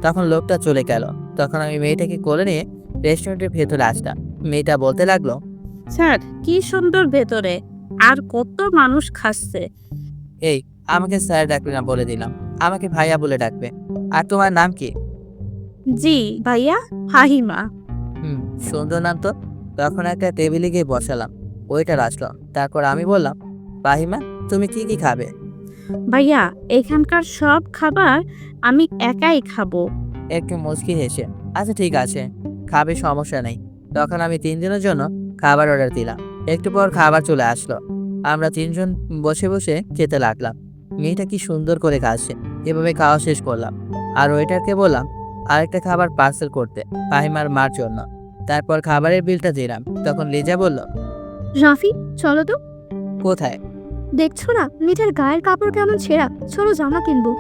তখন লোকটা চলে গেল। তখন আমি মেয়েটাকে কোলে নিয়ে রেস্টুরেন্টের ভেতরে আসলাম। মেয়েটা বলতে লাগলো, স্যার কি সুন্দর ভেতরে, আর কত মানুষ খাচ্ছে। এই, আমাকে স্যার ডাকবে না বলে দিলাম, আমাকে ভাইয়া বলে ডাকবে। আর তোমার নাম কি? জি ভাইয়া, ফাহিমা। হুম, সুন্দর নাম তো। তখন একটা টেবিলে গিয়ে বসালাম। ওইটার আসলো। তারপর আমি বললাম, ফাহিমা, তুমি কি কি খাবে? ভাইয়া, এখানকার সব খাবার আমি একাই খাবো। একটু মুচকি হেসে, আচ্ছা ঠিক আছে, খাবে, সমস্যা নেই। তখন আমি 3 দিনের জন্য খাবার অর্ডার দিলাম। একটু পর খাবার চলে আসলো। আমরা 3জন বসে বসে খেতে লাগলাম। মেয়েটা কি সুন্দর করে খাচ্ছে। এভাবে খাওয়া শেষ করলাম। আর ওয়েটারকে বললাম আরেকটা খাবার পার্সেল করতে, ফাহিমার মার জন্য। তারপর খাবারের বিলটা দিলাম। তখন লিজা বলল, রাফি, চলো তো। কোথায়? দেখছো না মেয়েটার গায়ের কাপড় কেমন ছেঁড়া, চলো জামা কিনবো।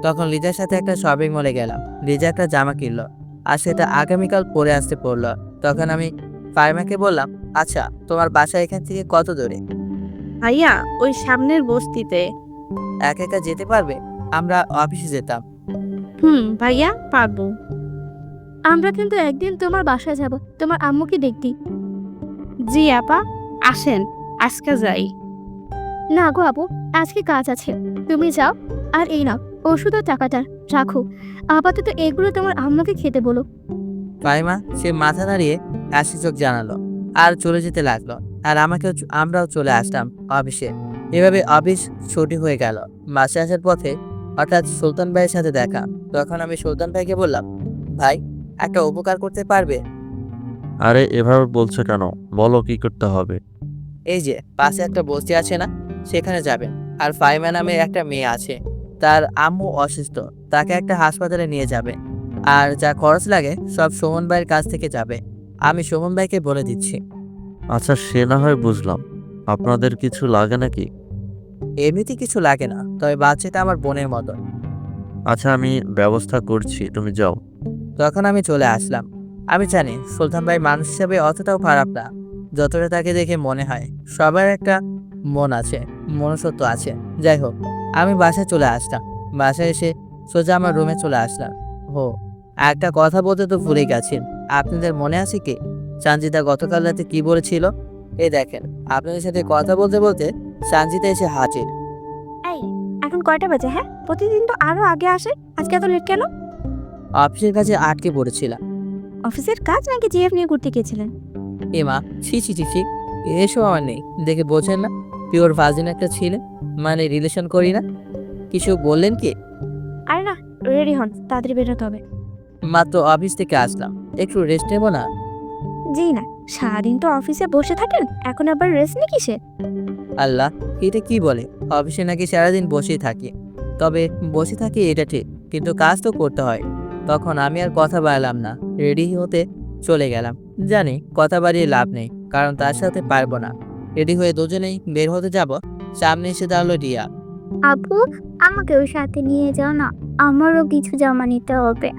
তখন লিজার সাথে একটা শপিং মলে গেলাম। লিজা একটা জামা কিনলো আর সেটা আগামীকাল পরে আসতে পড়লো। তখন আমি ফাইমাকে বললাম, আচ্ছা তোমার বাসা এখান থেকে কত দূরে? ভাইয়া, ওই সামনের বস্তিতে। একা একা যেতে পারবে? আমরা অফিসে যেতাম। ভাইয়া পারবো। আমরা কিন্তু একদিন তোমার বাসায় যাব, তোমার আম্মুকে দেখতি। জি আপা, আসেন আজকে যাই। না গো আপু, আজকে কাজ আছে, তুমি যাও। আর এই নাও ওষুধের টাকাটা, রাখো। আপাতত এগুলো তোমার আম্মুকে খেতে বলো। ফাইমা সে মাথা নাড়িয়ে হাসি চোখ জানালো আর চলে যেতে লাগলো। আর আমরাও চলে আসলাম অফিসে। এভাবে অফিস ছুটি হয়ে গেল। বাসে আসার পথে হঠাৎ সুলতান ভাইয়ের সাথে দেখা। তখন আমি সুলতান ভাইকে বললাম, ভাই, একটা উপকার করতে পারবে? আরে এভাবে বলছো কেন? বলো কি করতে হবে। এই যে পাশে একটা বস্তি আছে না, সেখানে যাবেন। আর ফাইমা নামে একটা মেয়ে আছে, তার আম্মু অসুস্থ, তাকে একটা হাসপাতালে নিয়ে যাবে। আর যা খরচ লাগে সব সুমন ভাইয়ের কাছ থেকে যাবে। আমি সুমন ভাইকে বলে দিচ্ছি। আচ্ছা সে না হয় বুঝলাম, আপনাদের কিছু লাগে নাকি? এমনিতে কিছু লাগে না, তবে বাচ্চাটা আমার বোনের মতো। আচ্ছা আমি ব্যবস্থা করছি, তুমি যাও। তখন আমি চলে আসলাম। আমি জানি সুলতান ভাই মানুষ হিসেবে অতটাও খারাপ না, যতটা তাকে দেখে মনে হয়। সবার একটা মন আছে, মনুষ্যত্ব আছে। যাই হোক, আমি বাসায় চলে আসলাম। বাসায় এসে সোজা আমার রুমে চলে আসলাম। ও, একটা কথা বলতে তো ভুলে গেছেন। আপনাদের মনে আছে কি সঞ্জিতা গতকাল রাতে কি বলেছিল? এই দেখেন, আপনাদের সাথে কথা বলতে বলতে সঞ্জিতা এসে হাজির। এই, এখন কয়টা বাজে? হ্যাঁ, প্রতিদিন তো আরো আগে আসে, আজকে এত লেট কেন? অফিসের কাছে আটকে পড়েছিলাম। অফিসের কাজ নাকি জিএফ নিয়ে ঘুরতে গিয়েছিলেন? এমা, ছি ছি ছি ছি, এসব আমার নেই, দেখে বোঝেন না? পিওর ভার্জিন একটা ছেলে, মানে রিলেশন করি না। কিছু বললেন কি? আরে না, রেডি হন, তাড়াতাড়ি বেরোতে হবে। মাত্র অফিস থেকে আসলাম, একটু রেস্ট নেবো না? জি না, সারাদিন তো অফিসে বসে থাকেন, এখন আবার রেস্ট নিয়ে কিসে? আল্লাহ, এটা কি বলে? অফিসে নাকি সারাদিন বসেই থাকি। তবে বসে থাকি এটা ঠিক, কিন্তু কাজ তো করতে হয়। তখন আমি আর কথা বাড়ালাম না, রেডি হতে চলে গেলাম। জানি কথা বাড়িয়ে লাভ নেই, কারণ তার সাথে পারবো না। রেডি হয়ে দুজনেই বের হতে যাব, সামনে এসে দাঁড়ালো রিয়া। আপু, আমাকেও সাথে নিয়ে যাও না, আমারও কিছু জামা নিতে হবে।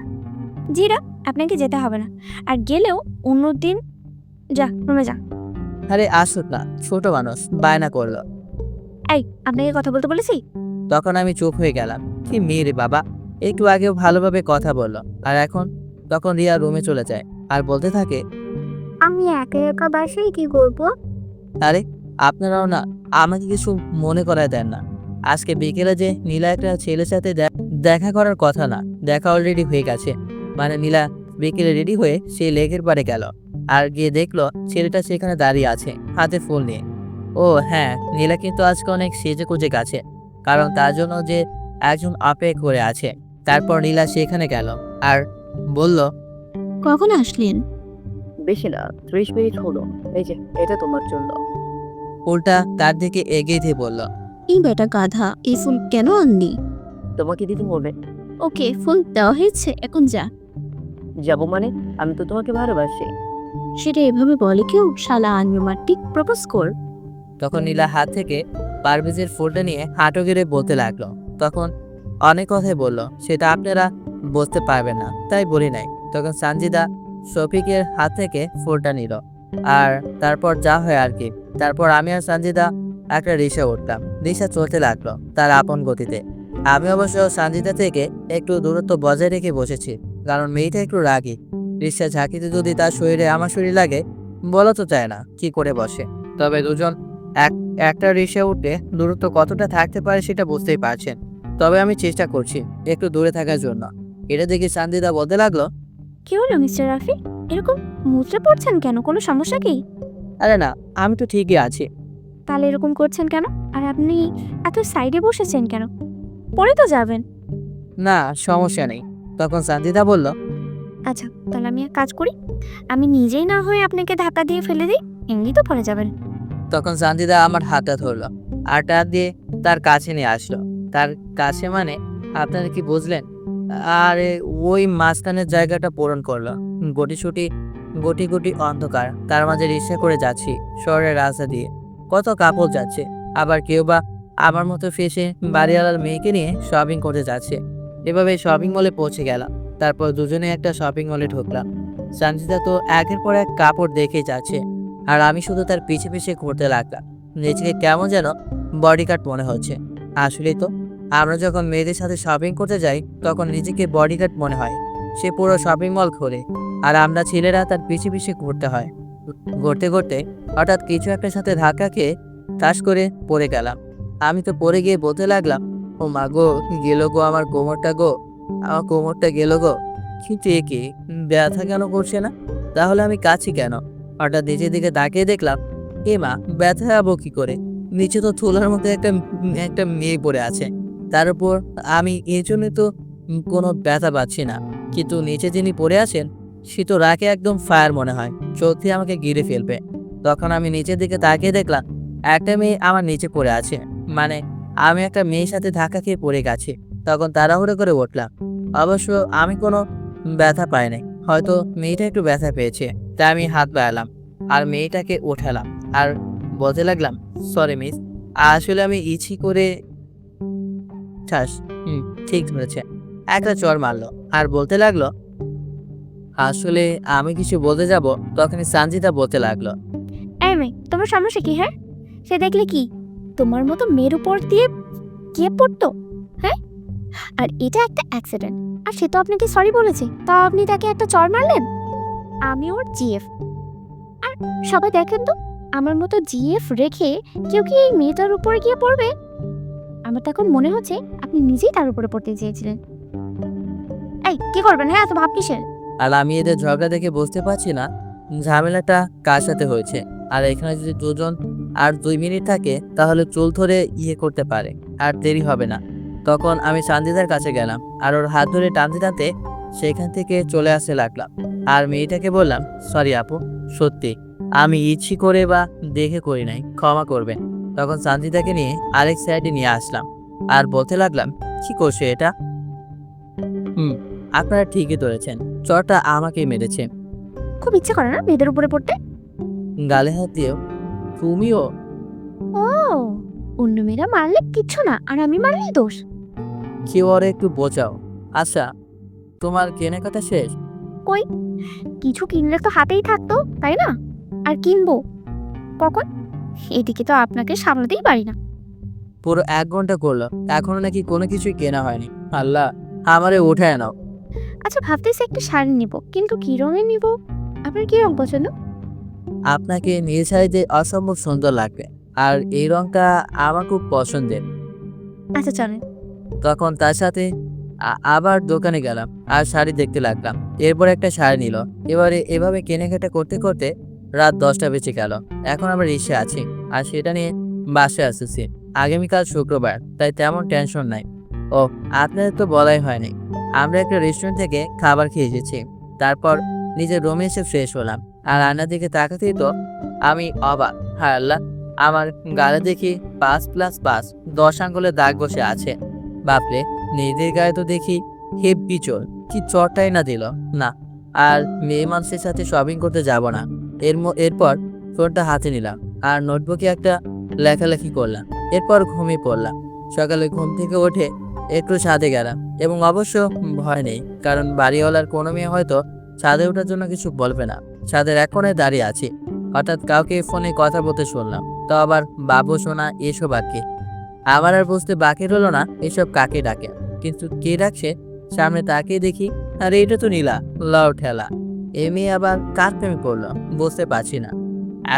জিরা, আপনাকে যেতে হবে না, আর গেলেও অন্যদিন। যা রুমে যা। আরে আসুক না, ছোট মানুষ, বায়না করলো। এই, আপনাকে কথা বলতে বলেছি। তখন আমি চুপ হয়ে গেলাম। কি মেয়ে রে বাবা, একটু আগেও ভালোভাবে কথা বললো, আর এখন? তখন রিয়া রুমে চলে যায় আর বলতে থাকে, আমি একা একা বাসায় কি করবো? আরে আপনারাও না আমাকে কিছু মনে করায় দেন না। আজকে বিকেলে যে নীলা একটা ছেলের সাথে দেখা করার কথা না, দেখা অলরেডি হয়ে গেছে। মানে নীলা বিকেলে রেডি হয়ে সে লেকের পাড়ে গেল, আর গিয়ে দেখলো ছেলেটা সেখানে দাঁড়িয়ে আছে হাতে ফুল নিয়ে। ও হ্যাঁ, নীলা কিন্তু আজকে অনেক সেজে কুজে গেছে, কারণ তার জন্য যে একজন অপেক্ষা করে আছে। তারপর নীলা সেখানে গেল আর বলল, কখন আসলেন? বেশি না, 30 মিনিট হলো। এই যে এটা তোমার জন্য। ফুলটা তার দিকে এগিয়ে দিয়ে বলল, এই বেটা গাধা, এই ফুল কেন আনলি? তোমাকে দিতে হবে। ওকে, ফুল দেওয়া হয়েছে, এখন যা। যাবো মানে? আমি তো তোমাকে ভালোবাসি। সেটা এভাবে বলে কেউ? শালা আনবিমার্টিক, প্রপোজ কর। তখন নীলা হাত থেকে পারভেজের ফুলটা নিয়ে হাঁটু গেড়ে বলতে লাগলো। তখন অনেক কথাই বললো, সেটা আপনারা বুঝতে পারবেন না, তাই বলি নাই। তখন সানজিদা শফিকের হাত থেকে ফুলটা নিল, আর তারপর যা হয় আর কি। তারপর আমি আর সানজিদা একটা রিক্সা উঠলাম। রিক্সা চলতে লাগলো তার আপন গতিতে। আমি অবশ্য সঞ্জিতা থেকে একটু দূরত্ব বজায় রেখে বসেছি, কারণ মেয়েটা একটু রাগী। রিক্সা ঝাঁকিতে যদি তার শরীরে আমার শরীর লাগে, বলা তো চায় না কি করে বসে। তবে দুজন একটা রিক্সা উঠে দূরত্ব কতটা থাকতে পারে সেটা বুঝতেই পারছেন। তবে আমি চেষ্টা করছি একটু দূরে থাকার জন্য। এটা দেখে সঞ্জিতা বলতে লাগলো, কি হলো মিস্টার রাফি? এরকম মুচড়ে পড়ছেন কেন? কোনো সমস্যা কি? আরে না, আমি তো ঠিকই আছি। তাহলে এরকম করছেন কেন? আর আপনি এত সাইডে বসেছেন কেন? পড়ে তো যাবেন। না, সমস্যা নেই। তখন সঞ্জিতা বলল, আচ্ছা, তাহলে আমি এক কাজ করি, আমি নিজেই না হয়ে আপনাকে ধাক্কা দিয়ে ফেলে দিই, এমনি তো পড়ে যাবেন। তখন সঞ্জিতা আমার হাতটা ধরলো আর টান দিয়ে তার কাছে নিয়ে আসলো। তার কাছে মানে আপনারা কি বুঝলেন? আরে ওই মাঝখানের জায়গাটা পূরণ করলো। গুটি গুটি অন্ধকার, তার মাঝে রিক্সা করে যাচ্ছি শহরের রাস্তা দিয়ে। কত কাপড় যাচ্ছে, আবার কেউ বা আমার মতো ফেসে বাড়িওয়ালার মেয়েকে নিয়ে শপিং করতে যাচ্ছে। এভাবে শপিং মলে পৌঁছে গেলাম। তারপর দুজনে একটা শপিং মলে ঢুকলাম। সঞ্জিতা তো একের পর এক কাপড় দেখে যাচ্ছে, আর আমি শুধু তার পিছে পিছে ঘুরতে লাগলাম। নিজেকে কেমন যেন বডিগার্ড মনে হচ্ছে। আসলেই তো, আমরা যখন মেয়েদের সাথে শপিং করতে যাই তখন নিজেকে বডিগার্ড মনে হয়। সে পুরো শপিং মল ঘোরে, আর আমরা ছেলেরা তার পিছে পিছে ঘুরতে হয়। ঘুরতে ঘুরতে হঠাৎ কিছু একটার সাথে ধাক্কা খেয়ে ঠাস করে পড়ে গেলাম। আমি তো পড়ে গিয়ে বলতে লাগলাম, ও মা গো, গেল গো আমার কোমরটা গো, আমার কোমরটা গেল গো। কিন্তু এ কি, ব্যথা কেন করছে না? তাহলে আমি কাছি কেন? হঠাৎ নিচের দিকে তাকিয়ে দেখলাম, এ মা, ব্যথা যাবো কি করে? নিচে তো থুলার মধ্যে একটা মেয়ে পড়ে আছে। তার উপর আমি এই জন্য তো কোনো ব্যথা পাচ্ছি না। কিন্তু নিচে যিনি পড়ে আছেন সে তো রাগে একদম ফায়ার মনে হয়, সত্যি আমাকে গিরে ফেলবে। তখন আমি নিচের দিকে তাকিয়ে দেখলাম একটা মেয়ে আমার নিচে পড়ে আছে। মানে আমি একটা মেয়ের সাথে ধাক্কা খেয়ে পড়ে গেছি। তখন তাড়াহুড়ো করে উঠলাম। অবশ্য আমি কোনো ব্যথা পাই নাই, হয়তো মেয়েটা একটু ব্যথা পেয়েছে, তাই আমি হাত বাড়ালাম আর মেয়েটাকে ওঠালাম আর বলতে লাগলাম, সরি মিস, আসলে আমি ইচ্ছে করে। ঠাস, ঠিক ধরেছে, একটা চড় মারলো আর বলতে লাগলো, আসলে আমি কিছু বলতে যাব তখনই সঞ্জিতা বলতে লাগলো, এই মেয়ে, তোমার সমস্যা কি? হ্যাঁ, সে দেখলে কি তোমার মতো মেয়ের উপর দিয়ে কে পড়তো? হ্যাঁ, আর এটা একটা অ্যাক্সিডেন্ট, আর সে তো আপনাকে সরি বলেছে, তাও আপনি তাকে একটা চড় মারলেন। আমি ওর জিএফ, আর সবাই দেখেন তো, আমার মতো জিএফ রেখে কেউ কি এই মেয়েটার উপরে গিয়ে পড়বে? আমার তো এখন মনে হচ্ছে আপনি নিজেই তার উপরে পড়তে চেয়েছিলেন। এই, কি করবেন? হ্যাঁ, এত ভাব কিসের? আর আমি এদের ঝগড়া দেখে বুঝতে পারছি না ঝামেলাটা কার সাথে হয়েছে। আর এখানে যদি দুজন আর 2 মিনিট থাকে তাহলে চুল ধরে করতে পারে, আর দেরি হবে না। তখন আমি সঞ্জিতার কাছে গেলাম আর ওর হাত ধরে টানতে টানতে সেখান থেকে চলে আসতে লাগলাম। আর মেয়েটাকে বললাম, সরি আপু, সত্যি আমি ইচ্ছে করে বা দেখে করি নাই, ক্ষমা করবেন। তখন সঞ্জিতাকে নিয়ে আরেক সাইডে নিয়ে আসলাম আর বলতে লাগলাম, কি করছে এটা? আপনারা ঠিকই ধরেছেন, চরটা আমাকেই মেরেছে। খুব ইচ্ছে করে না মেয়েদের উপরে পড়তে? গালে হাত দিয়েও? তুমিও? ও, অন্য মেয়েরা মারলে কিচ্ছু না, আর আমি মারলেই দোষ? কেউ ওরে একটু বোঝাও। আচ্ছা, তোমার কেনাকাটা শেষ? কই, কিছু কিনলে তো হাতেই থাকতো, তাই না? আর কিনবো কখন? এদিকে তো আপনাকে সামলাতেই পারি না। পুরো 1 ঘন্টা করলো, এখনো নাকি কোনো কিছুই কেনা হয়নি। আল্লাহ, আমারে উঠায় নাও। আচ্ছা, ভাবতেছি একটা শাড়ি নিব, কিন্তু কি রঙের নিব? আপনার কি রং পছন্দ? আপনাকে নীল শাড়িতে অসম্ভব সুন্দর লাগবে, আর এই রংটা আমার খুব পছন্দের। আচ্ছা, চলেন। তখন তার সাথে আবার দোকানে গেলাম আর শাড়ি দেখতে লাগলাম। এরপর একটা শাড়ি নিল। এভাবে কেনাকাটা করতে করতে রাত 10টা বেজে গেল। এখন আমরা রিক্সা আছি আর সেটা নিয়ে বাসে আসতেছি। আগামীকাল শুক্রবার, তাই তেমন টেনশন নাই। ও, আপনাদের তো বলাই হয়নি, আমরা একটা রেস্টুরেন্ট থেকে খাবার খেয়ে এসেছি। তারপর নিজের রুমে এসে ফ্রেশ হলাম আর আয়নার দিকে তাকাতেই তো আমি অবাক। হায় আল্লাহ, আমার গালে দেখি 5+5 10 আঙ্গুলের দাগ বসে আছে। বাপরে, নিজের গায়ে তো দেখি হেব্বি চোর, কি চরটাই না দিল না। আর মেয়ে মানুষের সাথে শপিং করতে যাব না। এরপর ফোনটা হাতে নিলাম আর নোটবুকে একটা লেখালেখি করলাম। এরপর ঘুমিয়ে পড়লাম। সকালে ঘুম থেকে উঠে একটু ছাদে গেলাম, এবং অবশ্য ভয় নেই, কারণ বাড়িওয়ালার কোনো মেয়ে হয়তো ছাদে ওঠার জন্য কিছু বলবে না। ছাদের এক কোণে দাঁড়িয়ে আছি, হঠাৎ কাউকে ফোনে কথা বলতে শুনলাম। তো আবার বাবু সোনা এসব আর কি। আমার আর বুঝতে বাকি রইল না এসব কাকে ডাকে, কিন্তু কে ডাকছে সামনে তাকিয়ে দেখি, আরে এটা তো নীলা, লাউ ঠেলা। এ মেয়ে আবার কার প্রেমে পড়লো বুঝতে পারছি না।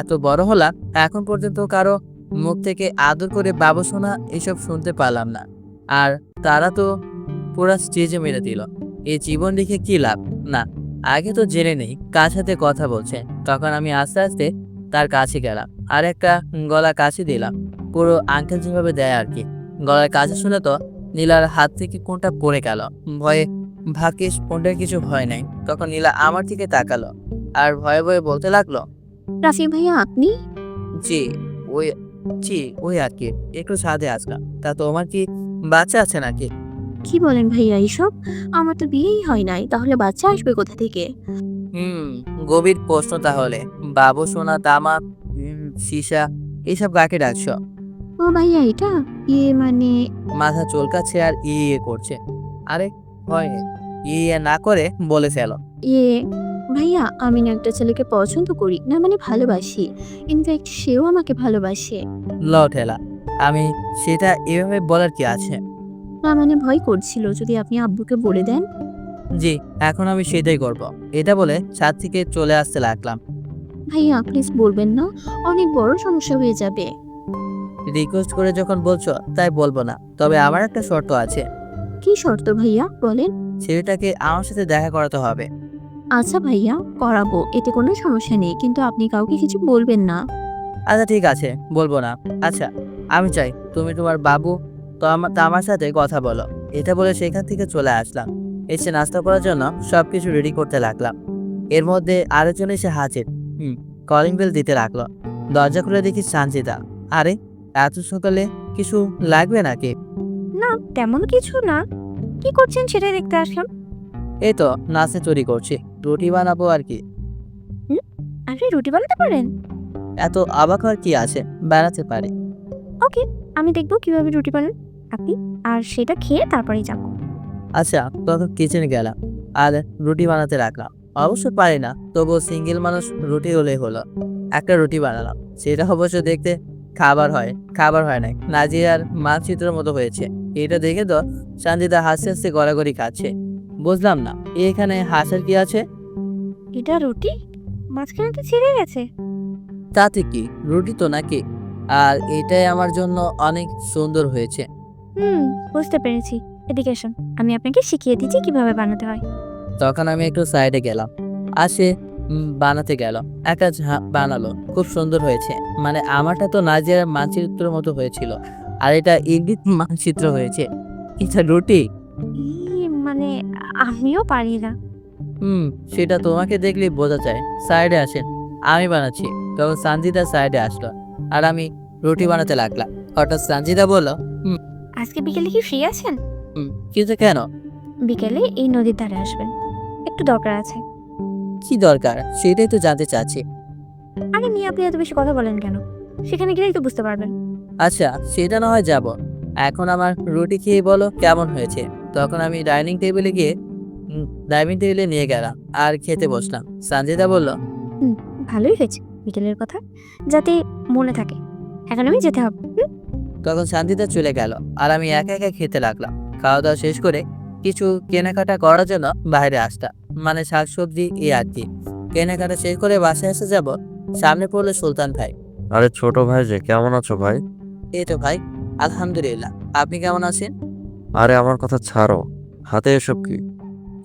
এত বড় হলাম এখন পর্যন্ত কারো মুখ থেকে আদর করে বাবু শোনা এসব শুনতে পারলাম না। আর তারা তো পুরা স্টেজে মেরে দিল। এই জীবন দেখে কি লাভ? না, আগে তো জেনে নেই কার সাথে কথা বলছে। তখন আমি আস্তে আস্তে তার কাছে গেলাম আর একটা গলা কাছে দিলাম, পুরো আঙ্কেল যেভাবে দেয় আর কি। গলার কাছে শুনে তো নীলার হাত থেকে কোনটা পড়ে গেল। ভয়ে ভাগ্যিস কোনটার কিছু ভয় নাই। তখন নীলা আমার দিকে তাকালো আর ভয়ে ভয়ে বলতে লাগলো, রাফি ভাইয়া আপনি? জি ওই ওই আর কি, একটু ছাদে আসলাম। তা তোমার কি বাচ্চা আছে নাকি? কি বলেন ভাইয়া এইসব? আমার তো বিয়েই হয় নাই, তাহলে বাচ্চা আসবে কোথা থেকে? গভীর প্রশ্ন তাহলে। বাবু সোনা তামা সীসা এইসব কাকে ডাকছ? ও ভাইয়া এটা মানে মাথা চুলকাচ্ছে আর ইয়ে করছে। আরে হয়নি, ইয়ে না করে বলে ফেলো। ভাইয়া আমি না একটা ছেলেকে পছন্দ করি, না মানে ভালোবাসি। ইনফ্যাক্ট সেও আমাকে ভালোবাসে। লও ঠেলা, আমি সেটা এভাবে বলার কি আছে? না মানে ভয় করছিল যদি আপনি আব্বুকে বলে দেন। জি, এখন আমি সেটাই করব। এটা বলে ছাদ থেকে চলে আসতে লাগলাম। ভাইয়া প্লিজ বলবেন না, অনেক বড় সমস্যা হয়ে যাবে। রিকোয়েস্ট করে যখন বলছো তাই বলবো না, তবে আমার একটা শর্ত আছে। কি শর্ত ভাইয়া বলেন? ছেলেটাকে আমার সাথে দেখা করাতে হবে। আচ্ছা ভাইয়া করাবো, এতে কোনো সমস্যা নেই, কিন্তু আপনি কাউকে কিছু বলবেন না। আচ্ছা ঠিক আছে, বলবো না। আচ্ছা আমি চাই তুমি তোমার বাবু তো আমার সাথে কথা বলো। এটা বলে সেখান থেকে চলে আসলাম। এসে নাস্তা করার জন্য সবকিছু রেডি করতে লাগলাম। এর মধ্যে আরেকজন এসে হাজির। কলিং বেল দিতে লাগলো। দরজা খুলে দেখি সঞ্জিতা। আরে এত সকালে কিছু লাগবে নাকি? না তেমন কিছু না, কি করছেন সেটা দেখতে আসলাম। এই তো নাস্তা তৈরি করছি, রুটি বানাবো আর কি। আপনি রুটি বানাতে পারেন? এত অবাক হওয়ার কি আছে, বানাতে পারি। ওকে, আমি দেখবো কিভাবে রুটি বানান আপনি, আর সেটা খেয়ে তারপরেই যাবো। আচ্ছা তখন কিচেনে গেলাম আর রুটি বানাতে রাখলাম। অবশ্য পারি না, তবুও সিঙ্গেল মানুষ রুটি হলেই হলো। একটা রুটি বানালাম, সেটা অবশ্য দেখতে খাবার হয় নাই, নাজিয়ার মানচিত্রের মতো হয়েছে। এটা দেখে তো সঞ্জিতা হাসতে হাসতে গড়াগড়ি খাচ্ছে। বুঝলাম না এখানে হাসার কি আছে? এটা রুটি মাঝখানে তো ছিঁড়ে গেছে। তাতে কি, রুটি তো নাকি। আর এটাই আমার জন্য অনেক সুন্দর হয়েছে। বুঝতে পেরেছি। এদিকে আসুন, আমি আপনাকে শিখিয়ে দিচ্ছি কিভাবে বানাতে হয়। তখন আমি একটু সাইডে গেলাম আর সে বানাতে গেল। একা বানালো, খুব সুন্দর হয়েছে। মানে আমারটা তো নাজিয়ার মানচিত্রের মতো হয়েছিল, আর এটা ইঙ্গিত মানচিত্র হয়েছে। এটা রুটি? মানে আমিও পারি না। সেটা তোমাকে দেখলেই বোঝা যায়। সাইডে আসেন, আমি বানাচ্ছি। তখন সঞ্জিতা সাইডে আসলো আর আমি রুটি বানাতে লাগলাম। হঠাৎ সঞ্জিতা বলল, আজকে বিকেলে কি ফ্রি আছেন? কিন্তু কেন? বিকেলে এই নদীর ধারে আসবেন, একটু দরকার আছে। কি দরকার সেটাই তো জানতে চাচ্ছি। আরে নিয়ে আপনি এত বেশি কথা বলেন কেন? সেখানে গেলেই তো বুঝতে পারবেন। আচ্ছা সেটা না হয় যাব, এখন আমার রুটি খেয়ে বলো কেমন হয়েছে। তখন আমি ডাইনিং টেবিলে নিয়ে গেলাম আর খেতে বসলাম। সঞ্জিতা বলল, ভালোই হয়েছে বিকেলের কথা, যাতে মনে থাকে। এখন আমি যেতে হবে। তখন সঞ্জিতা চলে গেল আর আমি একা একা খেতে লাগলাম। খাওয়া দাওয়া শেষ করে কিছু কেনাকাটা করার জন্য বাইরে আসলাম, মানে শাকসবজি আর কি। কেনাকাটা শেষ করে বাসায় এসে যাব, সামনে পড়লো সুলতান ভাই। আরে ছোট ভাই যে, কেমন আছো ভাই? এই তো ভাই, আলহামদুলিল্লাহ। আপনি কেমন আছেন? আরে আমার কথা ছাড়ো, হাতে এসব কি?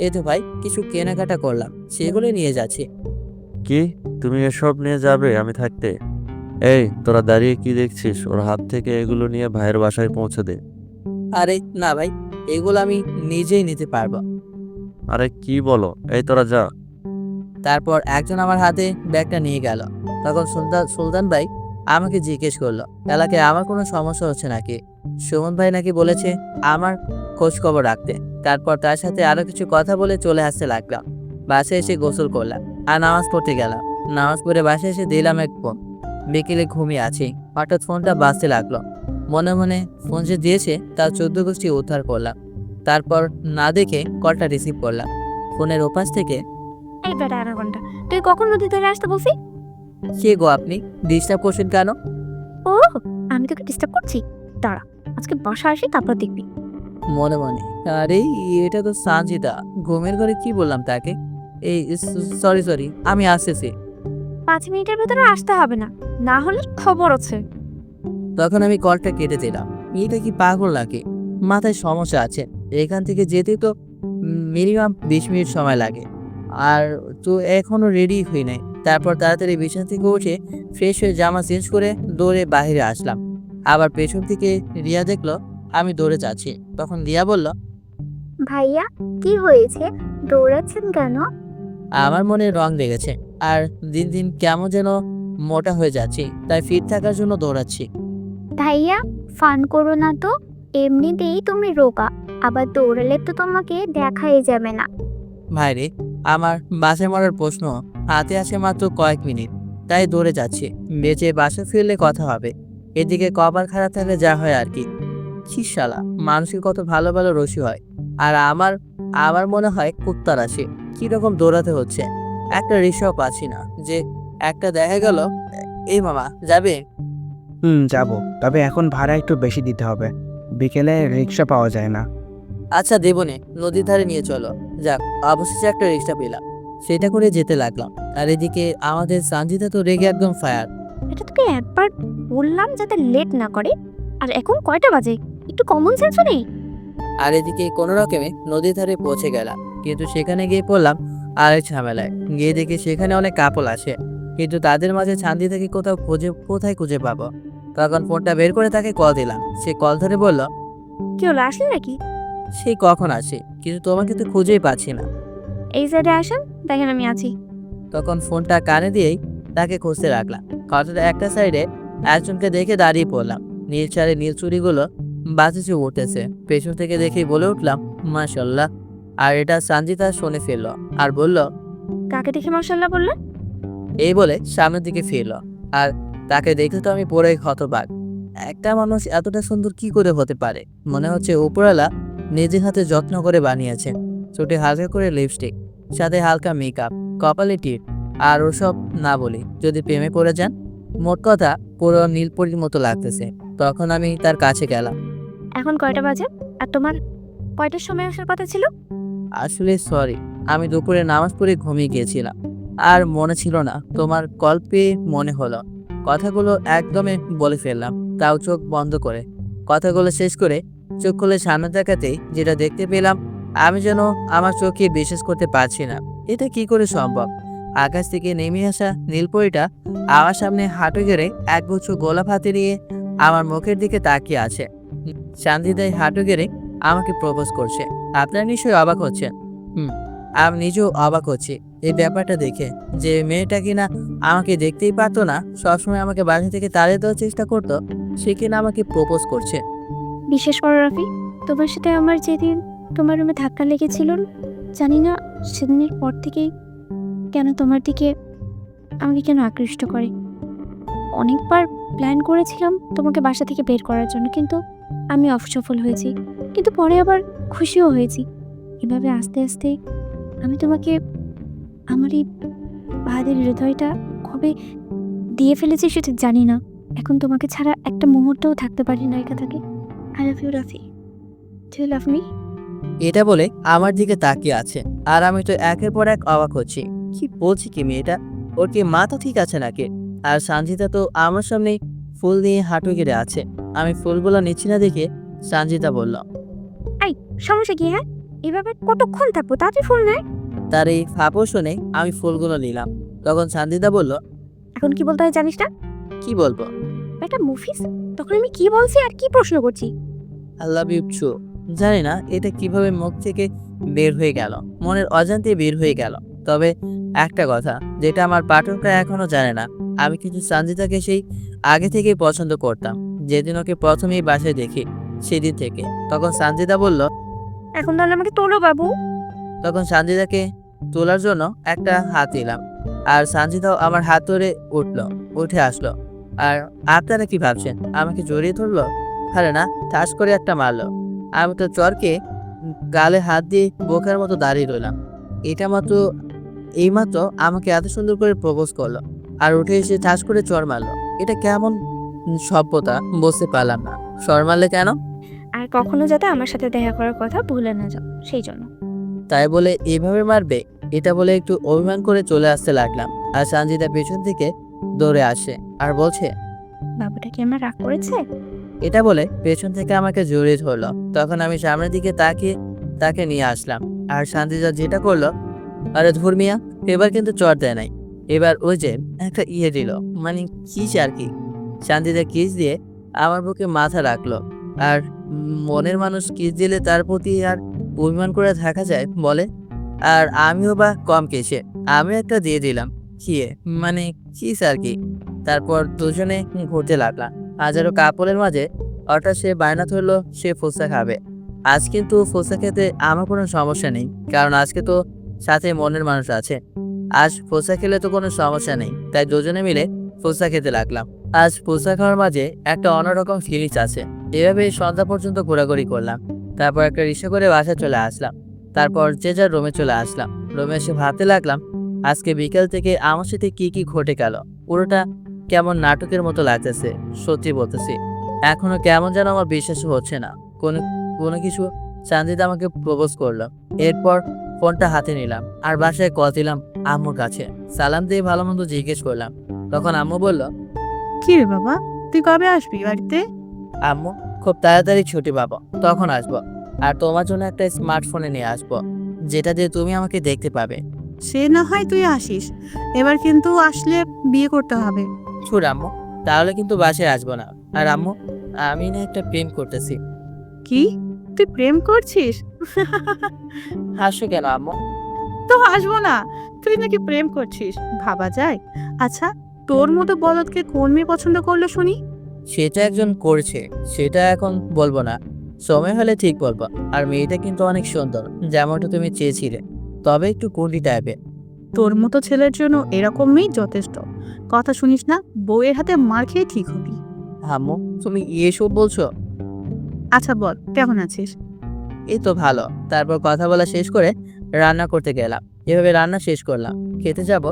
এই তো ভাই, কিছু কেনাকাটা করলাম, সেগুলো নিয়ে যাচ্ছি। কি, তুমি এসব নিয়ে যাবে আমি থাকতে? এই তোরা দাঁড়িয়ে কি দেখছিস? ওর হাত থেকে এগুলো নিয়ে ভাইয়ের বাসায় পৌঁছে দে। আরে না ভাই, এগুলো আমি নিজেই নিতে পারবো। আরে কি বলো, এই তোরা যা। তারপর একজন আমার হাতে ব্যাগটা নিয়ে গেল। তখন সুলতান ভাই আমাকে জিজ্ঞেস করলো, এলাকায় আমার কোনো সমস্যা হচ্ছে নাকি। সুমন ভাই নাকি বলেছে আমার খোঁজ খবর রাখতে। তারপর তার সাথে আরো কিছু কথা বলে চলে আসতে লাগলাম। বাসায় এসে গোসল করলাম আর নামাজ পড়তে গেলাম। নামাজ পড়ে বাসায় এসে দিলাম এক ফোন। বিকেলে ঘুমিয়ে আছি, হঠাৎ ফোনটা বাজতে লাগলো। মনে মনে ফোন যে দিয়েছে তার 14 গোষ্ঠী উদ্ধার করলাম। তারপর না দেখে কলটা রিসিভ করলাম। ফোনের ওপাশ থেকে, এই বেটা আনাকোন্ডা, তুই কখন নদীর ধারে আসতে বলছি? কে গো আপনি? ডিস্টার্ব করছেন কেন? ও, আমি তোকে ডিস্টার্ব করছি? দাঁড়া, আজকে বাসা আসি তারপর দেখবি। মনে মনে, আরে এটা তো সানজিদা, ঘুমের ঘরে কি বললাম তাকে? এই সরি সরি, আমি আসতেছি। 5 মিনিটের ভেতরে আসতে হবে না, না হলে খবর আছে। তখন আমি কলটা কেটে দিলাম। এটা কি পাগল নাকি? মাথায় সমস্যা আছে। এখান থেকে যেতে তো মিনিমাম 20 মিনিট সময় লাগে, আর তো এখনো রেডি হই নাই। তারপর তাড়াতাড়ি বিছানা থেকে উঠে ফ্রেশ হয়ে জামা চেঞ্জ করে দৌড়ে বাইরে আসলাম। আবার পেছন থেকে রিয়া দেখলো আমি দৌড়ে যাচ্ছি। তখন রিয়া বলল, ভাইয়া কি হয়েছে, দৌড়াচ্ছেন কেন? আমার মনে রং লেগেছে, আর দিন দিন কেমন যেন মোটা হয়ে যাচ্ছি, তাই ফিট থাকার জন্য দৌড়াচ্ছি। ভাইয়া ফান করো না তো, এমনিতেই তুমি রোগা, আবার দৌড়ালে তো তোমাকে দেখাই যাবে না। ভাইরে, আমার বাসে মরার প্রশ্ন, হাতে আছে মাত্র কয়েক মিনিট, তাই দৌড়ে যাচ্ছি। বেঁচে বাসে ফিরলে কথা হবে। এদিকে কপাল খারাপ থাকলে যা হয় আর কি। শালা, মানুষের কত ভালো ভালো রসি হয়, আর আমার আমার মনে হয় কুত্তা রাশি। কিরকম দৌড়াতে হচ্ছে, একটা রিক্সাও পাচ্ছি না। যে একটা দেখা গেল। এই মামা যাবে? যাব, তবে এখন ভাড়া একটু বেশি দিতে হবে, বিকেলে রিক্সা পাওয়া যায় না। আচ্ছা দেবনে, নদীর ধারে নিয়ে চলো। যাক, অবশেষে একটা রিক্সা পেলাম, সেটা করে যেতে লাগলাম। আর এদিকে আমাদের সানজিদা তো রেগে একদম ফায়ার। এটা তোকে একবার বললাম যাতে লেট না করে, আর এখন কয়টা বাজে? একটু কমন সেন্সও নেই। আর এদিকে কোনো রকমে নদীর ধারে পৌঁছে গেলাম, কিন্তু সেখানে গিয়ে পড়লাম আরেক ঝামেলায়। গিয়ে দেখি সেখানে অনেক কাপল আছে, কিন্তু তাদের মাঝে সানজিদাকে কোথায় খুঁজে পাবো? তখন ফোনটা বের করে তাকে কল দিলাম। সে কল ধরে বলল, কি হলো, আসলে নাকি? সেই কখন আসে, কিন্তু তোমাকে তো খুঁজেই পাচ্ছি না। এই সাইডে আসেন, দেখেন আমি আছি। তখন ফোনটা কানে দিয়েই তাকে খুঁজতে রাখলাম। হঠাৎ একটা সাইডে একজনকে দেখে দাঁড়িয়ে পড়লাম। নীল শাড়ি নীল চুড়িগুলো বাতাসে উঠতেছে। পেছন থেকে দেখেই বলে উঠলাম, মাশাল্লাহ। আর এটা সানজিদা শুনে ফেললো আর বলল, কাকে দেখে মাশাআল্লাহ বললেন? এই বলে সামনের দিকে ফিরলো। আর তাকে দেখে তো আমি পুরোই হতবাক। একটা মানুষ এতটা সুন্দর কি করে হতে পারে? মনে হচ্ছে উপরওয়ালা নিজের হাতে যত্ন করে বানিয়েছে। চোটে হালকা করে লিপস্টিক, সাথে হালকা মেকআপ, কপালে টিপ। আর ওসব না বলি, যদি প্রেমে পড়ে যান, মোট কথা পুরো নীলপরির মতো লাগতেছে। তখন আমি তার কাছে গেলাম। এখন কয়টা বাজে? আর তোমার কয়টার সময় আসার কথা ছিল? আসলে সরি, আমি দুপুরে নামাজ পড়ে ঘুমিয়ে গিয়েছিলাম, আর মনে ছিল না। তোমার কল পেয়ে মনে হলো। কথাগুলো একদমই বলে ফেললাম, তাও চোখ বন্ধ করে। কথাগুলো শেষ করে চোখ খুলে সামনে তাকাতেই যেটা দেখতে পেলাম, আমি যেন আমার চোখে বিশ্বাস করতে পারছি না। এটা কি করে সম্ভব? আকাশ থেকে নেমে আসা নীলপরিটা আমার সামনে হাঁটু গেড়ে একগুচ্ছ গোলাপ হাতে নিয়ে আমার মুখের দিকে তাকিয়ে আছে। শান্তিদায় হাঁটু গেড়ে আমাকে প্রপোজ করছে। আপনারা নিশ্চয়ই অবাক হচ্ছেন। আমি নিজেও অবাক হচ্ছি এই ব্যাপারটা দেখে, যে মেয়েটা কিনা আমাকে দেখতেই পারতো না, সবসময় আমাকে বাসা থেকে তাড়িয়ে দেওয়ার চেষ্টা করতো, সে কিনা আমাকে প্রপোজ করছে। বিশেষ করে রাফি, তোমার সাথে আমার যেদিন তোমার রুমে ধাক্কা লেগেছিল, জানি না সেদিনের পর থেকেই কেন তোমার দিকে আমাকে কেন আকৃষ্ট করে। অনেকবার প্ল্যান করেছিলাম তোমাকে বাসা থেকে বের করার জন্য, কিন্তু আমি অসফল হয়েছি। কিন্তু পরে আবার খুশিও হয়েছি। এভাবে আস্তে আস্তে আমি তোমাকে আমার এই ভাইদের হৃদয়টা কবে দিয়ে ফেলেছি সেটা জানি না। এখন তোমাকে ছাড়া একটা মুহূর্তও থাকতে পারি না একা থাকে। I love you Rafi, do you love me? এটা বলে আমার দিকে তাকিয়ে আছে, আর আমি তো একের পর এক অবাক হচ্ছি। কি বলছি কি মেয়েটা? ওর কি মাথা ঠিক আছে নাকি? আর সানজিদা তো আমার সামনে ফুল নিয়ে হাঁটু গেড়ে আছে। আমি ফুলগুলো নিচ্ছি না দেখে সানজিদা বলল, এই সমস্যা কি? হ্যাঁ, এভাবে কতক্ষণ থাকবো? তাড়াতাড়ি ফুল নেয়। তার এই ফাপও শুনে আমি ফুলগুলো নিলাম। তখন সানজিদা বলল, এখন কি বলতে হয় জানিস না? কি বলবো? এটা মুফিস, তখন আমি কি বলছি আর কি প্রশ্ন করছি? I love you too. জানি না এটা কিভাবে মুখ থেকে বের হয়ে গেল, মনের অজান্তে বের হয়ে গেল। তবে একটা কথা যেটা আমার পাঠকরা এখনো জানে না, আমি কিন্তু সানজিদাকে সেই আগে থেকেই পছন্দ করতাম, যেদিন ওকে প্রথমেই বাসায় দেখি সেদিন থেকে। তখন সানজিদা বলল, এখন তাহলে আমাকে তোলো বাবু। তখন সানজিদাকে তোলার জন্য একটা হাত দিলাম, আর সানজিদাও আমার হাত ধরে উঠে আসলো। আর আপনারা কি ভাবছেন, আমাকে জড়িয়ে ধরলো? আরে না, ঠাস করে একটা মারলো। আমি তো চরকে গালে হাত দিয়ে বোকার মতো দাঁড়িয়ে রইলাম। এইমাত্র আমাকে এত সুন্দর করে প্রপোজ করলো, আর উঠে এসে ঠাস করে চর মারলো। এটা কেমন সভ্যতা বুঝতে পারলাম না। সর মারলে কেন? আর কখনো যাতে আমার সাথে দেখা করার কথা ভুলে না যাও সেই জন্য। তাই বলে এভাবে মারবে? এটা বলে একটু অভিমান করে চলে আসতে লাগলাম, আর সঞ্জিতা পেছন থেকে দৌড়ে আসে আর বলছে, বাবুটা কি আমার রাগ করেছে? এটা বলে পেছন থেকে আমাকে জড়িয়ে ধরলো। তখন আমি সামনের দিকে তাকিয়ে তাকে নিয়ে আসলাম, আর সঞ্জিতা যেটা করলো, আরে ধুর মিয়া, এবার কিন্তু চট দেয় নাই, এবার ওই যে একটা ইয়ে দিল, মানে কিস আর কি। সঞ্জিতা কিস দিয়ে আমার বুকে মাথা রাখলো, আর মনের মানুষ কিস দিলে তার প্রতি আর অভিমান করে থাকা যায় বলে? আর আমিও বা কম কেসে, আমি একটা দিয়ে দিলাম, কিয়ে মানে কিস আর কি। তারপর দুজনে ঘুরতে লাগলাম হাজারো কাপড়ের মাঝে। হঠাৎ সে বায়না ধরলো সে ফুচকা খাবে। আজ কিন্তু ফুচকা খেতে আমার কোনো সমস্যা নেই, কারণ আজকে তো সাথে মনের মানুষ আছে। আজ ফুচকা খেলে তো কোনো সমস্যা নেই, তাই দুজনে মিলে ফুচকা খেতে লাগলাম। আজ ফুচকা খাওয়ার মাঝে একটা অন্যরকম ফিলিংস আছে। এভাবে সন্ধ্যা পর্যন্ত ঘোরাঘুরি করলাম, তারপর একটা রিক্সা করে বাসায় চলে আসলাম। তারপর যে যার রুমে চলে আসলাম। রুমে এসে ভাবতে লাগলাম আজকে বিকেল থেকে আমার সাথে কি কি ঘটে গেল। পুরোটা কেমন নাটকের মতো লাগতেছে, সত্যি বলতেছি। এখনো কেমন যেন আমার বিশ্বাস হচ্ছে না কোনো কোনো কিছু। সঞ্জিতা আমাকে প্রপোজ করলো। এরপর ফোনটা হাতে নিলাম আর বাসায় কল দিলাম আম্মুর কাছে। সালাম দিয়ে ভালো মন্দ জিজ্ঞেস করলাম। তখন আম্মু বলল, কি রে বাবা, তুই কবে আসবি বাড়িতে? আম্মু খুব তাড়াতাড়ি ছুটি পাবো, তখন আসবো। আর তোমার জন্য একটা স্মার্টফোনে নিয়ে আসবো, যেটা দিয়ে তুমি আমাকে দেখতে পাবে। সে না হয় তুই আসিস, এবার কিন্তু আসলে বিয়ে করতে হবে। ছুট আম্মু, তাহলে কিন্তু বাসায় আসবো না। আর আম্মু, আমি না একটা প্রেম করতেছি। কি, তুই প্রেম করছিস? হাসো কেন আম্মু? তো আসবো না, তুই নাকি প্রেম করছিস, ভাবা যায়? আচ্ছা, তোর মতো বলদকে কোন মেয়ে পছন্দ করলো শুনি? সেটা একজন করছে, সেটা এখন বলবো না, সময় হলে ঠিক বলবো। আর মেয়েটা কিন্তু অনেক সুন্দর, যেমনটা তুমি চেয়েছিলে, তবে একটু কুন্ডি টাইপের। তোর মতো ছেলের জন্য এরকম মেয়ে যথেষ্ট। কথা শুনিস না, বউয়ের হাতে মার খেয়ে ঠিক হবি। আম্মু, তুমি এসব বলছো? আচ্ছা বল, কেমন আছিস? এই তো ভালো। তারপর কথা বলা শেষ করে রান্না করতে গেলাম। এভাবে রান্না শেষ করলাম, খেতে যাব।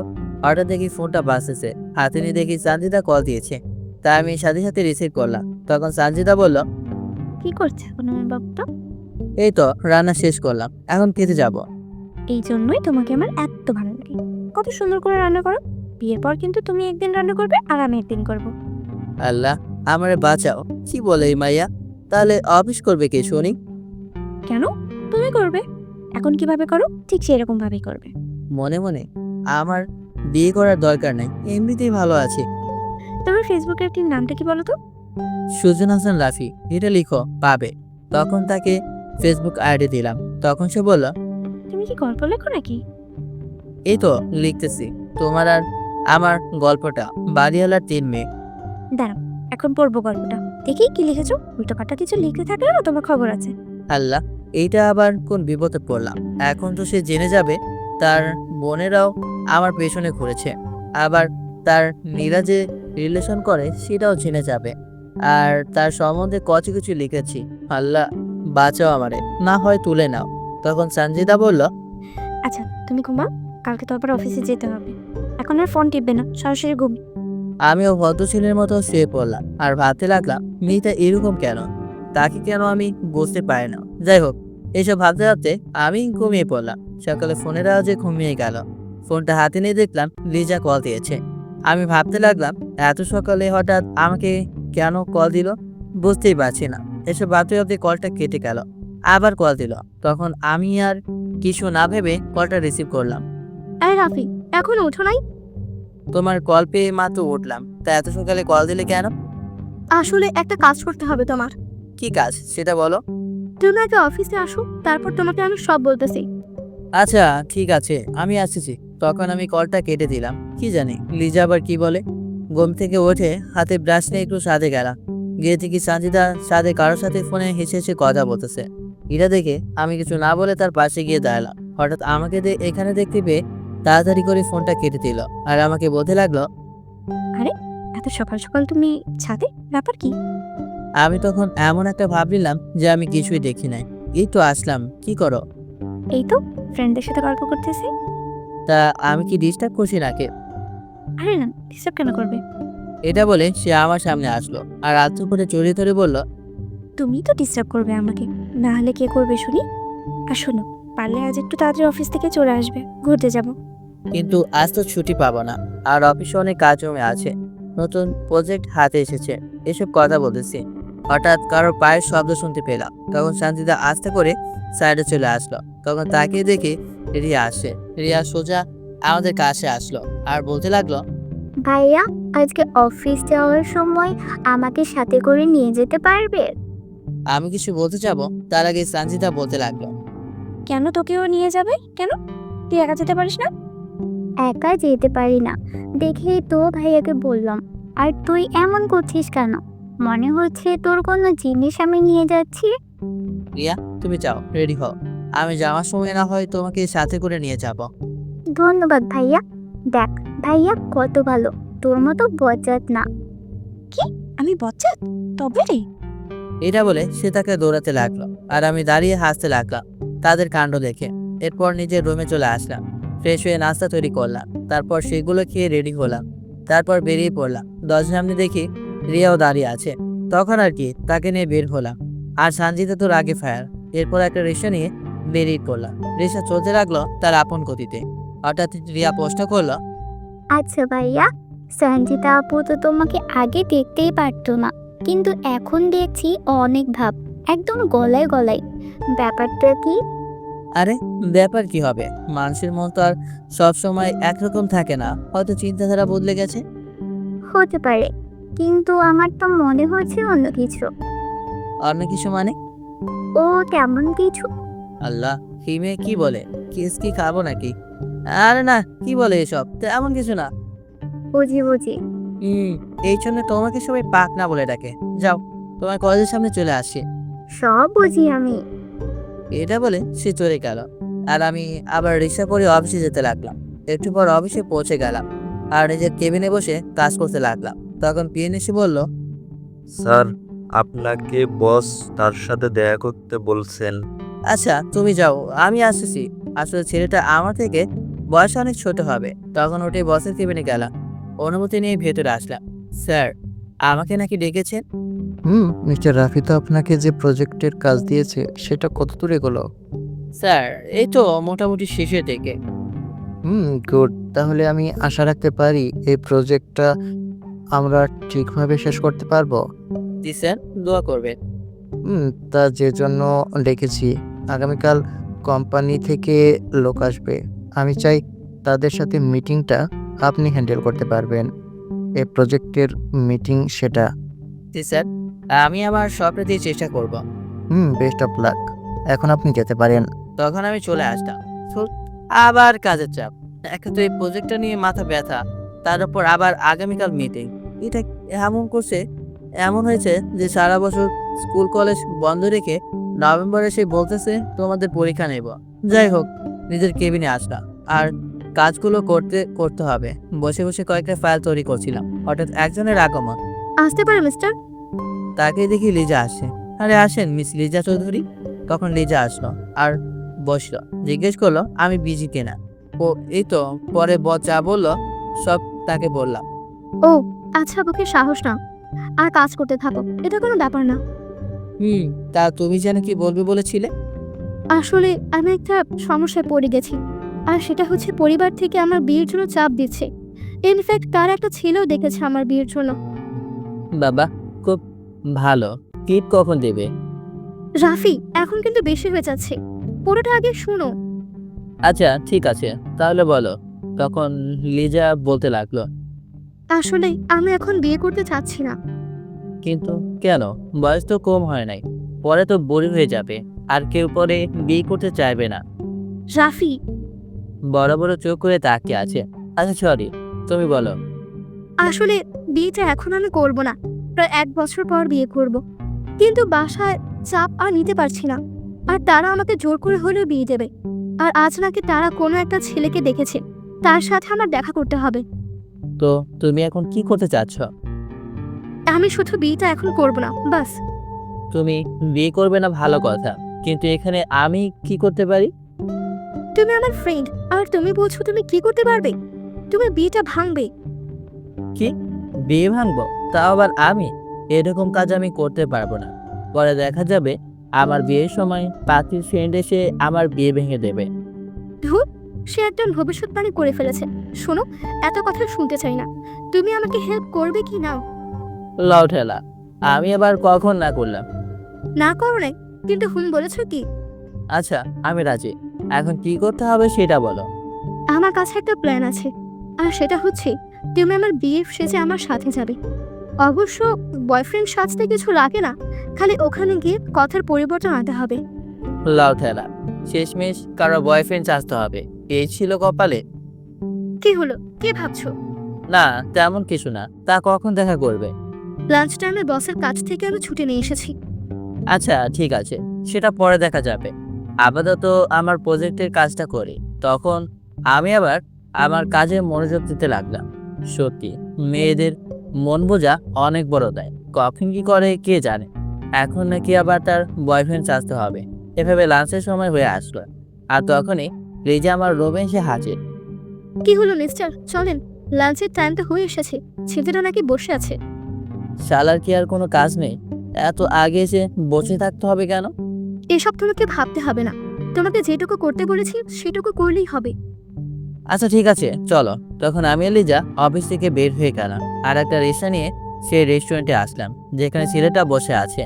হঠাৎ দেখি ফোনটা বাজতেছে, হাতে নিয়ে দেখি সঞ্জিতা কল দিয়েছে। তাই আমি সাথে সাথে রিসিভ করলাম। তখন সঞ্জিতা বলল, কি করছে এখন আমার বাবুটা? এই তো রান্না শেষ করলাম, এখন খেতে যাব। এই জন্যই তোমাকে আমার এত ভালো লাগে, কত সুন্দর করে রান্না করো। বিয়ের পর কিন্তু তুমি একদিন রান্না করবে আর আমি একদিন করবো। আল্লাহ আমারে বাঁচাও, কি বলে এই মাইয়া? তাহলে অফিস করবে কে শুনি? কেন? তুমি করবে। এখন কিভাবে করো ঠিক সেরকম ভাবেই করবে। মনে মনে, আমার বিয়ে করার দরকার নেই, এমনিতেই ভালো আছি। তোমার ফেসবুকের একটি নামটা কি বলো তো? সুজন হাসান রাফি, এটা লিখো, পাবে। তখন তাকে ফেসবুক আইডি দিলাম। তখন সে বলল, তুমি কি গল্প লেখো নাকি? এই তো লিখতেছি তোমার আর আমার গল্পটা, বাড়িওয়ালার 3 মেয়ে। দাঁড়াও, এখন পড়বো গল্পটা। দেখি কি লিখেছো। উল্টোপাল্টা কিছু লিখতে থাকলে না তোমার খবর আছে। আল্লাহ, এইটা আবার কোন বিপদে পড়লাম? এখন তো সে জেনে যাবে তার বোনেরাও আমার পেছনে ঘুরেছে, আবার তার নীরা যে রিলেশন করে সেটাও জেনে যাবে। আর তার সম্বন্ধে কত কিছু লিখেছি। আল্লাহ বাঁচাও আমারে, না হয় তুলে নাও। তখন সঞ্জিতা বলল, আচ্ছা তুমি ঘুমাও, কালকে তো আবার অফিসে যেতে হবে। এখন আর ফোন টিপবে না, সরাসরি ঘুম। আমিও ভদ্র ছেলের মতো শুয়ে পড়লাম আর ভাবতে লাগলাম মেয়েটা এরকম কেন, তাকে কেন আমি বুঝতে পারি না। যাই হোক, এইসব ভাবতে ভাবতে আমি ঘুমিয়ে পড়লাম। সকালে ফোনের আওয়াজে ঘুমিয়ে গেল। ফোনটা হাতে নিয়ে দেখলাম লিজা কল দিয়েছে। আমি ভাবতে লাগলাম এত সকালে হঠাৎ আমাকে কেন কল দিল, বুঝতেই পারছি না। এসব ভাবতে ভাবতে কলটা কেটে গেল। আবার কল দিল। তখন আমি আর কিছু না ভেবে কলটা রিসিভ করলাম। এই রাফি, এখন ওঠো নাই? তোমার কল পেয়ে মাত্র উঠলাম, তা এত সকালে কল দিলে কেন? আসলে একটা কাজ করতে হবে তোমার। কি কাজ সেটা বলো। তুমি আগে অফিসে আসো, তারপর তোমাকে আমি সব বলতেছি। আচ্ছা ঠিক আছে, আমি আসছি। তখন আমি কলটা কেটে দিলাম। কি জানি লিজা আবার কি বলে। ঘুম থেকে উঠে হাতে ব্রাশ নিয়ে একটু ছাদে গেলাম। গিয়ে দেখি সঞ্জিতা ছাদে কারোর সাথে ফোনে হেসে হেসে কথা বলতেছে। এটা দেখে আমি কিছু না বলে তার পাশে গিয়ে দাঁড়ালাম। হঠাৎ আমাকে এখানে দেখতে পেয়ে তাড়াতাড়ি করে ফোনটা কেটে দিল আর আমাকে বলতে লাগলো, এত সকাল সকাল তুমি ছাদে, ব্যাপার কি? আমি তখন এমন একটা ভাব নিলাম যে আমি কিছুই দেখি নাই। এই তো আসলাম, কি করো? এই তো ফ্রেন্ডদের সাথে গল্প করতেছি। তা আমি কি ডিস্টার্ব করছি নাকি? আরে না, ডিস্টার্ব কেন করবে? এটা বলে সে আমার সামনে আসলো আর আলতো করে জড়িয়ে ধরে বলল, তুমি তো ডিস্টার্ব করবে আমাকে, না হলে কে করবে শুনি? আর শোনো, পারলে আজ একটু তাড়াতাড়ি অফিস থেকে চলে আসবে, ঘুরতে যাব। কিন্তু আজ তো ছুটি পাবো না, আর অফিসে অনেক কাজ জমে আছে, নতুন প্রজেক্ট হাতে এসেছে, এসব কথা বলতেছি। হঠাৎ কারোর পায়ের শব্দ শুনতে পেলাম, তখন শান্তিদা আস্তে করে সাইডে চলে আসলো। তখন তাকিয়ে দেখি রিয়া আসে। রিয়া সোজা আমাদের কাছে আসলো আর বলতে লাগলো, ভাইয়া, আজকে অফিস যাওয়ার সময় আমাকে সাথে করে নিয়ে যেতে পারবে? আমি কিছু বলতে যাবো তার আগে সঞ্জিতা বলতে লাগলো, কেন তোকেও নিয়ে যাবে? কেন, তুই একা যেতে পারিস না? একা যেতে পারি না দেখেই তো ভাইয়াকে বললাম। আর তুই এমন করছিস কেন? মনে হচ্ছে তোর কোনো জিনিস আমি নিয়ে যাচ্ছি। রিয়া তুমি যাও, রেডি হও, আমি যাওয়ার সময় না হয় তোমাকে সাথে করে নিয়ে যাব। ধন্যবাদ ভাইয়া। দেখ ভাইয়া কত ভালো, তোর মতো বজ্জাত না। আমি বজ্জাত? তবে রে। এটা বলে সে তাকে দৌড়াতে লাগলো, আর আমি দাঁড়িয়ে হাসতে লাগলাম তাদের কাণ্ড দেখে। এরপর নিজের রুমে চলে আসলাম, ফ্রেশ হয়ে নাস্তা তৈরি করলাম, তারপর সেগুলো খেয়ে রেডি হলাম, তারপর বেরিয়ে পড়লাম। দরজার সামনে দেখি রিয়াও দাঁড়িয়ে আছে, তখন আর কি তাকে নিয়ে বের হলাম। আর সঞ্জিতা তো রাগে ফায়ার। এরপর একটা রিক্সা নিয়ে বেরিয়ে পড়লাম। রিক্সা চলতে লাগলো তার আপন গতিতে। হঠাৎ রিয়া প্রশ্ন করলো, আচ্ছা ভাইয়া, সঞ্জিতা আপু তো তোমাকে আগে দেখতেই পারতো না, কিন্তু এখন দেখছি অনেক ভাব, একদম গলায় গলায়। ব্যাপারটা কি? আরে ব্যাপার কি হবে, মানুষের মন তো আর সবসময় একরকম থাকে না, হয়তো চিন্তাধারা বদলে গেছে। হতে পারে, কিন্তু আমার তো মনে হচ্ছে অন্য কিছু। অন্য কিছু মানে? ও তেমন কিছু। আল্লাহ, হিমে কি বলে, কিস কি খাবো নাকি? আরে না, কি বলে এসব, তেমন কিছু না। বুঝি বুঝি। এই জন্য তোমাকে সবাই পাক না বলে ডাকে। যাও, তোমার কলেজের সামনে চলে আসি। সব বুঝি আমি। এটা বলে সে চলে গেল, আর আমি আবার রিক্সা করে অফিসে যেতে লাগলাম। একটু পর অফিসে পৌঁছে গেলাম আর নিজের কেবিনে বসে কাজ করতে লাগলাম। তখন পিএন এসে বলল, স্যার, আপনাকে বস তার সাথে দেখা করতে বলছেন। আচ্ছা তুমি যাও, আমি আসতেছি। আসলে ছেলেটা আমার থেকে বয়সে অনেক ছোট হবে। তখন উঠে বসের কেবিনে গেলাম, অনুমতি নিয়ে ভেতরে আসলাম। স্যার, আমাকে নাকি ডেকেছেন? মিস্টার রাফি তো আপনাকে যে প্রজেক্টের কাজ দিয়েছে সেটা কত দূর এগোলো? স্যার, এই তো মোটামুটি শেষের দিকে। গুড। তাহলে আমি আশা রাখতে পারি এই প্রজেক্টটা আমরা ঠিকভাবে শেষ করতে পারবো? জি স্যার, দোয়া করবেন। তা যে জন্য ডেকেছি, আগামীকাল কোম্পানি থেকে লোক আসবে। আমি চাই তাদের সাথে মিটিংটা আপনি হ্যান্ডেল করতে পারবেন, এই প্রজেক্টের মিটিং সেটা। জি স্যার, আমি আমার সবটা দিয়ে চেষ্টা করব। Best of luck. এখন আপনি যেতে পারেন। তখন আমি চলে আসলাম। তো আবার কাজের চাপ, একটা তো এই প্রজেক্টটা নিয়ে মাথা ব্যথা, তার উপর আবার আগামীকাল মিটিং। এটা এমন করছে, এমন হয়েছে যে সারা বছর স্কুল কলেজ বন্ধ রেখে নভেম্বরে সে বলতেছে তোমাদের পরীক্ষা নেব। যাই হোক, নিজের কেবিনে আসলাম আর কাজগুলো করতে হবে। বসে বসে কয়েকটা ফাইল তৈরি করছিলাম, হঠাৎ একজনের আগমন। আসতে পারে মিস্টার? তাকে দেখি লিজা আসে। আরে আসেন মিস লিজা চৌধুরী। তখন লিজা আসলো আর বসলো, জিজ্ঞেস করলো আমি বিজি কিনা। ও এই তো, পরে যা বললো সব তাকে বললাম। ও আচ্ছা, বুকে সাহস না, আর কাজ করতে থাকো, এটা কোনো ব্যাপার না। তা তুমি যেন কি বলবে বলেছিলে? আসলে আমি একটা সমস্যায় পড়ে গেছি, আর সেটা হচ্ছে পরিবার থেকে আমার বিয়ের জন্য চাপ দিচ্ছে। ইনফ্যাক্ট তার একটা ছেলেও দেখেছে আমার বিয়ের জন্য। বাবা, খুব ভালো। টিপ কখন দেবে? রাফি, এখন কিন্তু বেশি হয়ে যাচ্ছে, পুরোটা আগে শুনো। আচ্ছা ঠিক আছে, তাহলে বলো। তখন লিজা বলতে লাগলো, আসলে আমি এখন বিয়ে করতে চাচ্ছি না। কিন্তু কেন? বয়স তো কম হয় নাই, পরে তো বুড়ি হয়ে যাবে, আর কেউ পরে বিয়ে করতে চাইবে না। রাফি, বড় বড় চোখ করে তাকিয়ে আছে। আচ্ছা সরি, তুমি বলো। আসলে বিয়েটা এখন আমি করব না, প্রায় 1 বছর পর বিয়ে করব। কিন্তু বাসায় চাপ আর নিতে পারছি না, আর তারা আমাকে জোর করে হলেও বিয়ে দেবে। আর আজ নাকি তারা কোনো একটা ছেলেকে দেখেছে, তার সাথে আমার দেখা করতে হবে। তো তুমি এখন কি করতে চাচ্ছ? আমি শুধু বিয়েটা এখন করব না, বাস। তুমি বিয়ে করবে না ভালো কথা, কিন্তু এখানে আমি কি করতে পারি? তুমি আমার ফ্রেন্ড, আর তুমি বলছো তুমি কি করতে পারবে? তুমি বিয়েটা ভাঙবে। কি বিয়ে ভাঙবো? তাও আবার আমি? এরকম কাজ আমি করতে পারবো না। পরে দেখা যাবে আমার বিয়ের সময় পাত্রীর ফ্রেন্ড এসে আমার বিয়ে ভেঙে দেবে। ধুর, সে একটা ভবিষ্যৎবাণী করে ফেলেছে। শোনো, এত কথা শুনতে চাই না। তুমি আমাকে হেল্প করবে কি না? লাউ ঠেলা, আমি আবার কখন না করলাম? না করো নাই, কিন্তু হুম বলেছো কি? আচ্ছা, আমি রাজি। এখন কি করতে হবে সেটা বলো। আমার কাছে একটা প্ল্যান আছে, আর সেটা হচ্ছে তুমি আমার বিয়ের সেজে আমার সাথে যাবে। অবশ্য বয়ফ্রেন্ড সাজতে কিছু লাগে না, খালি ওখানে গিয়ে কথার পরিবর্তন আনতে হবে। লাউ ঠেলা, শেষমেশ কারো বয়ফ্রেন্ড চাচতে হবে, এই ছিল কপালে? কি হলো, কি ভাবছো? না, তেমন কিছু না। তা কখন দেখা করবে? লাঞ্চ টাইমে বসের কাছ থেকে আমি ছুটি নিয়ে এসেছি। আচ্ছা ঠিক আছে, সেটা পরে দেখা যাবে। আপাতত আমার প্রজেক্টের কাজটা করি, তখন আমি আবার আমার কাজে মনোযোগ দিতে লাগলাম। সত্যি, মেয়েদের মন বোঝা অনেক বড় দেয়। কখন কি করে কে জানে। এখন নাকি আবার তার বয়ফ্রেন্ড চাচতে হবে। এভাবে লাঞ্চের সময় হয়ে আসলো, আর তখনই রিজা আমার রুমে এসে হাজির। কি হলো মিস্টার, চলেন, লাঞ্চের টাইম তো হয়ে এসেছে। ছেলেটা নাকি বসে আছে। শালার কি আর কোনো কাজ নেই? এত আগে এসে বসে থাকতে হবে কেন? এসব তোমাকে ভাবতে হবে না। তোমাকে যেটুকু করতে বলেছি সেটুকু করলেই হবে। আচ্ছা ঠিক আছে, চলো। তখন আমি আর লিজা অফিস থেকে বের হয়ে গেলাম, আর একটা রিক্সা নিয়ে সেই রেস্টুরেন্টে আসলাম যেখানে ছেলেটা বসে আছে।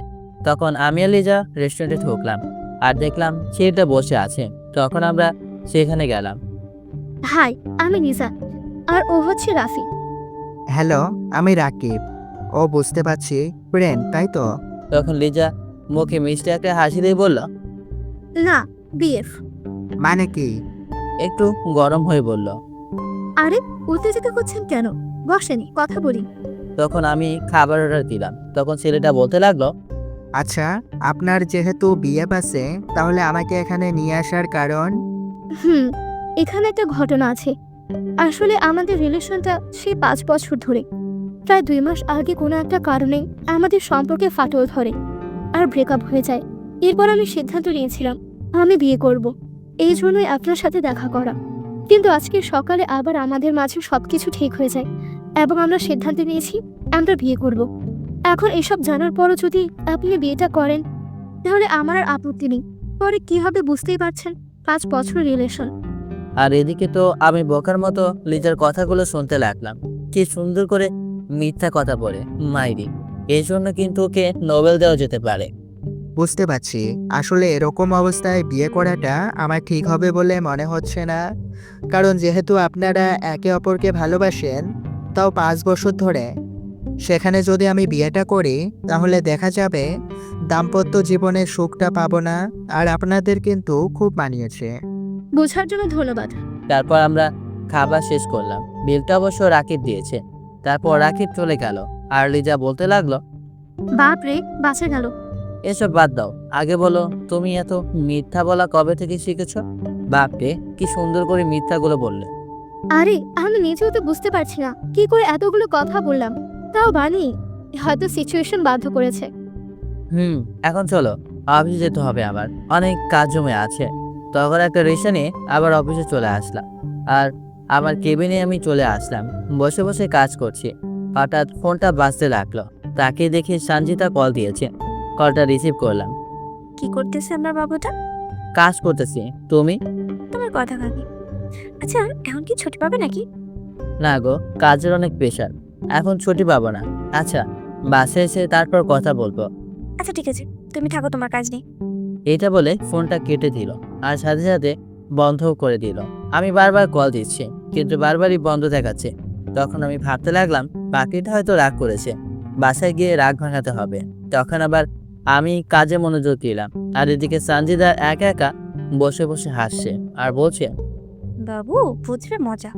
তখন আমি আর লিজা রেস্টুরেন্টে ঢুকলাম, আর দেখলাম ছেলেটা বসে আছে। তখন আমরা সেখানে গেলাম। হাই, আমি নিজা, আর ও হচ্ছে রাফি। হ্যালো, আমি রাকিব। ও বুঝতে পারছি, ফ্রেন্ড তাই তো? তখন লিজা মুখে মিষ্টি একটা হাসি দিয়ে বলল, না, বিএফ। মানে কি? একটু গরম হয়ে বলল। আরে, উত্তেজিত হচ্ছেন কেন? বসেনি, কথা বলি। তখন আমি খাবার অর্ডার দিলাম। তখন ছেলেটা বলতে লাগলো, আচ্ছা, আপনার যেহেতু বিয়ে আছে, তাহলে আমাকে এখানে নিয়ে আসার কারণ? এখানে একটা ঘটনা আছে। আসলে আমাদের রিলেশনটা সেই 5 বছর ধরে। প্রায় 2 মাস আগে কোনো একটা কারণে আমাদের সম্পর্কে ফাটল ধরে আর ব্রেকআপ হয়ে যায়। এরপর আমি সিদ্ধান্ত নিয়েছিলাম আমি বিয়ে করব। এই জন্যই আপনার সাথে দেখা করা। কিন্তু আজকে সকালে আবার আমাদের মাঝে সবকিছু ঠিক হয়ে যায় এবং আমরা সিদ্ধান্ত নিয়েছি আমরা বিয়ে করব। এখন এসব জানার পরও যদি আপনি বিয়েটা করেন, তাহলে আমার আর আপত্তি নেই। পরে কি হবে বুঝতেই পারছেন, 5 বছর রিলেশন। আর এদিকে তো আমি বোকার মতো লিজার কথাগুলো শুনতে লাগলাম। কি সুন্দর করে মিথ্যা কথা বলে মাইরি। এই জন্য কিন্তু ওকে নোবেল দেওয়া যেতে পারে। বুঝতে পারছি, আসলে এরকম অবস্থায় বিয়ে করাটা আমার ঠিক হবে বলে মনে হচ্ছে না। কারণ যেহেতু আপনারা একে অপরকে ভালোবাসেন, তাও 5 বছর ধরে, সেখানে যদি আমি বিয়েটা করি তাহলে দেখা যাবে দাম্পত্য জীবনের সুখটা পাবো না। আর আপনাদের কিন্তু খুব মানিয়েছে। বোঝার জন্য ধন্যবাদ। তারপর আমরা খাবার শেষ করলাম। বিলটা অবশ্য রাকিব দিয়েছে। তারপর রাকিব চলে গেল, আর লিজা বলতে লাগলো, বাপ রে, বাঁচা গেল। এসব বাদ দাও, আগে বলো তুমি এত মিথ্যা বলা কবে থেকে শিখেছ? বাপরে, কি সুন্দর করে মিথ্যাগুলো বললে। আরে, আমি নিজেও তো বুঝতে পারছি না কি করে এতগুলো কথা বললাম। তাও বানি, হয়তো সিচুয়েশন বাধ্য করেছে। এখন চলো, অফিসে যেতে হবে, আবার অনেক কাজ জমে আছে। তখন একটা রিক্সা নিয়ে আবার অফিসে চলে আসলাম, আর আমার কেবিনে আমি চলে আসলাম। বসে বসে কাজ করছি, হঠাৎ ফোনটা বাজতে লাগলো। তাকে দেখে সঞ্জিতা কল দিয়েছে। কলটা রিসিভ করলাম। কি করতেছে আমার বাবুটা? কাজ করতেছি। তুমি? তোমার কথা ভাবি। আচ্ছা, এখন কি ছুটি পাবে নাকি? না গো, কাজের অনেক প্রেশার, এখন ছুটি পাবো না। আচ্ছা, বাসে এসে তারপর কথা বলবো। আচ্ছা ঠিক আছে, তুমি থাকো, তোমার কাজ নেই। এটা বলে ফোনটা কেটে দিল, আর সাথে সাথে বন্ধও করে দিল। আমি বারবার কল দিচ্ছি, কিন্তু বারবারই বন্ধ দেখাচ্ছে। তখন আমি ভাবতে লাগলাম বাকিটা হয়তো রাগ করেছে, বাসায় গিয়ে রাগ ভাঙাতে হবে। তখন আবার আমি কাজে মনোযোগ দিলাম, আর এদিকে সঞ্জিদা একা একা বসে বসে হাসছে আর বলছে, বাবু, বুঝবে মজা।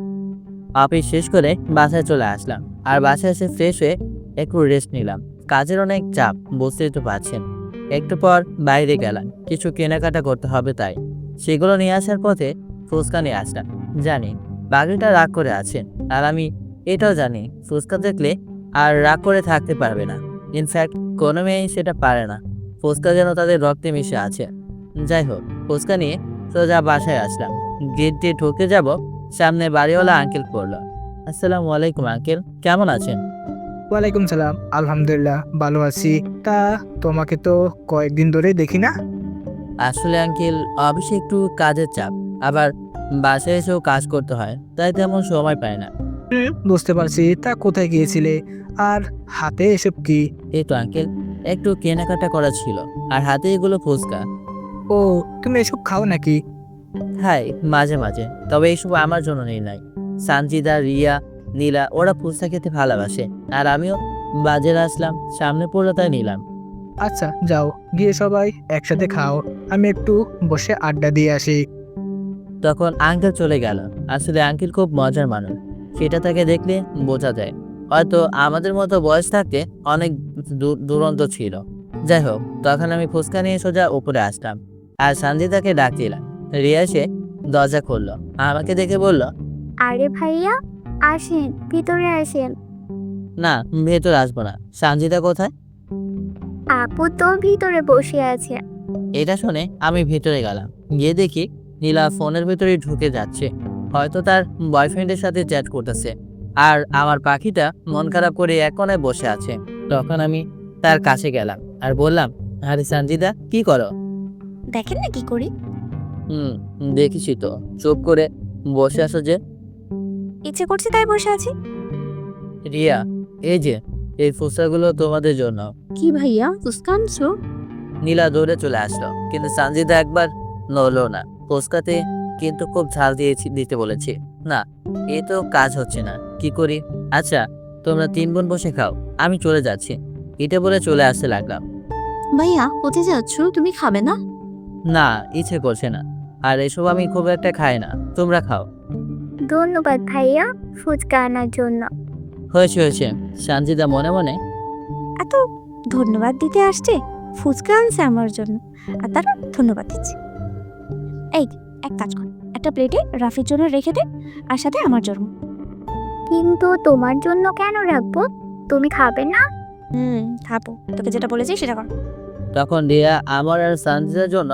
অফিস শেষ করে বাসায় চলে আসলাম, আর বাসায় এসে ফ্রেশ হয়ে একটু রেস্ট নিলাম। কাজের অনেক চাপ, বুঝতেই তো পারছেন। একটু পর বাইরে গেলাম, কিছু কেনাকাটা করতে হবে, তাই সেগুলো নিয়ে আসার পথে ফুচকা নিয়ে আসলাম। জানি বাকিটা রাগ করে আছে, আর আমি এটাও জানি ফুচকা দেখলে আর রাগ করে থাকতে পারবে না। ইনফ্যাক্ট কোনো মেয়েই সেটা পারে না। ফুচকা যেন তাদের রক্তে মিশে আছে। যাই হোক, ফুচকা নিয়ে সোজা বাসায় আসলাম। গেট দিয়ে ঢুকে যাব, সামনে বাড়িওয়ালা আঙ্কেল পড়লো। আসসালামু আলাইকুম আঙ্কেল, কেমন আছেন? ওয়ালাইকুম সালাম, আলহামদুলিল্লাহ ভালো আছি। তা তোমাকে তো কয়েকদিন ধরে দেখি না। আসলে আঙ্কেল অফিসে একটু কাজের চাপ, আবার বাসায় এসেও কাজ করতে হয়, তাই তেমন সময় পায় না। বুঝতে পারছি। তা কোথায় গিয়েছিলে? আর হাতে এসব কি? এই তো আঙ্কেল, একটু কেনাকাটা করা ছিল, আর হাতে এগুলো ফুচকা। ও, তুমি এসব খাও নাকি? হাই, মাঝে মাঝে, তবে এইসব আমার জন্য নেই নাই। সানজিদা, রিয়া, নীলা ওরা ফুচকা খেতে ভালোবাসে, আর আমিও বাজারে আসলাম, সামনে পড়লো তাই নিলাম। আচ্ছা যাও, গিয়ে সবাই একসাথে খাও, আমি একটু বসে আড্ডা দিয়ে আসি। তখন আঙ্কেল চলে গেল। আসলে আঙ্কেল খুব মজার মানুষ, সেটা তাকে দেখলে বোঝা যায়। হয়তো আমাদের মতো বয়স থাকতে অনেক দুরন্ত ছিল। যাই হোক, তখন আমি ফুচকা নিয়ে সোজা উপরে আসলাম, আর সানজিদাকে ডাক দিলাম। রিয়া এসে দরজা খুললো, আমাকে দেখে বলল, আরে ভাইয়া, আসেন, ভিতরে আসেন। না, ভেতর আসবো না। সানজিদা কোথায়? আপু তো ভিতরে বসে আছে। এটা শুনে আমি ভেতরে গেলাম, গিয়ে দেখি নীলা ফোনের ভেতরে ঢুকে যাচ্ছে, হয়তো তার বয়ফ্রেন্ডের সাথে চ্যাট করতেছে। আর আমার পাখিটা মন খারাপ করে এক কোণায় বসে আছে। তখন আমি তার কাছে গেলাম আর বললাম, আরে সানজিদা, কি করো? দেখেন না কি করি। দেখিছি তো, চুপ করে বসে আছো যে। ইচ্ছে করছে তাই বসে আছি। রিয়া, এই যে এই ফুচকাগুলো তোমাদের জন্য। কি ভাইয়া, ফুচকা আনছো? নীলা দৌড়ে চলে আসলো, কিন্তু সানজিদা একবার নড়লো না। ফুচকাতে কিন্তু খুব ঝাল দিতে বলেছি। না, এ তো কাজ হচ্ছে না, কি করি? আচ্ছা, তোমরা 3 বোন বসে খাও, আমি চলে যাচ্ছি। এটা বলে চলে আসতে লাগলাম। ভাইয়া কোথায় যাচ্ছ? তুমি খাবে না? না, ইচ্ছে করছে না, আর এসব আমি খুব একটা খাই না, তোমরা খাও। ধন্যবাদ ভাইয়া ফুচকা আনার জন্য। হয়েছে হয়েছে, সানজিদা মনে মনে। এত ধন্যবাদ দিতে আসছে, ফুচকা আনছে আমার জন্য, আর তার ধন্যবাদ দিচ্ছি। এই এক কাজ কর, একটা প্লেটে রাফির জন্য রেখে দে, আর সাথে আমার জন্য। কিন্তু তোমার জন্য কেন রাখবো? তুমি খাবে না? খাবো, তোকে যেটা বলেছি সেটা কর। তখন রিয়া আমার আর সানজিদার জন্য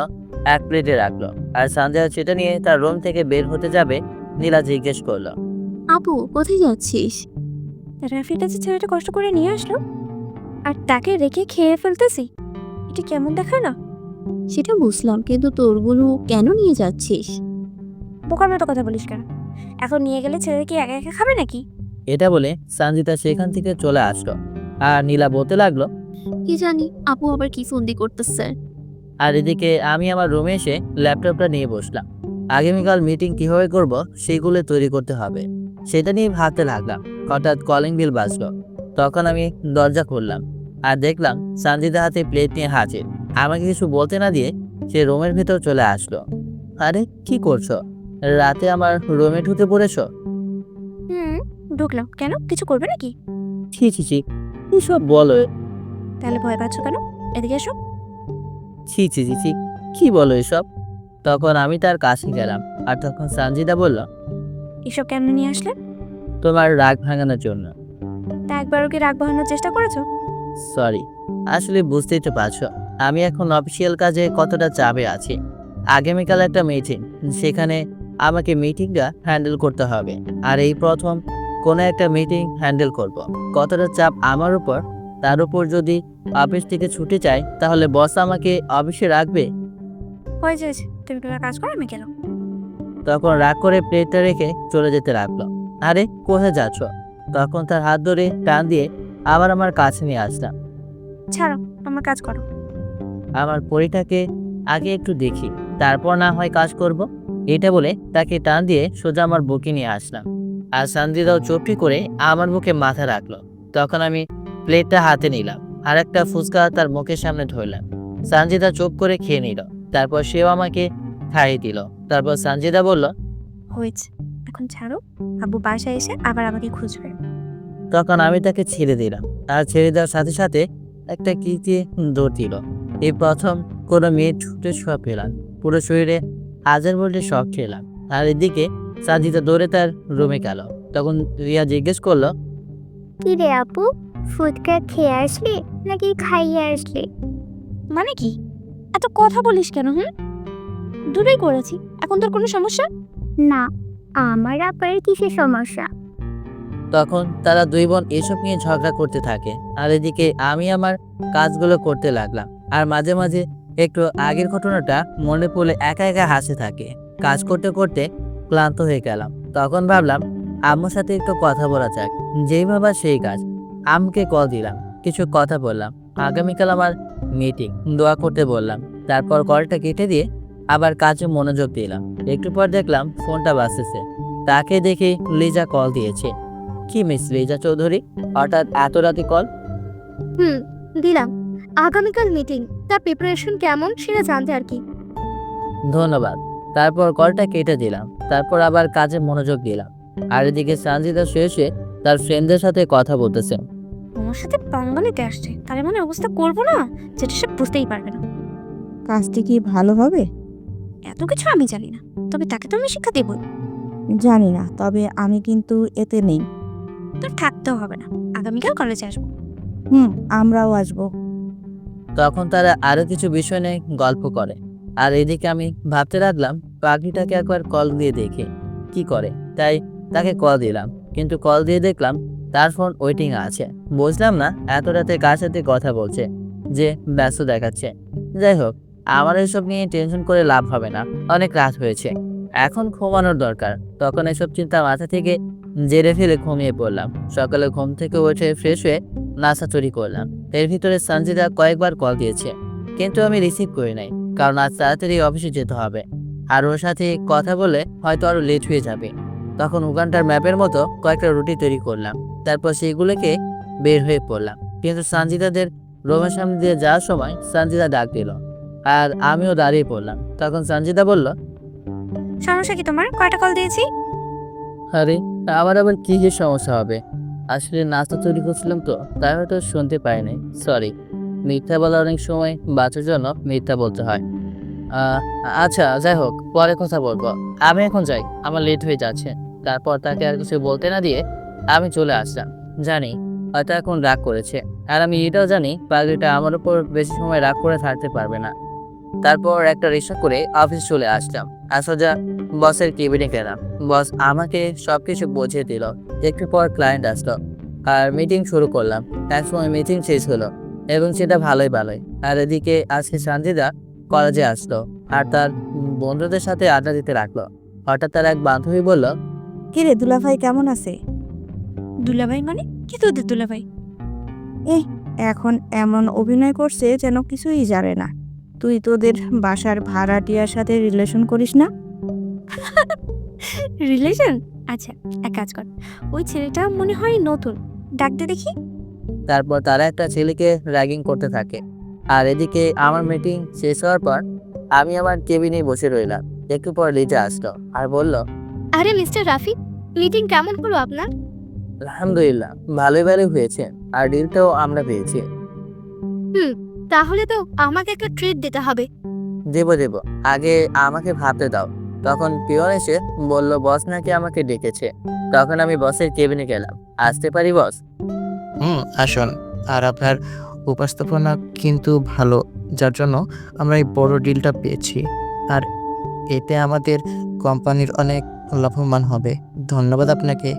এক প্লেটে রাখলো, আর সানজিদা সেটা নিয়ে তার রুম থেকে বের হতে যাবে। নীলা জিজ্ঞেস করলো, আপু কোথায় যাচ্ছিস? রাফির কাছে ছেলেটা কষ্ট করে নিয়ে আসলো, আর তাকে রেখে খেয়ে ফেলতেছি, এটা কেমন দেখায় না? সেটা বুঝলাম, কিন্তু তোরগুলো কেন নিয়ে যাচ্ছিস? বোকার মতো কথা বলিস কেন? এখন নিয়ে গেলে ছেলে কি একা একা খাবে নাকি? এটা বলে সানজিদা সেখান থেকে চলে আসলো, আর নীলা বলতে লাগলো, কি জানি আপু আবার কি ফন্দি করতেছে। আর এদিকে আমি আমার রুমে এসে ল্যাপটপটা নিয়ে বসলাম। আগামীকাল মিটিং কিভাবে করব সেগুলো তৈরি করতে হবে, সেটা নিয়ে ভাবতে লাগলাম। হঠাৎ কলিং বেল বাজলো, তখন আমি দরজা খুললাম আর দেখলাম সানজিদা হাতে প্লেট নিয়ে হাজির। আমাকে কিছু বলতে না দিয়ে সে রুমের ভেতর চলে আসলো। আরে কি করছো? রাতে আমার রুমে ঢুকে পড়েছো? ঢুকলাম কেন? কিছু করবে নাকি? ছি ছি ছি, এসব বলো? তাহলে ভয় পাচ্ছ কেন? এদিকে এসো। ছি ছি ছি ছি, কি বলো এসব? তখন আমি তার কাছে গেলাম, আর তখন সানজিদা বলল, এসব কেমন নিয়ে আসলে? তোমার রাগ ভাঙানোর জন্য। তা একবারও কি রাগ বাহানোর চেষ্টা করেছো? সরি, আসলে বুঝতেই তো পারছো আমি এখন অফিসিয়াল কাজে কতটা চাপে আছি। আগামীকাল একটা মিটিং, সেখানে আমাকে মিটিংটা হ্যান্ডেল করতে হবে, আর এই প্রথম কোনো একটা মিটিং হ্যান্ডেল করব। কতটা চাপ আমার উপর, তার উপর যদি অফিস থেকে ছুটি চাই তাহলে বস আমাকে অফিসে রাখবে? হয়েছে, তুমি তোমার কাজ করো, আমি কেন? তখন রাগ করে প্লেটটা রেখে চলে যেতে লাগলো। আরে কোথায় যাচ্ছ? তখন তার হাত ধরে টান দিয়ে আবার আমার কাছে নিয়ে আসলাম। ছাড়ো, আমার কাজ করো। আমার পরিটাকে আগে একটু দেখি, তারপর না হয় কাজ করব। এটা বলে তাকে টান দিয়ে সোজা আমার বুকে নিয়ে আসলাম, আর সানজিদাও চুপটি করে আমার বুকে মাথা রাখলো। তখন আমি প্লেটটা হাতে নিলাম আর একটা ফুচকা তার মুখের সামনে ধরলাম। সানজিদা চুপ করে খেয়ে নিল, তারপর সেও আমাকে খাইয়ে দিল। তারপর সানজিদা বলল, হয়েছে, এখন ছাড়ো, আব্বু বাসায় এসে আবার আমাকে খুঁজবে। তখন আমি তাকে ছেড়ে দিলাম, আর ছেড়ে দেওয়ার সাথে সাথে একটা কি দিয়ে দৌড় দিল। এই প্রথম কোনো মেয়ে ছুটে শোয়া পেলাম, পুরো শরীরে হাজার বলতে শখ খেলাম। আর এদিকে সানজিদা দৌড়ে তার রুমে গেল। তখন রিয়া জিজ্ঞেস করলো, কি রে আপু, ফুচকা খেয়ে আসলি নাকি খাইয়ে আসলি? মানে কি? এত কথা বলিস কেন? দূরেই করেছি, এখন তোর কোনো সমস্যা? না, আমার আবার কিসের সমস্যা? তখন তারা দুই বোন এসব নিয়ে ঝগড়া করতে থাকে, আর এদিকে আমি আমার কাজগুলো করতে লাগলাম। আর মাঝে মাঝে একটু আগের ঘটনাটা মনে পড়লে একা একা হাসে থাকে। কাজ করতে করতে ক্লান্ত হয়ে গেলাম, তখন ভাবলাম আম্মুর সাথে একটু কথা বলা যাক। যেই ভাবা সেই কাজ, আম্মুকে কল দিলাম, কিছু কথা বললাম। আগামীকাল আমার মিটিং, দোয়া করতে বললাম। তারপর কলটা কেটে দিয়ে আবার কাজে মনোযোগ দিলাম। একটু পর দেখলাম ফোনটা বাজতেছে। তাকে দেখে লিজা কল দিয়েছে। কি মিস লিজা চৌধুরী, হঠাৎ এত রাতে কল? দিলাম। আগামীকাল মিটিং, তার প্রিপারেশন কেমন সেটা জানতে আর কি। ধন্যবাদ। তারপর কলটা কেটে দিলাম। তারপর আবার কাজে মনোযোগ দিলাম। আর এদিকে সঞ্জিতা শুয়ে শুয়ে তার ফ্রেন্ডদের সাথে কথা বলতেছে। আমার সাথে পাঙ্গা নিতে আসছে, তার মানে অবস্থা করবো না যেটা সে বুঝতেই পারবে না। কাজটি কি ভালো হবে? এত কিছু আমি জানি না, তবে তাকে তো আমি শিক্ষা দেবই। জানি না, তবে আমি কিন্তু এতে নেই। তোর থাকতেও হবে না, আগামীকাল কলেজে আসবো। আমরাও আসবো। তখন তারা আরো কিছু বিষয় নিয়ে গল্প করে। আর এদিকে আমি ভাবতে লাগলাম পাখিটাকে একবার কল দিয়ে দেখি কি করে। তাই তাকে কল দিলাম, কিন্তু কল দিয়ে দেখলাম তার ফোন ওয়েটিং আছে। বুঝলাম না এত রাতে কার সাথে কথা বলছে যে ব্যস্ত দেখাচ্ছে। যাই হোক, আমার এসব নিয়ে টেনশন করে লাভ হবে না, অনেক রাত হয়েছে, এখন ঘুমানোর দরকার। তখন এসব চিন্তা মাথা থেকে জেরে ফেলে ঘুমিয়ে পড়লাম। সকালে ঘুম থেকে উঠে ফ্রেশ হয়ে নাস্তা তৈরি করলাম। এর ভিতরে সঞ্জিতা কয়েকবার কল দিয়েছে, কিন্তু আমি রিসিভ করি নাই, কারণ আজ তাড়াতাড়ি অফিসে যেতে হবে। আর ওর সাথে কথা বলে হয়তো আরো লেট হয়ে যাবে। তখন উগান্ডার ম্যাপের মতো কয়েকটা রুটি তৈরি করলাম, তারপর সেগুলোকে বের হয়ে পড়লাম। কিন্তু সঞ্জিতাদের রুমের সামনে দিয়ে যাওয়ার সময় সঞ্জিতা ডাক দিল, আর আমিও দাঁড়িয়ে পড়লাম। তখন সঞ্জিতা বলল, সমস্যা কি তোমার? কয়টা কল দিয়েছি? আরে আমার আবার কি যে সমস্যা হবে, আসলে নাস্তা তৈরি করছিলাম তো, তাই হয়তো শুনতে পাইনি, সরি। মিথ্যা বলা অনেক সময় বাঁচার জন্য মিথ্যা বলতে হয়। আচ্ছা যাই হোক, পরে কথা বলবো, আমি এখন যাই, আমার লেট হয়ে যাচ্ছে। তারপর তাকে আর কিছু বলতে না দিয়ে আমি চলে আসলাম। জানি হয়তো এখন রাগ করেছে, আর আমি এটাও জানি পাগড়িটা আমার উপর বেশি সময় রাগ করে থাকতে পারবে না। তারপর একটা রিক্সা করে অফিস চলে আসলাম। সোজা বসের কেবিনে গেলাম। বস আমাকে সবকিছু বুঝিয়ে দিল। একটু পর ক্লায়েন্ট আসলো আর মিটিং শুরু করলাম। এক সময় মিটিং শেষ হলো এবং সেটা ভালোই। আর এদিকে আজকে সঞ্জিতা কলেজে আসলো আর তার বন্ধুদের সাথে আড্ডা দিতে রাখলো। হঠাৎ তার এক বান্ধবী বলল, কিরে দুলাভাই কেমন আছে? দুলাভাই মানে কি তোদের দুলাভাই? এখন এমন অভিনয় করছে যেন কিছুই জানে না। তুই তোদের বাসার ভাড়াটিয়ার সাথে রিলেশন করিস না? রিলেশন? আচ্ছা এক কাজ কর, ওই ছেলেটা মনে হয় নতুন, ডাকতে দেখি। তারপর তারা একটা ছেলেকে র্যাগিং করতে থাকে। আর এদিকে আমার মিটিং শেষ হওয়ার পর আমি আমার কেবিনে বসে রইলাম। একটু পর লিজা আসলো আর বলল, আরে মিস্টার রাফি, মিটিং কেমন হলো আপনার? আলহামদুলিল্লাহ ভালোই হয়েছে, আর ডিলটাও আমরা পেয়েছি। তাহলে তো আমাকে একটা ট্রিট দিতে হবে। দেব, আগে আমাকে ভাবতে দাও। তখন পিয়ন এসে বলল বস নাকি আমাকে ডেকেছে। তখন আমি বসের কেবিনে গেলাম। আসতে পারি বস? আসুন। আর আপনার উপস্থাপনা কিন্তু ভালো, যার জন্য আমরা এই বড় ডিলটা পেয়েছি। আর এতে আমাদের কোম্পানির অনেক লাভবান হবে। ধন্যবাদ আপনাকে।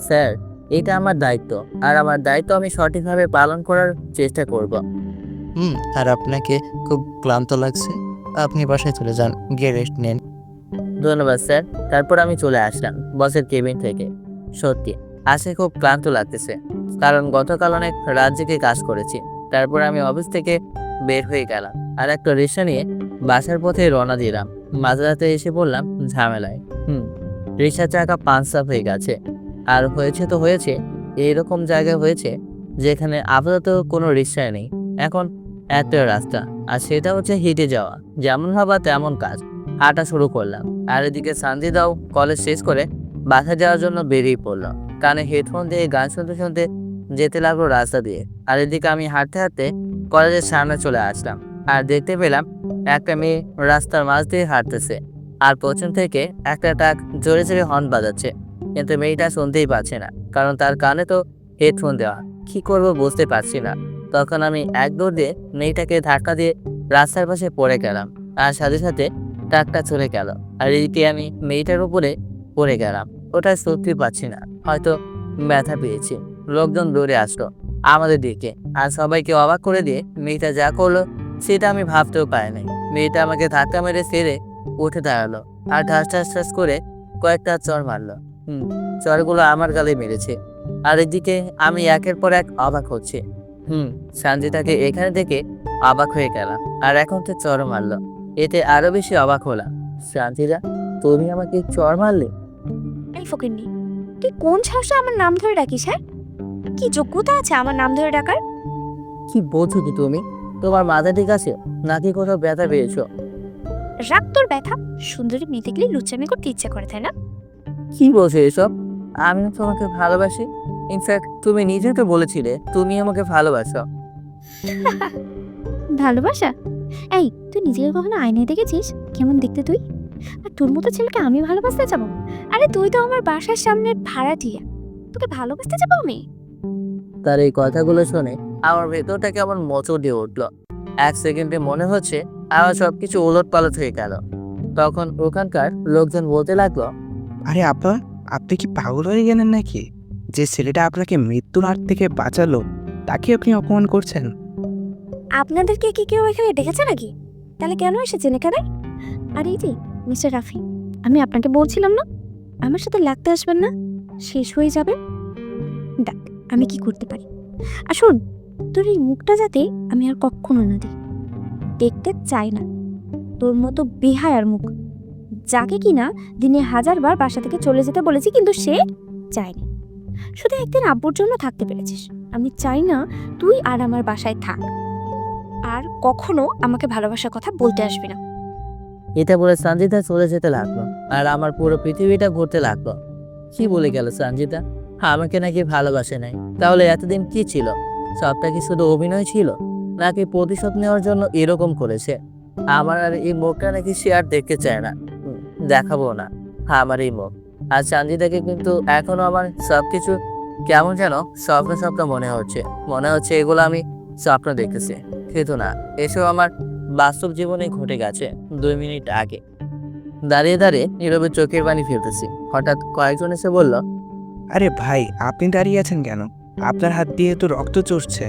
স্যার, এটা আমার দায়িত্ব, আর আমার দায়িত্ব আমি সঠিকভাবে পালন করার চেষ্টা করব। আর আপনাকে খুব ক্লান্ত লাগছে, আপনি বাসায় চলে যান, গিয়ে রেস্ট নিন। ধন্যবাদ স্যার। তারপর আমি চলে আসলাম বসের কেবিন থেকে। সত্যি আজকে খুব ক্লান্ত লাগতেছে, কারণ গতকাল অনেক রাত জেগে কাজ করেছি। তারপর আমি অফিস থেকে বের হয়ে গেলাম আর একটা রিক্সা নিয়ে বাসার পথে রওনা দিলাম। মাঝরাতে এসে বললাম ঝামেলায়। রিক্সার চাকা পাঞ্চার হয়ে গেছে। আর হয়েছে তো হয়েছে, এইরকম জায়গায় হয়েছে যেখানে আপাতত কোনো রিক্সায় নেই। এখন একটা রাস্তা, আর সেটা হচ্ছে হেঁটে যাওয়া। যেমন ভাবা তেমন কাজ, হাঁটা শুরু করলাম। আর এদিকে সঞ্জিতাও কলেজ শেষ করে বাসায় যাওয়ার জন্য বেরিয়ে পড়লো। কানে হেডফোন দিয়ে গান শুনতে শুনতে যেতে লাগলো রাস্তা দিয়ে। আর এদিকে আমি হাঁটতে হাঁটতে কলেজের সামনে চলে আসলাম আর দেখতে পেলাম একটা মেয়ে রাস্তার মাঝ দিয়ে হাঁটতেছে, আর পেছন থেকে একটা ট্রাক জোরে জোরে হর্ন বাজাচ্ছে। কিন্তু মেয়েটা শুনতেই পাচ্ছে না, কারণ তার কানে তো হেডফোন দেওয়া। কি করবো বুঝতে পারছি না। তখন আমি এক দৌড় দিয়ে মেয়েটাকে ধাক্কা দিয়ে রাস্তার পাশে পড়ে গেলাম, আর সাথে সাথে ট্রাকটা চলে গেল। আর এদিকে আমি মেয়েটার উপরে পড়ে গেলাম। ওটা সত্যি পাচ্ছি না, হয়তো ব্যথা পেয়েছি। লোকজন দৌড়ে আসলো আমাদের দিকে, আর সবাইকে অবাক করে দিয়ে মেয়েটা যা করলো সেটা আমি ভাবতেও পারিনি। মেয়েটা আমাকে ধাক্কা মেরে ফেলে উঠে দাঁড়ালো আর ঠাস ঠাস ঠাস করে কয়েকটা চড় মারলো। চড়গুলো আমার গালে মেরেছে। আর এদিকে আমি একের পর এক অবাক হচ্ছে। সঞ্জিতাকে এখানে থেকে অবাক হয়ে গেলাম, আর এখন তো চড় মারলো, এতে আরো বেশি অবাক হলাম। সঞ্জিতা, তুমি আমাকে চড় মারলে? এই ফকিন্নি, তুই কোন সাহসে আমার নাম ধরে ডাকিস? হ্যাঁ, কি যোগ্যতা আছে আমার নাম ধরে ডাকার? কি বলছো কি তুমি? তোমার মাথা ঠিক আছে নাকি কোথাও ব্যথা পেয়েছো? রাগ তোর ব্যথা। সুন্দরী মেয়ে দেখলে লুচ্চামি করতে ইচ্ছা করে, তাই না? কি বলছো এসব? আমি তোমাকে ভালোবাসি। ইনফ্যাক্ট তুমি নিজে তো বলেছিলে তুমি আমাকে ভালোবাসো। ভালোবাসা? এই, তুই নিজেকে কখনো আয়নায় দেখেছিস কেমন দেখতে তুই? আর তোর মতো ছেলেকে আমি ভালোবাসতে যাবো? আরে তুই তো আমার বাসার সামনের ভাড়াটিয়া, তোকে ভালোবাসতে যাবো আমি? তার এই কথাগুলো শুনে আমার ভেতরটা কেমন মোচড় দিয়ে উঠলো। এক সেকেন্ডে মনে হচ্ছে আমার সবকিছু ওলট পালট হয়ে গেল। তখন ওখানকার লোকজন বলতে লাগলো, আরে আপা, আপনি কি পাগল হয়ে গেলেন নাকি? যে ছেলেটা আপনাকে মৃত্যুর হাত থেকে বাঁচালো তাকে আপনি অপমান করছেন। আপনাদেরকে কি কেউ এখানে দেখেছে নাকি? তাহলে কেন এসেছেন এখানে? আর এই যে মিস্টার রাফি, আমি আপনাকে বলছিলাম না আমার সাথে লাগতে আসবেন না, শেষ হয়ে যাবে। দেখ আমি কি করতে পারি। আর শোন, তোর এই মুখটা যাতে আমি আর কখনো না দিই, দেখতে চাই না তোর মতো বেহায়ার মুখ, যাকে কিনা দিনে 1000 বার বাসা থেকে চলে যেতে বলেছি কিন্তু সে চায়নি। শুধু একদিন আব্বুর জন্য থাকতে পেরেছিস। আমি চাই না তুই আর আমার বাসায় থাক, আর কখনো আমাকে ভালোবাসার কথা বলতে আসবি না। এটা বলে সঞ্জিতা চলে যেতে লাগলো, আর আমার পুরো পৃথিবীটা ঘুরতে লাগলো। কি বলে গেল সঞ্জিতা? আমাকে নাকি ভালোবাসে নাই। তাহলে এতদিন কি ছিল? সবটা কি শুধু অভিনয় ছিল, নাকি প্রতিশোধ নেওয়ার জন্য এরকম করেছে? আমার আর এই মুখটা নাকি সে আর দেখতে চায় না, দেখাবো না আমার এই মুখ। আর সঞ্জিতাকে কিন্তু এখনো আমার সবকিছু কেমন যেন স্বপ্ন স্বপ্ন মনে হচ্ছে এগুলো আমি স্বপ্ন দেখতেছি, কিন্তু না, এসব আমার বাস্তব জীবনে ঘটে গেছে 2 মিনিট আগে। দাঁড়িয়ে দাঁড়িয়ে নীরবে চোখের পানি ফেলতেছি। হঠাৎ কয়েকজন এসে বলল, আরে ভাই, আপনি দাঁড়িয়ে আছেন কেন? আপনার হাত দিয়ে তো রক্ত চড়ছে।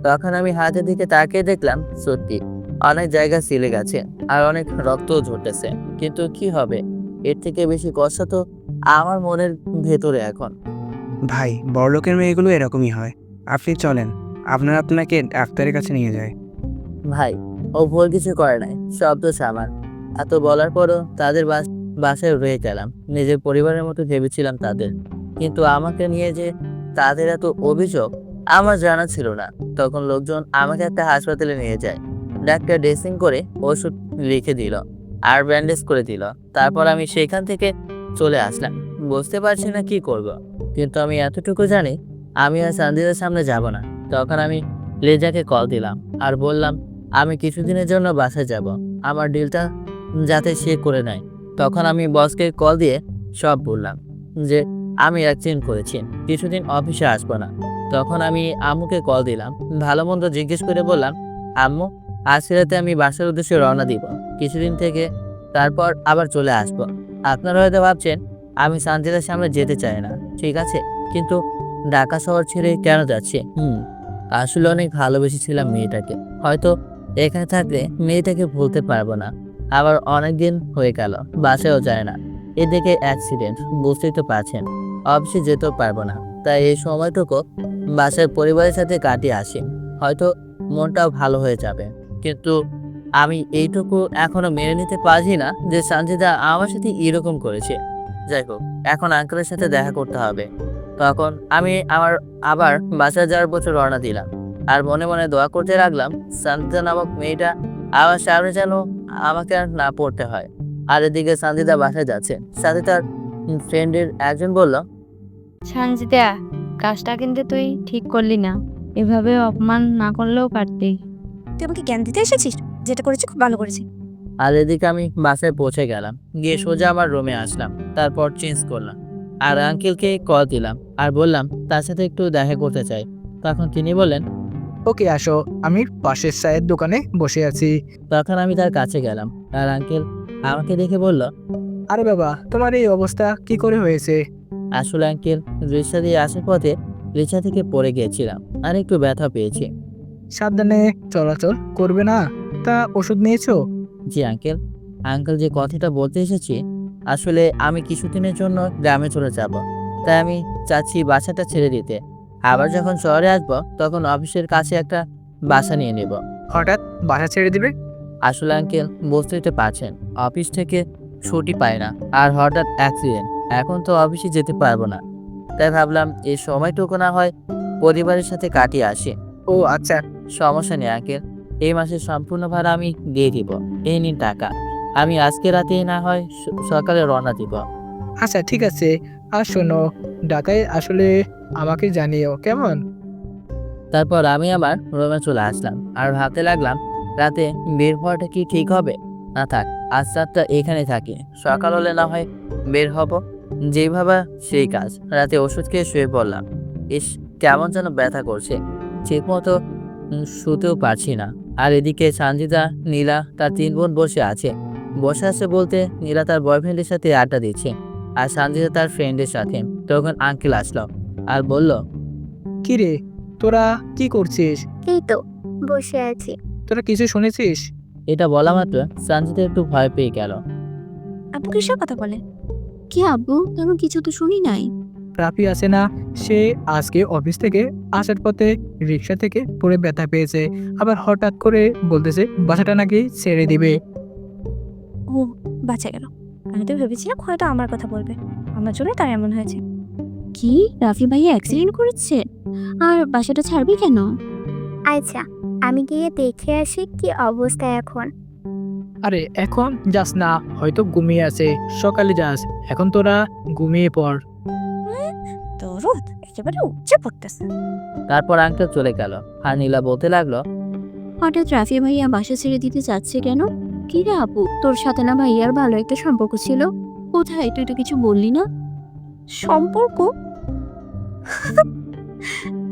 তখন আমি হাতের দিকে তাকিয়ে দেখলাম সত্যি অনেক জায়গা ছিলে গেছে আর অনেক রক্তও ঝরতেছে। কিন্তু কি হবে, এর থেকে বেশি কষ্ট তো আমার মনের ভেতরে এখন। ভাই, বড়লোকের মেয়েগুলো এরকমই হয়। আপনি চলেন, আপনাকে ডাক্তারের কাছে নিয়ে যায়। ভাই, ও ভুল কিছু করে নাই, সব দোষ আমার। এত বলার পরও তাদের বাসায় রয়ে গেলাম। নিজের পরিবারের মতো ভেবেছিলাম তাদের, কিন্তু আমাকে নিয়ে যে তাদের এত অভিযোগ আমার জানা ছিল না। তখন লোকজন আমাকে একটা হাসপাতালে নিয়ে যায়। ডাক্তার ড্রেসিং করে ওষুধ লিখে দিল আর ব্যান্ডেজ করে দিল। তারপর আমি সেখান থেকে চলে আসলাম। বুঝতে পারছি না কি করব, কিন্তু আমি এতটুকু জানি আমি আর সঞ্জিতার সামনে যাব না। তখন আমি লেজাকে কল দিলাম আর বললাম আমি কিছুদিনের জন্য বাসায় যাব, আমার ডিলটা যাতে সে করে নেয়। তখন আমি বসকে কল দিয়ে সব বললাম যে আমি অ্যাক্সিডেন্ট করেছি, কিছুদিন অফিসে আসবো না। তখন আমি আম্মুকে কল দিলাম, ভালো মন্দ জিজ্ঞেস করে বললাম, আম্মু আজ রাতে আমি বাসার উদ্দেশ্যে রওনা দিব কিছুদিন থেকে, তারপর আবার চলে আসবো। আপনারা হয়তো ভাবছেন আমি সঞ্জিতার সামনে যেতে চাই না, ঠিক আছে, কিন্তু ঢাকা শহর ছেড়ে কেন যাচ্ছি? আসলে অনেক ভালোবেসেছিলাম মেয়েটাকে। হয়তো এখানে থাকলে মেয়েটাকে ভুলতে পারবো না। আবার অনেক দিন হয়ে গেল বাসায়ও যায় না। এদিকে অ্যাক্সিডেন্ট, বুঝতেই তো পারছেন, অফিসে যেতেও পারবো না। তাই এই সময়টুকু বাসার পরিবারের সাথে কাটিয়ে আসি, হয়তো মনটাও ভালো হয়ে যাবে। কিন্তু আমি এইটুকু এখনো মেনে নিতে পারছি না যে সঞ্জিতা আমার সাথে এরকম করেছে। যাই হোক, এখন আঙ্কেলের সাথে দেখা করতে হবে। তখন আমি আবার বাসায় যাওয়ার পথে রওনা দিলাম, আর মনে মনে দোয়া করতে লাগলাম সঞ্জিতা নামক মেয়েটা আমার সামনে যেন আমাকে আর না পড়তে হয়। আর এদিকে সঞ্জিতা বাসায় যাচ্ছে, সাথে তার ফ্রেন্ডের একজন বলল, সঞ্জিতা, কাজটা কিন্তু তুই ঠিক করলি না, এভাবে অপমান না করলেও পারতি। তুই আমাকে জ্ঞান দিতে এসেছিস? যেটা করেছি খুব ভালো করেছি। আর এদিকে আমি বাসায় পৌঁছে গেলাম, গিয়ে সোজা আমার রুমে আসলাম, তারপর চেঞ্জ করলাম আর আঙ্কেলকে কল দিলাম আর বললাম তার সাথে একটু দেখা করতে চাই। তখন তিনি বললেন, ওকে, আসো, আমি পাশের চায়ের দোকানে বসে আছি। তখন আমি তার কাছে গেলাম আর আঙ্কেল আমাকে দেখে বলল, আরে বাবা, তোমার এই অবস্থা কি করে হয়েছে? আসলে আঙ্কেল রিক্সা দিয়ে আসার পথে রিক্সা থেকে পড়ে গিয়েছিলাম আর একটু ব্যথা পেয়েছি। সাবধানে চলাচল করবে না। তা ওষুধ নিয়েছো? জি আঙ্কেল। আঙ্কেল যে কথাটা বলতে এসেছি, আসলে আমি কিছুদিনের জন্য গ্রামে চলে যাব, তাই আমি চাচ্ছি বাসাটা ছেড়ে দিতে। আবার যখন শহরে আসবো তখন অফিসের কাছে একটা বাসা নিয়ে নেব। হঠাৎ বাসা ছেড়ে দিবে? আসলে আঙ্কেল বুঝতেই তো পারছেন, অফিস থেকে ছুটি পায় না, আর হঠাৎ অ্যাক্সিডেন্ট, এখন তো অফিসে যেতে পারবো না। তাই ভাবলাম এই সময়টুকু না হয় পরিবারের সাথে কাটিয়ে আসি। ও আচ্ছা। সমস্যা নেই আঙ্কেল, এই মাসের সম্পূর্ণ ভাড়া আমি দিয়ে দিব। এই নিন টাকা, আমি আজকে রাতেই না হয় সকালে রওনা দিব। আচ্ছা ঠিক আছে। আর শোনো, ঢাকায় আসলে আমাকে জানিও কেমন? তারপর আমি আমার রুমে চলে আসলাম আর ভাবতে লাগলাম রাতে বের হওয়াটা কি ঠিক হবে। না থাক, আজ রাতটা এখানে থাকি, সকাল হলে না হয় বের হব। যেই ভাবা সেই কাজ। রাতে ওষুধ খেয়ে শুয়ে পড়লাম। ইস, কেমন যেন ব্যথা করছে, ঠিক মতো শুতেও পারছি না। আর এদিকে সঞ্জিতা, নীলা তার 3 বোন বসে আছে বলতে নীলা তার বয়ফ্রেন্ডের সাথে আড্ডা দিচ্ছে আর সঞ্জিতা তার ফ্রেন্ডের সাথে। তখন আঙ্কেল আসলো আর বলল, কি রে, তোরা কি করছিস? এই তো বসে আছি। তোরা কিছু শুনেছিস? এটা বলা মাত্র সঞ্জিতা একটু ভয় পেয়ে গেল। আপু কিসের কথা বলে? কি আব্বু, তেমন কিছু তো শুনি নাই। রাফি আছে না, সে আজকে অফিস থেকে আসার পথে রিক্সা থেকে পড়ে ব্যথা পেয়েছে। আবার হঠাৎ করে বলতেছে বাসাটা নাকি ছেড়ে দিবে। ও, বাঁচা গেল। আমি তো ভেবেছিলাম হয়তো আমার কথা বলবে, আমার জন্য তার এমন হয়েছে। কি, রাফি ভাইয়া অ্যাক্সিডেন্ট করেছে? আর বাসাটা ছাড়বি কেন? আচ্ছা, আমি গিয়ে দেখে আসি কি অবস্থা এখন। আরে এখন যাস না, হয়তো ঘুমিয়ে আছে, সকালে যাস। এখন তোরা ঘুমিয়ে পড়। দরদ একেবারে উচ্চে পড়তেছে। তারপর আঙ্কেল চলে গেল আর নীলা বলতে লাগলো, হঠাৎ রাফি ভাইয়া বাসা ছেড়ে দিতে চাচ্ছে কেন? কি রে আপু, তোর সাথে না ভাইয়ার ভালো একটা সম্পর্ক ছিল, কোথায়? তুই তো কিছু বললি না। সম্পর্ক?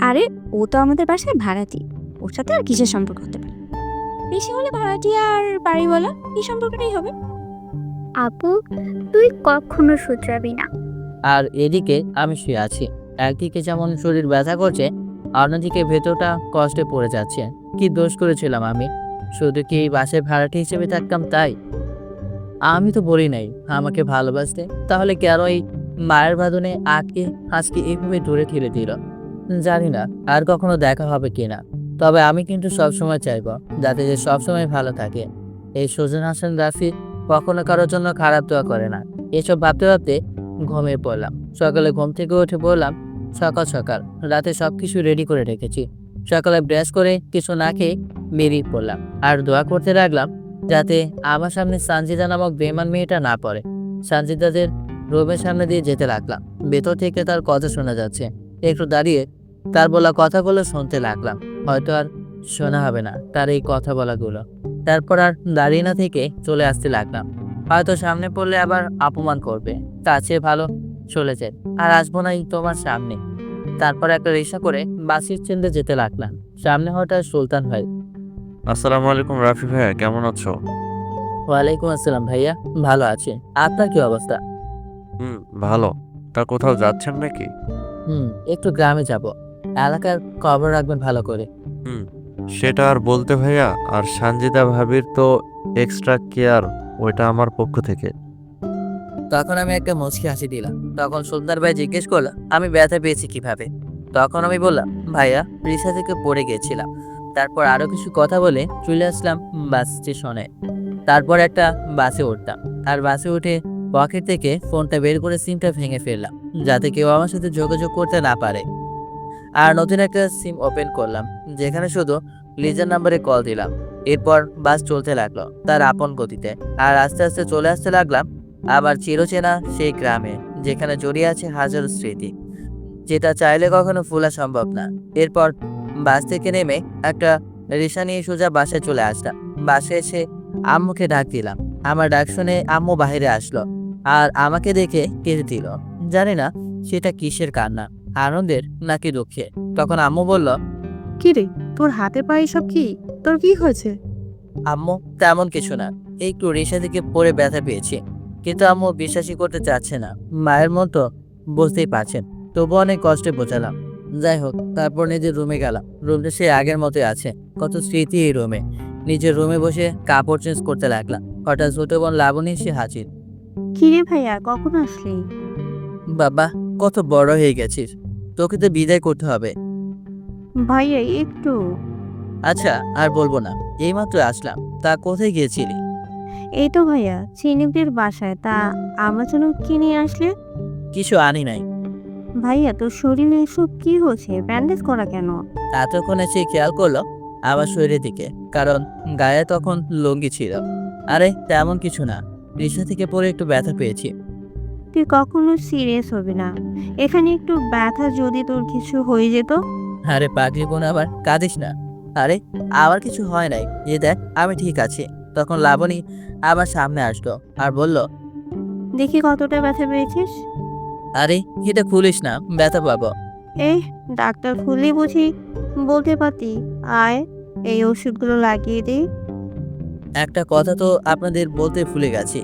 আরে ও তো আমাদের বাসায় ভাড়াটি, ওর সাথে আর কিসের সম্পর্ক হতে পারে? বেশি হলে ভাড়াটি আর বাড়িওয়ালা, এই সম্পর্কটাই হবে। আপু, তুই কখনো শুধরাবি না। আর এদিকে আমি শুয়ে আছি। একদিকে যেমন শরীর ব্যথা করছে, অন্যদিকে ভেতরটা কষ্টে পড়ে যাচ্ছে। কি দোষ করেছিলাম আমি? শুধু কি এই বাসায় ভাড়াটি হিসেবে থাকতাম তাই? আমি তো বলি নাই আমাকে ভালোবাসতে, তাহলে কেন এই মায়ের বাঁধনে আজকে এইভাবে দূরে ঠেলে দিল? জানি না আর কখনো দেখা হবে কিনা, তবে আমি কিন্তু সবসময় চাইবো যাতে যে সবসময় ভালো থাকে। এই সুজন হাসান রাফি কখনো কারোর জন্য খারাপ দোয়া করে না। এসব ভাবতে ভাবতে ঘুমিয়ে পড়লাম। সকালে ঘুম থেকে উঠে বললাম, সকাল সকাল রাতে সবকিছু রেডি করে রেখেছি। সকালে ব্রাশ করে কিছু না খেয়ে বেরিয়ে পড়লাম আর দোয়া করতে লাগলাম যাতে আমার সামনে সঞ্জিতা নামক বেমান মেয়েটা না পড়ে। সঞ্জিতাদের রুমের সামনে দিয়ে যেতে লাগলাম। ভেতর থেকে তার কথা শোনা যাচ্ছে। একটু দাঁড়িয়ে তার বলা কথাগুলো শুনতে লাগলাম। হয়তো আর শোনা হবে না তার এই কথা বলাগুলো। তারপর আর দাঁড়িয়ে না থেকে চলে আসতে লাগলাম। হয়তো সামনে পড়লে আবার অপমান করবে, তার চেয়ে ভালো চলে যায়, আর আসবো না তোমার সামনে। তারপর একটা রিক্সা করে বাস স্ট্যান্ডে যেতে লাগলাম। সামনে হঠাৎ সুলতান ভাই। আসসালামু আলাইকুম রাফি ভাইয়া, কেমন আছো? ওয়ালাইকুম আসসালাম ভাইয়া, ভালো আছি। আপনার কি অবস্থা? ভালো। তা কোথাও যাচ্ছেন নাকি? একটু গ্রামে যাব, এলাকার খবর রাখবেন ভালো করে। সেটা আর বলতে ভাইয়া, আর সঞ্জিতা ভাবির তো এক্সট্রা কেয়ার, ওইটা আমার পক্ষ থেকে। তখন আমি একটা মুচকি হাসি দিলাম। তখন সুলতান ভাই জিজ্ঞেস করলো আমি ব্যথা পেয়েছি কিভাবে। তখন আমি বললাম, ভাইয়া রিক্সা থেকে পড়ে গিয়েছিলাম। তারপর আরো কিছু কথা বলে চলে আসলাম বাস স্টেশনে। তারপর একটা বাসে উঠতাম আর বাসে উঠে পকেট থেকে ফোনটা বের করে সিমটা ভেঙে ফেললাম যাতে কেউ আমার সাথে যোগাযোগ করতে না পারে। আর নতুন একটা সিম ওপেন করলাম যেখানে শুধু লিজার নাম্বারে কল দিলাম। এরপর বাস চলতে লাগলো তার আপন গতিতে, আর আস্তে আস্তে চলে আসতে লাগলাম আবার চিরচেনা সেই গ্রামে, যেখানে জড়িয়ে আছে হাজারো স্মৃতি, যেটা চাইলে কখনো ভোলা সম্ভব না। এরপর বাস থেকে নেমে একটা রিক্সা নিয়ে সোজা বাসায় চলে আসলাম। বাসে এসে আম্মুকে ডাক দিলাম। আমার ডাক শুনে আম্মু বাইরে আসলো আর আমাকে দেখে কেঁদে দিল। জানি না সেটা কিসের কান্না, আনন্দের নাকি দুঃখে। তখন আম্মু বলল, কি রে, তোর হাতে পায়ে সব কি? তোর কি হয়েছে? আম্মু তেমন কিছু না, একটু রিক্সা থেকে পড়ে ব্যথা পেয়েছি। কিন্তু আম্মু বিশ্বাসই করতে চাচ্ছে না। মায়ের মতো বুঝতেই পারছেন, তবু অনেক কষ্টে বোঝালাম। যাই হোক, তারপর নিজের রুমে গেলাম। রুমটা সে আগের মতোই আছে, কত স্মৃতি এই রুমে। নিজের রুমে বসে কাপড় চেঞ্জ করতে লাগলাম। হঠাৎ ছোট বোন লাবণী এসে হাজির। কিরে ভাইয়া কখন আসলি? বাবা, কত বড় হয়ে গেছিস, তোকে তো বিদায় করতে হবে। ভাইয়া একটু। আচ্ছা, আর বলবো না, এইমাত্র আসলাম। তা কোথায় গিয়েছিলি? এই তো ভাইয়া চিনিকদের বাসায়। তা আমার জন্য কি নিয়ে আসলে? কিছু আনি নাই। ভাইয়া তোর শরীরে এসব কি হচ্ছে? ব্যান্ডেজ করা কেন? এতক্ষণে সে খেয়াল করলো আমার শরীরের দিকে, কারণ গায়ে তখন লুঙ্গি ছিল। আরে তেমন কিছু না, রিক্সা থেকে পড়ে একটু ব্যথা পেয়েছি। তুই কখনো সিরিয়াস হবি না। এখানে একটু ব্যথা, যদি তোর কিছু হয়ে যেত। আরে পাগলি বোন, আবার কাঁদিস না। আরে আমার কিছু হয় নাই, এ দেখ আমি ঠিক আছি। তখন লাবণী আবার সামনে আসলো আর বলল, দেখি কতটা ব্যথা পেয়েছিস। আরে এটা খুলিস না, ব্যথা পাবো। এই ডাক্তার খুললেই বুঝি বলতে পারতি। আয় এই ওষুধগুলো লাগিয়ে দিই। একটা কথা তো আপনাদের বলতে ভুলে গেছি,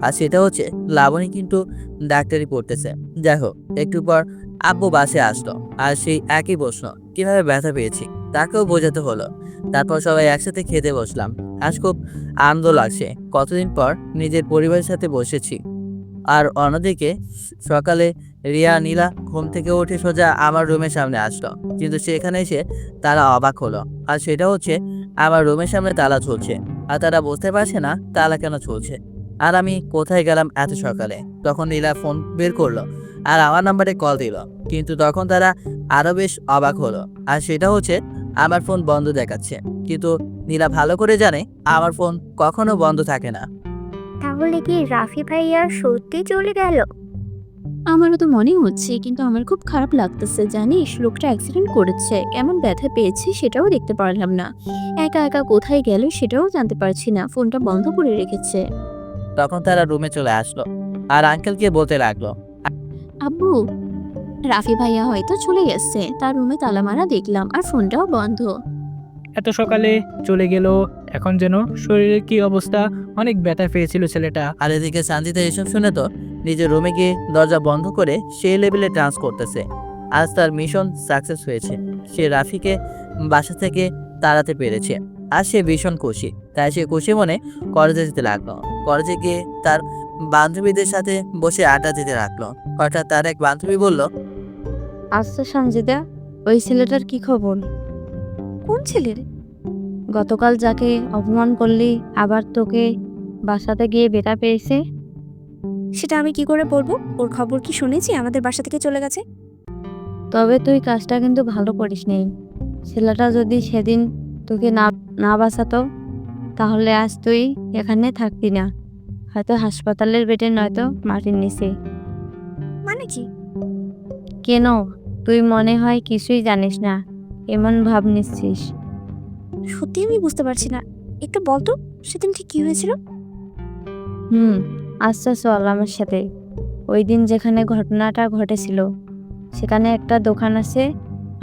আর সেটা হচ্ছে লাবণী কিন্তু ডাক্তারি পড়তেছে। যাই হোক, একটু পর আব্বু বাসে আসলো আর সেই একই প্রশ্ন, কিভাবে ব্যথা পেয়েছি, তাকেও বোঝাতে হলো। তারপর সবাই একসাথে খেতে বসলাম। আজ খুব আনন্দ লাগছে, কতদিন পর নিজের পরিবারের সাথে বসেছি। আর অন্যদিকে সকালে রিয়া নীলা ঘুম থেকে উঠে সোজা আমার রুমের সামনে আসলো, কিন্তু সেখানে এসে তারা অবাক হলো। আর সেটা হচ্ছে আমার রুমের সামনে তালা ঝুলছে, আর তারা বুঝতে পারছে না তালা কেন ঝুলছে, আর আমি কোথায় গেলাম এত সকালে। তখন নীলা ফোন বের করলো আর আমার নাম্বারে কল দিল, কিন্তু তখন তারা আরো বেশ অবাক হলো। আর সেটা হচ্ছে আমার ফোন বন্ধ দেখাচ্ছে, কিন্তু নীলা ভালো করে জানে আমার ফোন কখনো বন্ধ থাকে না। তাহলে কি রাফি ভাইয়া সত্যি চলে গেল? আমারও তো মনে হচ্ছে, কিন্তু আমার খুব খারাপ লাগতেছে। জানিস, লোকটা অ্যাক্সিডেন্ট করেছে, কেমন ব্যথা পেয়েছে সেটাও দেখতে পারলাম না। একা একা কোথায় গেল সেটাও জানতে পারছি না, ফোনটা বন্ধ করে রেখেছে। তখন তারা রুমে চলে আসলো আর আঙ্কেলকে বলতে লাগলো, আব্বু, রাফি ভাইয়া হয়তো চলে গেছে, তার রুমে তালা মারা দেখলাম, আর ফোনটাও বন্ধ। এত সকালে চলে গেল, এখন যেন শরীরের কি অবস্থা, অনেক ব্যথা পেয়েছিল ছেলেটা। আর এদিকে সানজিদা এসব শুনে তো নিজের রুমে গিয়ে দরজা বন্ধ করে সেই লেভেলে ডান্স করতেছে। আজ তার মিশন সাকসেস হয়েছে, সে রাফিকে বাসা থেকে তাড়াতে পেরেছে। আর সে ভীষণ খুশি, তাই সে খুশি মনে কলেজে যেতে লাগলো। কলেজে গিয়ে তার বান্ধবীদের সাথে বসে আড্ডা দিতে লাগলো। হঠাৎ তার এক বান্ধবী বলল, আচ্ছা সঞ্জিদা, ওই ছেলেটার কি খবর? কোন ছেলের? গতকাল যাকে অপমান করলি, আবার তোকে বাসাতে গিয়ে বেটা পেয়েছে। সেটা আমি কি করে বলবো? ওর খবর কি শুনেছি আমাদের বাসা থেকে চলে গেছে? তবে তুই কাজটা কিন্তু ভালো করিসনি। ছেলেটা যদি সেদিন তোকে না না বাঁচাতো, তাহলে আজ তুই এখানে থাকতি না, হয়তো হাসপাতালের বেডে, নয়তো মাটির নিচে। মানে কি? কেন, তুই মনে হয় কিছুই জানিস না, এমন ভাব নিচ্ছিস। সত্যি আমি বুঝতে পারছি না, একটু বলতো সেদিন ঠিক কি হয়েছিল? আচ্ছা চল আমার সাথে। ওই দিন যেখানে ঘটনাটা ঘটেছিল সেখানে একটা দোকান আছে,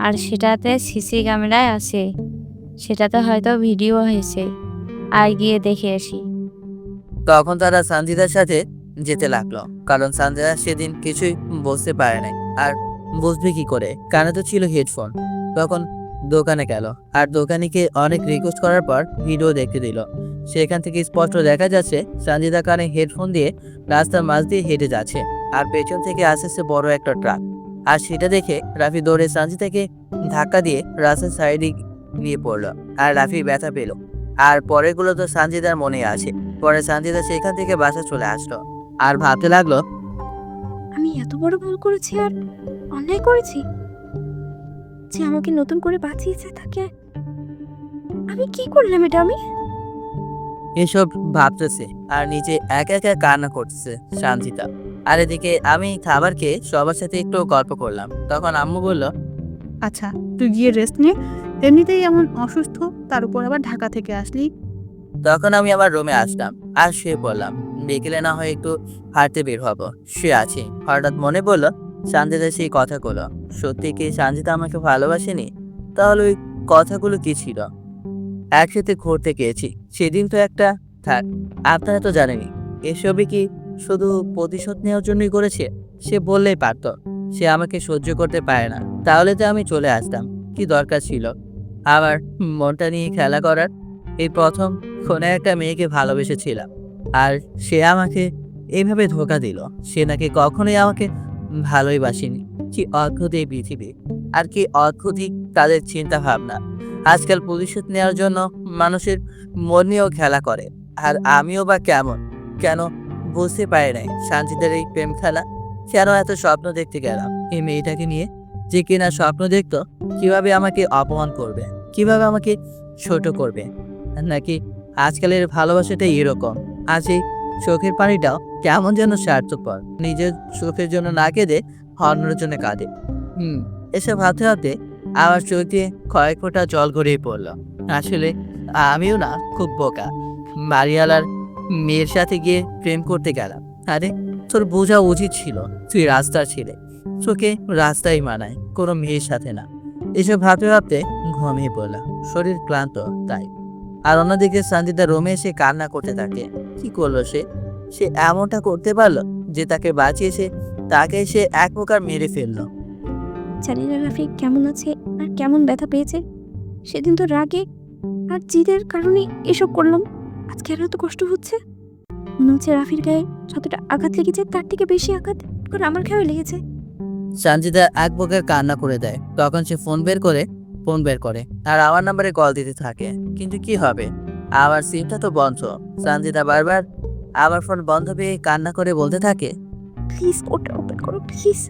আর সেটাতে সিসি ক্যামেরায় আছে, সেটাতে হয়তো ভিডিও হয়েছে। আর গিয়ে দেখে আসি। তখন তারা সানজিদার সাথে যেতে লাগলো, কারণ সানজিদা সেদিন কিছুই বুঝতে পারে নাই। আর বুঝবে কি করে, কানে তো ছিল হেডফোন। তখন দোকানে গেল, আর দোকানিকে অনেক রিকোয়েস্ট করার পর ভিডিও দেখতে দিল। সেখান থেকে স্পষ্ট দেখা যাচ্ছে সানজিদা কানে হেডফোন দিয়ে রাস্তার মাঝ দিয়ে হেঁটে যাচ্ছে, আর পেছন থেকে আসছে বড় একটা ট্রাক। আর সেটা দেখে রাফি দৌড়ে সানজিদাকে ধাক্কা দিয়ে রাস্তার সাইডে নিয়ে পড়লো, আর রাফি ব্যথা পেল। আর পরেরগুলো তো সানজিদার মনে আছে। পরে সানজিদা সেখান থেকে বাসা চলে আসলো আর ভাবতে লাগলো, আমি এত বড় ভুল করেছি আর অন্যায় করেছি, যে আমাকে নতুন করে বাঁচিয়েছে তাকে আমি কি করলাম? এটা আমি এসব ভাবতেছে আর নিজে একা একা কান্না করতেছে সানজিদা। আর এদিকে আমি খাবার খেয়ে সবার সাথে একটু গল্প করলাম। তখন আম্মু বলল, আচ্ছা তুই গিয়ে রেস্ট নে, এমনিতেই এমন অসুস্থ, তার উপর আবার ঢাকা থেকে আসলি। তখন আমি আমার রুমে আসলাম আর শুয়ে পড়লাম। বিকেলে না হয় একটু হাঁটতে বের হবো, শুয়ে আছি। হঠাৎ মনে পড়লো সানজিদা সেই কথাগুলো। সত্যি কি সানজিদা আমাকে ভালোবাসেনি? তাহলে ওই কথাগুলো কি ছিল? একসাথে ঘুরতে গিয়েছি সেদিন তো একটা, থাক আপনারা তো জানেনই, এসবই কি শুধু প্রতিশোধ নেওয়ার জন্যই করেছে? সে বললেই পারতো সে আমাকে সহ্য করতে পারে না, তাহলে তো আমি চলে আসতাম। কি দরকার ছিল আমার মনটা নিয়ে খেলা করার? এই প্রথম কোনো একটা মেয়েকে ভালোবেসেছিলাম, আর সে আমাকে এইভাবে ধোঁকা দিল। সে নাকি কখনোই আমাকে ভালোই বাসেনি। কি অদ্ভুত এই পৃথিবী, আর কি অদ্ভুতই তাদের চিন্তা ভাবনা। আজকাল প্রতিশোধ নেওয়ার জন্য মানুষের মন নিয়েও খেলা করে। আর আমিও বা কেন বুঝতে পারি নাই শান্তিদের এই প্রেম খেলা। কেন এত স্বপ্ন দেখতে গেলাম এই মেয়েটাকে নিয়ে, যে কিনা স্বপ্ন দেখতো কিভাবে আমাকে অপমান করবে, কিভাবে আমাকে ছোট করবে। নাকি আজকালের ভালোবাসাটা এরকম? আজ এই চোখের পানিটাও কেমন যেন স্বার্থপর, নিজের চোখের জন্য না কেঁদে অন্যের জন্য কাঁদে। এসব ভাবতে ভাবতে আমার চোখ দিয়ে কয়েক ফোঁটা জল গড়িয়ে পড়লো। আসলে আমিও না খুব বোকা, বাড়িওয়ালার মেয়ের সাথে গিয়ে প্রেম করতে গেলাম। আরে তোর বোঝা উচিত ছিল তুই রাস্তার ছেলে, তোকে রাস্তায় মানায়, কোনো মেয়ের সাথে না। এসব ভাবতে ভাবতে ঘুমিয়ে পড়লাম, শরীর ক্লান্ত তাই। আর অন্যদিকে সঞ্জিতা রুমে এসে কান্না করতে থাকে। কি করলো সে এমনটা করতে পারলো যে তাকে বাঁচিয়েছে তাকে সে এক প্রকার মেরে ফেললো। জানি না রাফি কেমন আছে আর কেমন ব্যথা পেয়েছে। সেদিন তো রাগে আর জিদের কারণে এসব করলাম, আজকে আরো তো কষ্ট হচ্ছে। মনে হচ্ছে রাফির গায়ে যতটা আঘাত লেগেছে তার থেকে বেশি আঘাত করে আমার গায়ে লেগেছে। সঞ্জিতা এক প্রকার কান্না করে দেয়। তখন সে ফোন বের করে আর আমার নাম্বারে কল দিতে থাকে। কিন্তু কি হবে, আমার সিমটা তো বন্ধ। সঞ্জিতা বারবার আমার ফোন বন্ধ পেয়ে কান্না করে বলতে থাকে, প্লিজ ওটা ওপেন করো প্লিজ।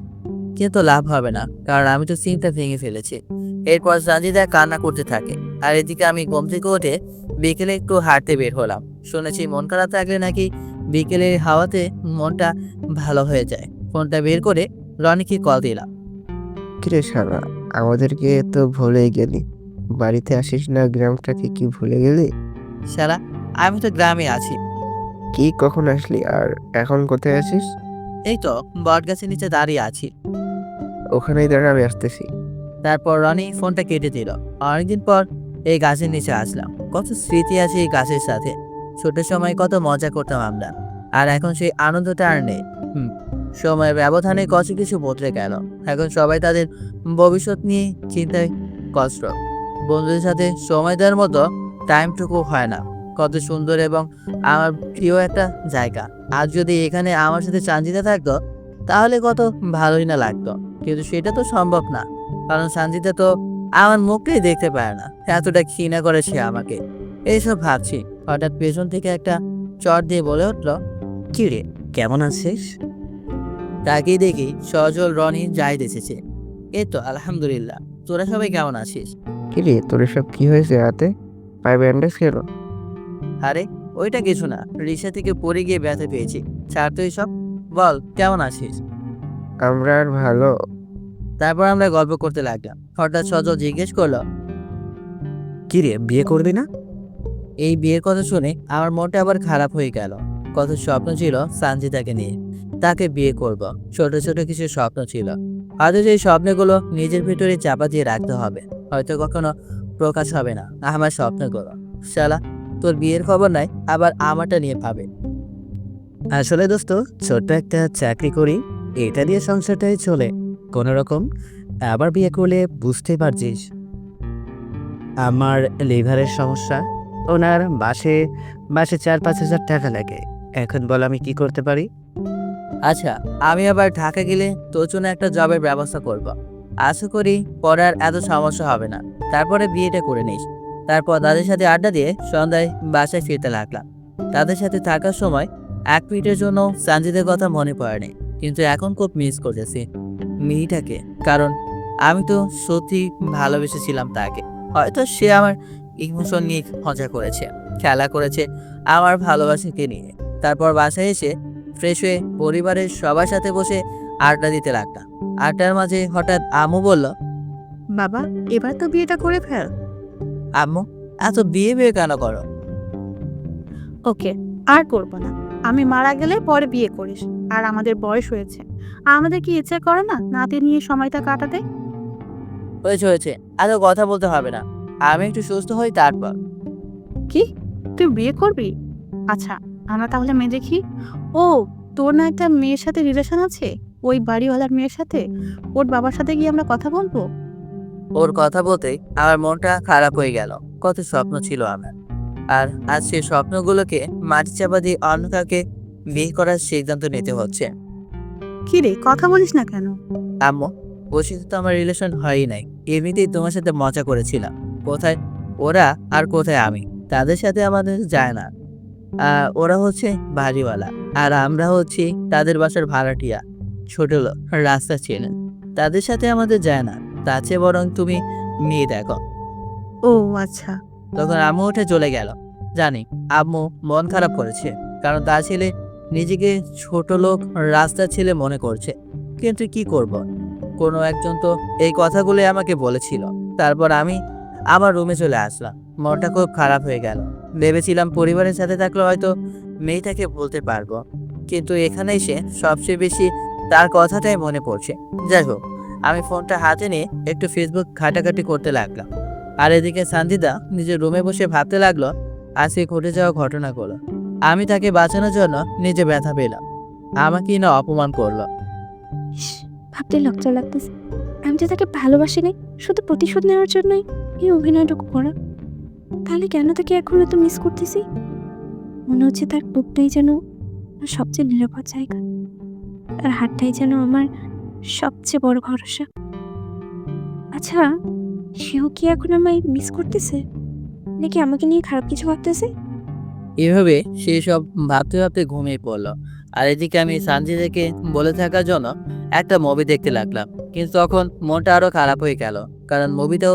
কিন্তু লাভ হবে না, কারণ আমি তো সিমটা ভেঙে ফেলেছি। এরপর সঞ্জিতা কান্না করতে থাকে। আর এদিকে আমি ঘুম থেকে উঠে বিকেলে একটু হাঁটতে বের হলাম। শুনেছি মন খারাপ থাকলে নাকি বিকেলের হাওয়াতে মনটা ভালো হয়ে যায়। ফোনটা বের করে রনিকে কল দিলাম। কিরে শালা, আমাদেরকে তো ভুলেই গেলি। বাড়িতে আসিস না, গ্রামটাকে কি ভুলে গেলি? শালা, আমি তো গ্রামে আছি। কি কখন আসলি আর এখন কোথায় আছিস? এই তো বট গাছের নিচে দাঁড়িয়ে আছি। ওখানেই দাঁড়া, আমি আসতেছি। তারপর রনি ফোনটা কেটে দিল। অনেকদিন পর এই গাছের নিচে আসলাম। কত স্মৃতি আছে এই গাছের সাথে। ছোট সময় কত মজা করতাম আমরা, আর এখন সেই আনন্দটা আর নেই। সময়ের ব্যবধানে কত কিছু বদলে গেল। এখন সবাই তাদের ভবিষ্যৎ নিয়ে চিন্তায় কষ্ট। বন্ধুদের সাথে সময় দেওয়ার মতো টাইমটুকু হয় না। কত সুন্দর এবং আমার প্রিয় একটা জায়গা। আজ যদি এখানে আমার সাথে সঞ্জিতা থাকতো তাহলে কত ভালোই না লাগতো, কিন্তু সেটা তো সম্ভব না, কারণ সঞ্জিতা তো আমার মুখটাই দেখতে পারে না। এতটা ঘৃণা করে সে আমাকে। এইসব ভাবছি, হঠাৎ পেছন থেকে একটা চট দিয়ে বলে উঠলো, কি রে, কেমন আছিস? তাকেই দেখি সজল রনি জাহিদ এসেছে। এই তো আলহামদুলিল্লাহ, তোরা সবাই কেমন আছিস? কিরে, তোর এসব কি হয়েছে হাতে? পায়ে ব্যান্ডেজ কেন? আরে ওইটা কিছু না, রিক্সা থেকে পড়ে গিয়ে ব্যথা পেয়েছি। ছাড় তো সব, বল কেমন আছিস? আমরা আর ভালো। তারপর আমরা গল্প করতে লাগলাম। হঠাৎ সজল জিজ্ঞেস করলো, কি রে, বিয়ে করবি না? এই বিয়ের কথা শুনে আমার মনটা আবার খারাপ হয়ে গেল। কত স্বপ্ন ছিল সঞ্জিতাকে নিয়ে, তাকে বিয়ে করব। ছোট ছোট কিছু স্বপ্ন ছিল, হয়তো সেই স্বপ্নগুলো নিজের ভিতরে চাপা দিয়ে রাখতে হবে, হয়তো কখনো প্রকাশ হবে না আমার স্বপ্নগুলো। শালা, তোর বিয়ের খবর নাই, আবার আমারটা নিয়ে পাবে। আসলে দোস্ত, ছোট্ট একটা চাকরি করি, এটা দিয়ে সংসারটাই চলে কোনো রকম। আবার বিয়ে করলে বুঝতে পারছিস আমার লিভারের সমস্যা। ওনার মাসে 4-5 হাজার টাকা লাগে। এখন বল আমি কি করতে পারি? আচ্ছা, আমি আবার ঢাকা গেলে তোর জন্য একটা জবের ব্যবস্থা করব। আশা করি পড়ার এত সমস্যা হবে না। তারপরে বিয়েটা করে নিস। তারপর তাদের সাথে আড্ডা দিয়ে সন্ধ্যায় বাসায় ফিরতে লাগলাম। তাদের সাথে থাকার সময় এক মিনিটের জন্য সঞ্জিতের কথা মনে পড়েনি, কিন্তু এখন খুব মিস করতেছি মেয়েটাকে। কারণ আমি তো সত্যি ভালোবেসেছিলাম তাকে। হয়তো সে আমার ইমোশন নিয়ে মজা করেছে, খেলা করেছে আমার ভালোবাসাকে নিয়ে। তারপর বাসায় এসে ফ্রেশ হয়ে পরিবারের সবার সাথে বসে আড্ডা দিতে লাগলাম। আড্ডার মাঝে হঠাৎ আম্মু বলল, বাবা, এবার তো বিয়েটা করে ফেল। আম্মু, এত বিয়ে কেন করো? ওকে, আর করবো না। আমি মারা গেলে পরে বিয়ে করিস। আর আমাদের বয়স হয়েছে, আমাদের কি ইচ্ছে করে না নাতি নিয়ে সময়টা কাটাতে? হয়েছে, এত কথা বলতে হবে না। আমি একটু সুস্থ হই তারপর। কি, তুই বিয়ে করবি? আচ্ছা, আমরা তাহলে মেয়ে দেখি। ও, তোর না একটা মেয়ের সাথে রিলেশন আছে? ওই বাড়িওয়ালার মেয়ের সাথে? ওর বাবার সাথে গিয়ে আমরা কথা বলবো? ওর কথা বলতেই আমার মনটা খারাপ হয়ে গেল। কত স্বপ্ন ছিল আমার, আর আজ সেই স্বপ্নগুলোকে মাটি চাপা দিয়ে অন্য কাউকে বিয়ে করার সিদ্ধান্ত নিতে হচ্ছে। কি রে, কথা বলিস না কেন? আম্মু, ওর সাথে তো আমার রিলেশন হয়ই নাই। এমনিতেই তোমার সাথে মজা করেছিলাম। কোথায় ওরা আর কোথায় আমি, তাদের সাথে আমাদের যায় না। ওরা হচ্ছে বাড়িওয়ালা, আর আমরা হচ্ছি তাদের বাসার ভাড়াটিয়া, ছোট লোক, রাস্তা ছিলেন। তাদের সাথে আমাদের যায় না। তার চেয়ে বরং তুমি মেয়ে দেখো। ও আচ্ছা। তখন আম্মু উঠে চলে গেল। জানি আম্মু মন খারাপ করেছে, কারণ তার ছেলে নিজেকে ছোট লোক, রাস্তার ছেলে মনে করছে। কিন্তু কি করব, কোনো একজন তো এই কথাগুলো আমাকে বলেছিল। তারপর আমি আবার রুমে চলে আসলাম। মনটা খুব খারাপ হয়ে গেল। ভেবেছিলাম পরিবারের সাথে থাকলে হয়তো মেয়েটাকে বলতে পারবো, কিন্তু এখানে এসে সবচেয়ে বেশি তার কথাটাই মনে পড়ছে। যাই হোক, আমি ফোনটা হাতে নিয়ে একটু ফেসবুক ঘাটাঘাটি করতে লাগলাম। আর এদিকে সানজিদা নিজের রুমে বসে ভাবতে লাগলো আজকে ঘটে যাওয়া ঘটনাগুলো। আমি তাকে বাঁচানোর জন্য নিজে ব্যথা পেলাম, আমাকেই না অপমান করলো। ইস, ভাবতে লজ্জা লাগতেছে। আমি যে তাকে ভালোবাসি নাই, শুধু প্রতিশোধ নেওয়ার জন্যই এই অভিনয়টুকু করা। তাহলে কেন তাকে এখন এত মিস করতেছি? মনে হচ্ছে তার বুকটাই যেন আমার সবচেয়ে নিরাপদ জায়গা, তার হাতটাই যেন আমার সবচেয়ে বড় ভরসা। আচ্ছা, সেও কি এখন আমায় মিস করতেছে, নাকি আমাকে নিয়ে খারাপ কিছু ভাবতেছে? এভাবে সে সব ভাবতে ভাবতে ঘুমিয়ে পড়লো। আর এদিকে আমি সানজিদাকে বলে থাকার জন্য একটা মুভি দেখতে লাগলাম। কিন্তু তখন মনটা আরো খারাপ হয়ে গেল, কারণ মুভিটাও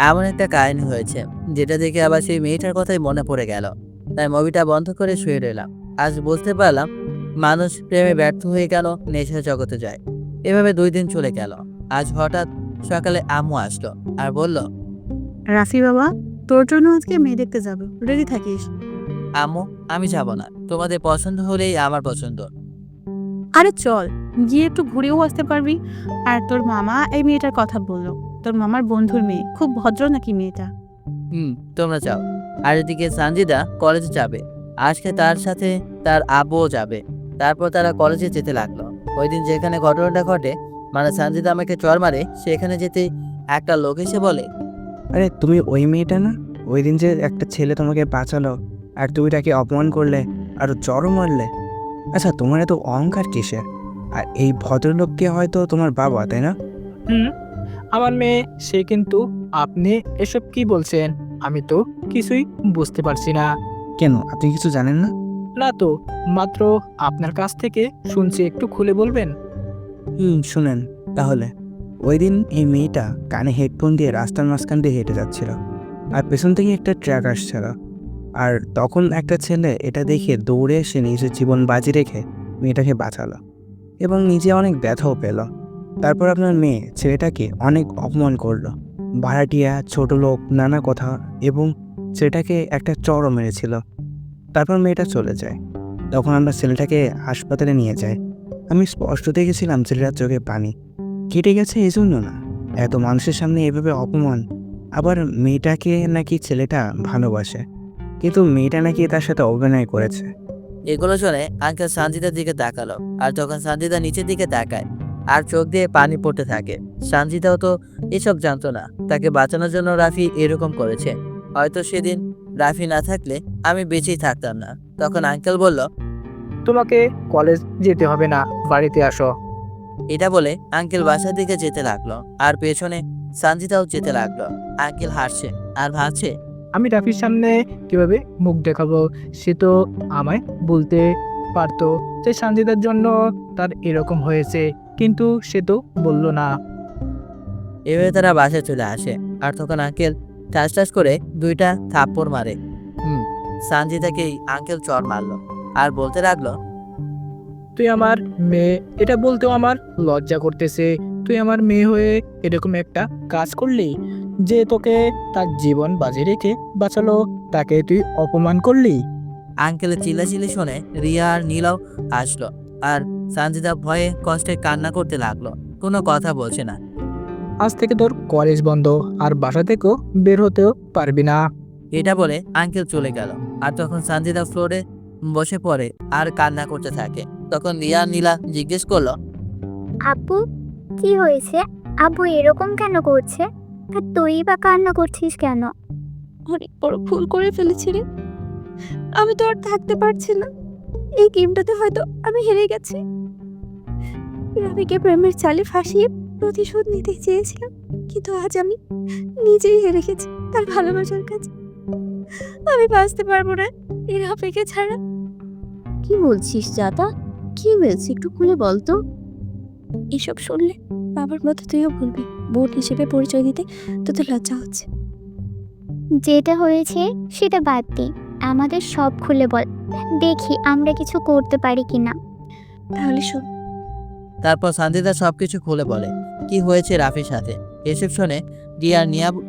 এমন একটা কাহিনী হয়েছে যেটা দেখে আবার সেই মেয়েটার কথাই মনে পড়ে গেল। তাই মুভিটা বন্ধ করে শুয়ে রইলাম। আজ বুঝতে পারলাম মানুষ প্রেমে ব্যর্থ হয়ে গেল, নেশার জগতে যায়। এভাবে 2 দিন চলে গেল। আজ হঠাৎ সকালে আম্মু আসলো আর বলল, রাফি বাবা, তোর জন্য আজকে মেয়ে দেখতে যাবো, রেডি থাকিস। আম্মু আমি যাব না, তোমাদের পছন্দ হলেই আমার পছন্দ। আরে চল, গিয়ে একটু ঘুরেও আসতে পারবি। আর তোর মামা এই মেয়েটার কথা বললো, তোর মামার বন্ধুর মেয়ে, খুব ভদ্র নাকি মেয়েটা। তোমরা যাও। আর এদিকে সানজিদা কলেজে যাবে, আজকে তার সাথে তার আব্বুও যাবে। তারপর তারা কলেজে যেতে লাগলো। ওই দিন যেখানে ঘটনাটা ঘটে, মানে সানজিদা আমাকে চর মারে, সেখানে যেতে একটা লোক এসে বলে, আরে তুমি ওই মেয়েটা না, ওই দিন যে একটা ছেলে তোমাকে বাঁচালো আর তুমি তাকে অপমান করলে আর চরম মারলে? আচ্ছা, তোমার এত অহংকার কিসের? আর এই ভদ্রলোককে হয়তো তোমার বাবা, তাই না? আমার মেয়ে সে, কিন্তু আপনি এসব কি বলছেন? আমি তো কিছুই বুঝতে পারছি না। কেন, আপনি কিছু জানেন না? না তো, মাত্র আপনার কাছ থেকে শুনছি, একটু খুলে বলবেন? শুনেন তাহলে। ওই দিন এই মেয়েটা কানে হেডফোন দিয়ে রাস্তার মাঝখান দিয়ে হেঁটে যাচ্ছিল, আর পেছন থেকে একটা ট্রাক আসছিল। আর তখন একটা ছেলে এটা দেখে দৌড়ে এসে নিজের জীবন বাজি রেখে মেয়েটাকে বাঁচালো এবং নিজে অনেক ব্যথাও পেল। তারপর আপনার মেয়ে ছেলেটাকে অনেক অপমান করলো, ভাড়াটিয়া, ছোট লোক, নানা কথা, এবং ছেলেটাকে একটা চড়ও মেরেছিল। তারপর মেয়েটা চলে যায়। তখন আমরা ছেলেটাকে হাসপাতালে নিয়ে যাই। আমি স্পষ্ট দেখেছিলাম ছেলেটার চোখে পানি কেটে গেছে। এই জন্য না, এত মানুষের সামনে এভাবে অপমান। আবার মেয়েটাকে নাকি ছেলেটা ভালোবাসে, কিন্তু মেয়েটা নাকি তার সাথে অভিনয় করেছে। এগুলো শুনে আঙ্কেল সানজিদার দিকে তাকালো। আর তখন সানজিদা নিচের দিকে তাকায় আর চোখ দিয়ে পানি পড়তে থাকে। সানজিদাও তো এসব জানতো না, তাকে বাঁচানোর জন্য রাফি এরকম করেছে। হয়তো সেদিন রাফি না থাকলে আমি বেঁচেই থাকতাম না। তখন আঙ্কেল বলল, তোমাকে কলেজ যেতে হবে না, বাড়িতে আসো। এটা বলে আঙ্কেল বাসার দিকে যেতে লাগলো, আর পেছনে সানজিদাও যেতে লাগলো। আঙ্কেল হাসছে আর ভাবছে, আমি রাফির সামনে কিভাবে মুখ দেখাবো? সে তো আমায় বলতে পারতো যে সানজিদার জন্য তার এরকম হয়েছে, কিন্তু সে তো বলল না। এভাবে তারা বাসায় চলে আসে। আর তখন আঙ্কেল ঠাস ঠাস করে 2টা থাপ্পড় মারে। সানজিদাকেই আঙ্কেল চর মারলো আর বলতে লাগলো, তুই আমার মেয়ে, এটা বলতেও আমার লজ্জা করতেছে। তুই আমার মেয়ে হয়ে এরকম একটা কাজ করলি, যে তোকে তার জীবন বাজি রেখে বাঁচালো, তাকে তুই অপমান করলি। আঙ্কেলের চিল্লাচিল্লি শুনে রিয়া আর নীলাও আসলো। আর সানজিদা ভয়ে কষ্টে কান্না করতে লাগলো, কোনো কথা বলছে না। আজ থেকে তোর কলেজ বন্ধ, আর বাসা থেকেও বের হতেও পারবি না। এটা বলে আঙ্কেল চলে গেল। আর তখন সানজিদা ফ্লোরে বসে পড়ে আর কান্না করতে থাকে। তখন রিয়া আর নীলা জিজ্ঞেস করলো, আপু কি হয়েছে? আব্বু এরকম কেন করছে? আর তুই বা কান্না করছিস কেন? অনেক বড় ভুল করে ফেলেছি রে। আমি তো আর থাকতে পারছি না। এই গেমটাতে হয়তো আমি হেরে গেছি। রাবিকে প্রেমের চালে ফাঁসিয়ে প্রতিশোধ নিতে চেয়েছিলাম, কিন্তু আজ আমি নিজেই হেরে গেছি তার ভালোবাসার কাছে। আমি বাঁচতে পারবো না এই রাবিকে ছাড়া। কি বলছিস জাতা? কি হয়েছে একটু খুলে বল তো। এসব শুনলে বাবার মতো তুইও বলবি। বোন হিসেবে পরিচয় দিতে তোদের লজ্জা হচ্ছে। যেটা হয়েছে সেটা বাদ দি, আমাদের সব খুলে বল, দেখি আমরা কিছু করতে পারি কিনা। তাহলে শোন। তারপর সানজিদা সবকিছু খুলে বলে কি হয়েছে রাফির সাথে। এসব শুনে রিয়া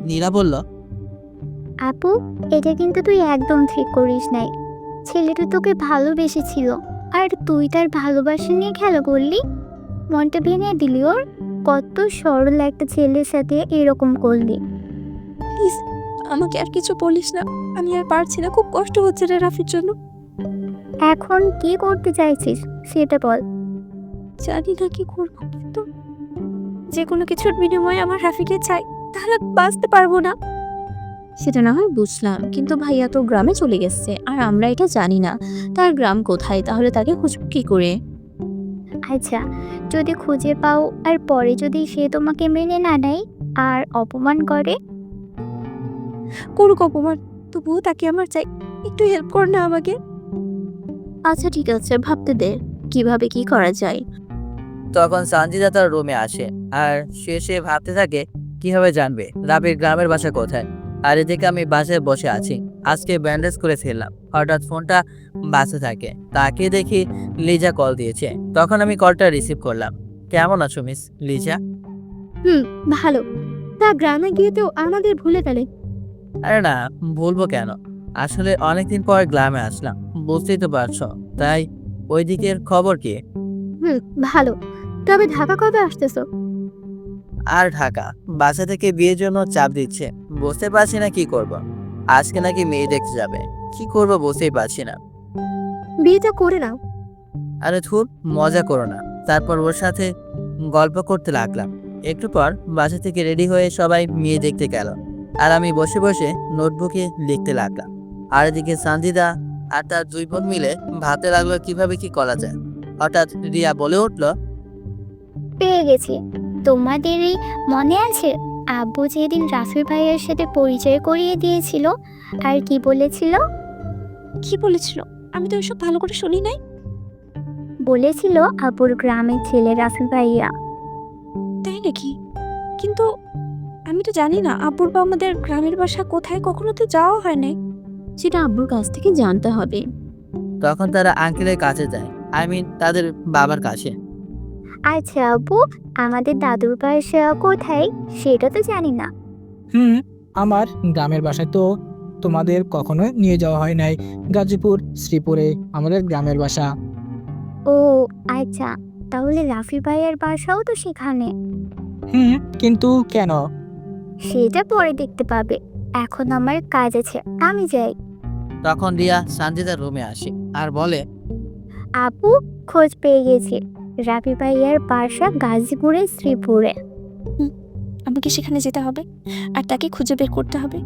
নীরা বলল, আপু এটা কিন্তু তুই একদম ঠিক করিস নাই। ছেলেটা তোকে ভালোবেসেছিল আর তুই তার ভালোবাসা নিয়ে খেলা করলি, মনটা ভেঙে দিলি ওর। কত সরল একটা ছেলের সাথে এরকম করলি। প্লিজ আমাকে আর কিছু বলিস না, আমি আর পারছি না, খুব কষ্ট হচ্ছে রে রাফির জন্য। এখন কি করতে চাইছিস সেটা বল। জানি না কি করবো, কিন্তু যে কোনো কিছুর বিনিময়ে আমার রাফিকে চাই, তাহলে বাঁচতে পারবো না। সেটা না হয় বুঝলাম, কিন্তু ভাইয়া তো গ্রামে চলে গেছে আর আমরা এটা জানি না তার গ্রাম কোথায়, তাহলে তাকে খুঁজব কি করে? আচ্ছা, যদি খুঁজে পাও আর পরে যদি সে তোমাকে মেনে না নেয় আর অপমান করে? করুক অপমান, তবুও তাকে আমার চাই। একটু হেল্প কর না আমাকে। আচ্ছা ঠিক আছে, ভাবতে দে কিভাবে কি করা যায়। তখন সানজিদা তার রুমে আসে আর সে ভাবতে থাকে কিভাবে জানবে রাবির গ্রামের বাসা কোথায়। আর এদিকে আমি বাসায় বসে আছি, আজকে ব্যান্ডেজ করে ফেললাম। হঠাৎ ফোনটা বাসে থাকে, তাকে দেখি লিজা কল দিয়েছে। তখন আমি কলটা রিসিভ করলাম। কেমন আছো মিস লিজা? ভালো। তা গ্রামে গিয়ে তো আমাদের ভুলে গেলে। আরে না, বলবো কেন, আসলে অনেকদিন পর গ্রামে আসলাম, বুঝতেই তো পারছো। তাই ওই দিকের খবর কি? ভালো। তবে ঢাকা কবে আসতেছো? আর ঢাকা, বাসা থেকে বিয়ের জন্য চাপ দিচ্ছে, বুঝতে পারছি না কি করব। আজকে নাকি মেয়ে দেখতে যাবে, কি করব বুঝতেই পারছি না। বিয়েটা করে নাও। আরে ধুর, মজা করো না। তারপর ওর সাথে গল্প করতে লাগলাম। একটু পর বাসা থেকে রেডি হয়ে সবাই মেয়ে দেখতে গেল আর আমি বসে বসে নোটবুকে লিখতে লাগলাম। আর এদিকে সানজিদা আর তার দুই বোন মিলে ভাবতে লাগলো কিভাবে কি করা যায়। হঠাৎ রিয়া বলে উঠল, পেয়ে গেছি। তোমাদের এই মনে আছে আব্বু যেদিন রাফি ভাইয়ের সাথে পরিচয় করিয়ে দিয়েছিল আর কি বলেছিল? কি বলেছিল? আমি তো এসব ভালো করে শুনি নাই। বলেছিল আব্বুর গ্রামের ছেলে রাফি ভাইয়া। তাই নাকি? কিন্তু আমি তো জানি না আব্বুর বা আমাদের গ্রামের বাসা কোথায়, কখনো তো যাওয়া হয় নাই। সেটা আব্বুর কাছ থেকে জানতে হবে। তখন তারা আঙ্কেলের কাছে যায়, তাদের বাবার কাছে। আচ্ছা আব্বু, আমাদের দাদুর বাসা কোথায় সেটা তো জানি না। আমার গ্রামের বাসায় তো তোমাদের কখনো নিয়ে যাওয়া হয় নাই। গাজীপুর শ্রীপুরে আমাদের গ্রামের বাসা। ও আচ্ছা, তাহলে রাফি ভাইয়ের বাসাও তো সেখানে। কিন্তু কেন? সেটা পরে দেখতে পাবে, এখন আমার কাজ আছে, আমি যাই। তখন রিয়া সানজিদার রুমে আসে আর বলে, আপু খোঁজ পেয়ে গেছি, রাফি ভাইয়ার বাসা গাজীপুরে শ্রীপুরে। আমাকে সেখানে যেতে হবে আর তাকে খুঁজে বের করতে হবে।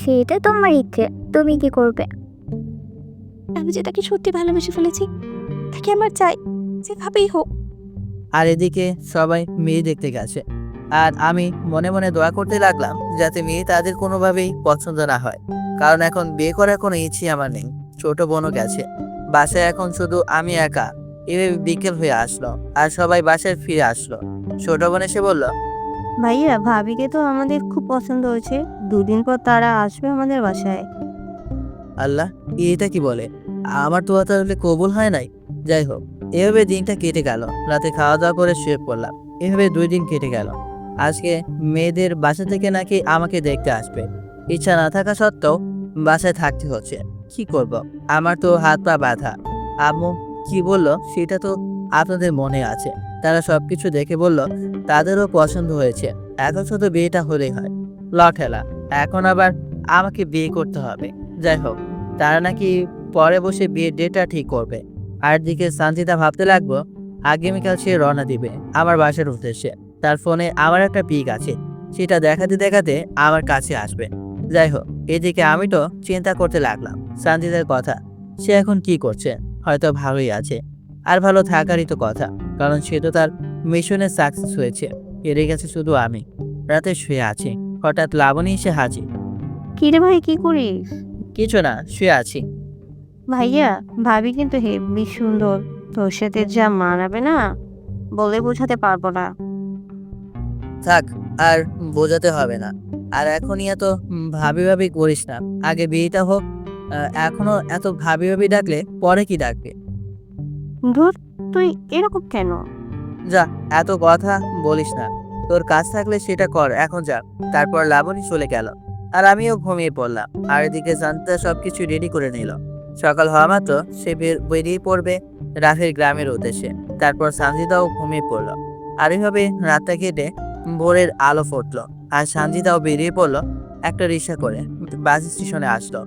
সেটা তোমার ইচ্ছে, তুমি কি করবে? আমি যে তাকে সত্যি ভালোবেসে ফেলেছি, তাকে আমার চাই, যেভাবেই হোক। আর এদিকে সবাই মেয়ে দেখতে গেছে আর আমি মনে মনে দোয়া করতে লাগলাম যাতে মেয়ে তাদের কোনোভাবেই পছন্দ না হয়, কারণ এখন বিয়ে করার কোনো ইচ্ছে আমার নেই। ছোট বোনও গেছে, বাসায় এখন শুধু আমি একা। এভাবে বিকেল হয়ে আসলো আর সবাই বাসায় ফিরে আসলো। ছোট বোন এসে বলল, ভাইয়া ভাবিকে তো আমাদের খুব পছন্দ হয়েছে, দুদিন পর তারা আসবে আমাদের বাসায়। আল্লাহ, এটা কি বলে? আমার তো তাহলে কবুল হয় নাই। যাই হোক, এভাবে দিনটা কেটে গেল। রাতে খাওয়া দাওয়া করে শুয়ে পড়লাম। এভাবে 2 দিন কেটে গেল। আজকে মেয়েদের বাসা থেকে নাকি আমাকে দেখতে আসবে। ইচ্ছা না থাকা সত্ত্বেও বাসায় থাকতে হচ্ছে। কি করব? আমার তো হাত পা বাঁধা। আম্মু কি বললো সেটা তো আপনাদের মনে আছে। তারা সবকিছু দেখে বলল তাদেরও পছন্দ হয়েছে, এখন শুধু বিয়েটা হলেই হয়। লঠেলা, এখন আবার আমাকে বিয়ে করতে হবে। যাই হোক, তারা নাকি পরে বসে বিয়ের ডেটটা ঠিক করবে। আর দিকে সানজিদা ভাবতে লাগলো আগামীকাল সে রওনা দিবে আমার বাসার উদ্দেশ্যে। তার ফোনে আমার একটা পিক আছে, সেটা দেখাতে দেখাতে আমার কাছে আসবে। যাই হোক, এদিকে আমি তো চিন্তা করতে লাগলাম সানজিদার কথা। সে এখন কি করছে? হয়তো ভালোই আছে, আর ভালো থাকারই তো কথা, কারণ সে তো তার মিশনে সাকসেস হয়েছে। এড়ে গেছে শুধু আমি। রাতে শুয়ে আছি, হঠাৎ লাবণী এসে হাজির। কিরে ভাই, কি করিস? কিছু না, শুয়ে আছি। ভাইয়া, ভাবি কিন্তু হেবি সুন্দর, তোর সাথে যা মানাবে না বলে বোঝাতে পারবো না। থাক, আর বোঝাতে হবে না। আর এখনই এত ভাবি ভাবি করিস না, আগে বিয়েটা হোক। এখনো এত ভাবি ভাবি ডাকলে পরে কি ডাকবে? ধুর, তুই এরকম কেন? যা, এত কথা বলিস না। তোর কাজ থাকলে সেটা কর, এখন যা। তারপর লাবণী চলে গেল, আর আমিও ঘুমিয়ে পড়লাম। আর এদিকে জানতা সবকিছু রেডি করে নিল। সকাল হওয়া মাত্র সে বেরিয়ে পড়বে রাফির গ্রামের উদ্দেশ্যে। তারপর সানজিদাও ঘুমিয়ে পড়ল। আর এইভাবে রাতটা কেটে ভোরের আলো ফুটলো, আর সানজিদাও বেরিয়ে পড়লো একটা রিক্সা করে বাস স্টেশনে আসলো।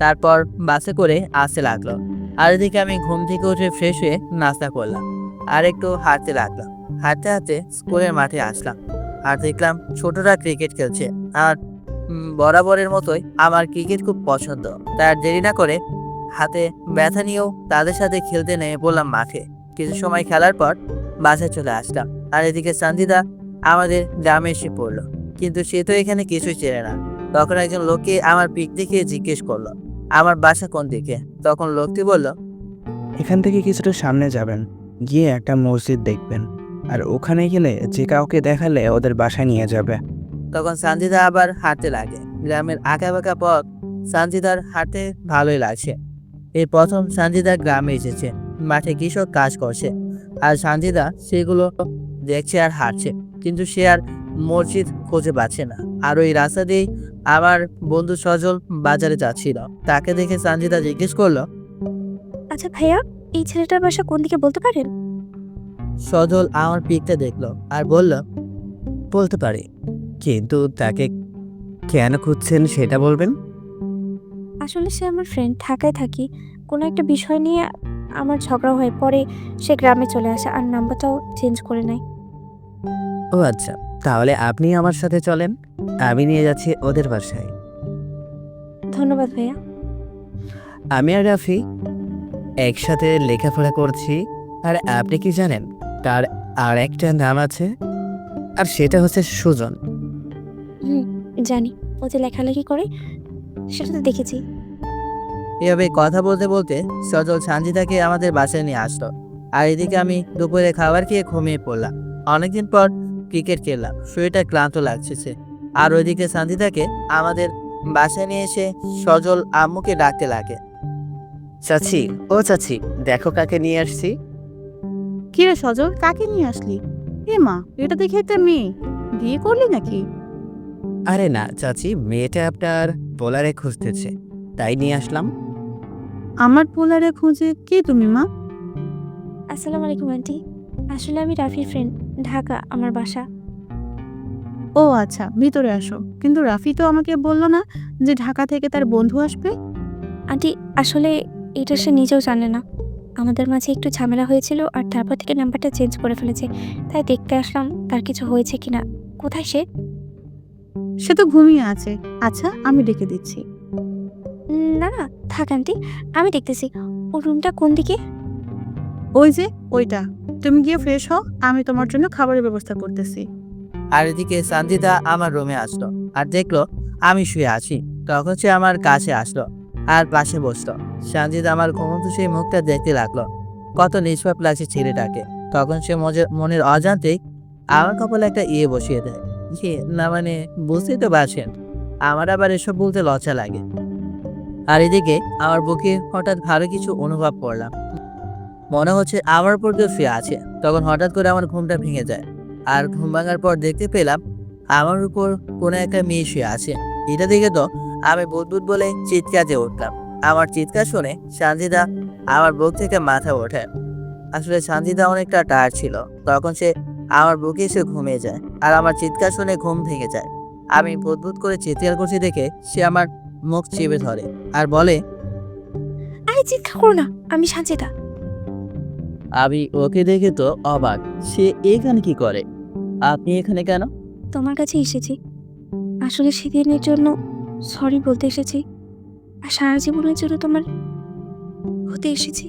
তারপর বাসে করে আসতে লাগলো। আর এদিকে আমি ঘুম থেকে উঠে ফ্রেশ হয়ে নাস্তা করলাম, আর একটু হাঁটতে লাগলাম। হাঁটতে হাঁটতে স্কুলের মাঠে আসলাম, আর দেখলাম ছোটরা ক্রিকেট খেলছে। আর বরাবরের মতোই আমার ক্রিকেট খুব পছন্দ। তার দেরি না করে হাতে ব্যথা নিয়েও তাদের সাথে খেলতে নেমে পড়লাম মাঠে। কিছু সময় খেলার পর বাসায় চলে আসলাম। আর এদিকে সানজিদা আমাদের গ্রামে এসে পড়লো, কিন্তু সে তো এখানে কিছুই চেনে না। তখন একজন লোককে আমার পিক দেখে জিজ্ঞেস করলো আমার বাসা কোন দিকে। তখন লোকটি বলল, এখান থেকে কিছুটা সামনে যাবেন, গিয়ে একটা মসজিদ দেখবেন, আর ওখানে গেলে যে কাউকে দেখালে ওদের বাসায় নিয়ে যাবে। তখন সানজিদা আবার হাঁটতে লাগে। গ্রামের আঁকাবাঁকা পথ সানজিদার হাঁটতে ভালোই লাগছে। এই প্রথম সানজিদা গ্রামে এসেছে, মাঠে কৃষক কাজ করছে, আর সানজিদা সেগুলো দেখছে আর হাঁটছে। কিন্তু সে আর মসজিদ খুঁজে পাচ্ছে না। আর ওই রাস্তা দিয়েই আমার বন্ধু সজল বাজারে যাচ্ছিল। তাকে দেখে সানজিদা জিজ্ঞেস করলো, আচ্ছা ভাইয়া, এই ছেলেটার বাসা কোন দিকে বলতে পারেন? সজল আমার পিকটা দেখলো আর বলল, বলতে পারি, কিন্তু তাকে কেন খুঁজছেন সেটা বলবেন। আসলে সে আমার ফ্রেন্ড, ঢাকায় থাকি। কোনো একটা বিষয় নিয়ে আমার ঝগড়া হয়ে পরে সে গ্রামে চলে আসে, আর নাম্বারটাও চেঞ্জ করে নেয়। ও আচ্ছা, তাহলে আপনি আমার সাথে চলেন, আমি নিয়ে যাচ্ছি ওদের বাসায়। ধন্যবাদ ভাইয়া। আমি আর রাফি একসাথে লেখাপড়া করছি। আর আপনি কি জানেন তার আর একটা নাম আছে, আর সেটা হচ্ছে সুজন। জানি, ও যে লেখালেখি করে সেটা তো দেখেছি। এভাবে কথা বলতে বলতে সজল সানজিদাকে আমাদের বাসায় নিয়ে আসলো। আর এদিকে আমি দুপুরে খাবার খেয়ে ঘুমিয়ে পড়লাম। অনেকদিন পর ক্রিকেট খেললাম, শরীরটা ক্লান্ত লাগছে। আর ওইদিকে সানজিদাকে আমাদের বাসায় নিয়ে এসে সজল আম্মুকে ডাকতে লাগে, চাচি, ও চাচি, দেখো কাকে নিয়ে আসছি। কি রে সজল, কাকে নিয়ে আসলি? এ মা, এটা দেখে একটা মেয়ে, বিয়ে করলি নাকি? আরে না চাচি, মেয়েটা আপনার বোলারে খুঁজতেছে, তাই নিয়ে আসলাম। আমার পোলারে খুঁজে কে তুমি মা? আসসালামু আলাইকুম আন্টি। আসলে আমি রাফির ফ্রেন্ড, ঢাকা আমার বাসা। ও আচ্ছা, ভিতরে আসো। কিন্তু রাফি তো আমাকে বললো না যে ঢাকা থেকে তার বন্ধু আসবে। আন্টি, আসলে এটা সে নিজেও জানে না। আমাদের মাঝে একটু ঝামেলা হয়েছিল, আর তারপর থেকে নাম্বারটা চেঞ্জ করে ফেলেছে। তাই দেখতে আসলাম তার কিছু হয়েছে কিনা। কোথায় সে? সে তো ঘুমিয়ে আছে। আচ্ছা, আমি ডেকে দিচ্ছি। না না, থাক আন্টি, আমি দেখতেছি। ওর রুমটা কোন দিকে? ওই যে ওইটা। তুমি গিয়ে ফ্রেশ হও, আমি তোমার জন্য খাবারের ব্যবস্থা করতেছি। আর এদিকে সানজিদা আমার রুমে আসলো আর দেখলো আমি শুয়ে আছি। তখন সে আমার কাছে আসলো আর পাশে বসলো। সানজিদা আমার ঘুমন্ত সেই মুখটা দেখতে লাগলো, কত নিষ্পাপ লাগছে ছেলেটাকে। তখন সে মনের অজান্তেই আমার কপালে একটা ইয়ে বসিয়ে দেয়। না মানে, বুঝতেই তো পারছেন, আমার আবার এসব বলতে লজ্জা লাগে। আর এদিকে আমার বুকে হঠাৎ ভালো কিছু অনুভব করলাম, মনে হচ্ছে আমার উপর কেউ শুয়ে আছে। তখন হঠাৎ করে আমার ঘুমটা ভেঙে যায়, আর ঘুম ভাঙার পর দেখতে পেলাম আমার উপর কোনো একটা মেয়ে শুয়ে আছে। এটা দেখে তো আমি বুদবুদ বলে চিৎকার দিয়ে উঠলাম। আমার চিৎকার শুনে সানজিদা আমার বুক থেকে মাথা ওঠে। আসলে সানজিদা অনেকটা টায়ার্ড ছিল। তখন সে আমার বুকে এসে ঘুমিয়ে যায়, আর আমার চিৎকার শুনে ঘুম ভেঙে যায়। আমি বুদবুদ করে চিৎকার করছি দেখে সে আমার মুখ চেপে ধরে আর বলে, আরে চিৎকার করো না, আমি সানজিদা। আমি ওকে দেখে তো অবাক, সে এখানে কি করে? আপনি এখানে কেন? তোমার কাছে এসেছি, আসলে সেদিনের জন্য সরি বলতে এসেছি, আর সারা জীবনের জন্য তোমার হতে এসেছি।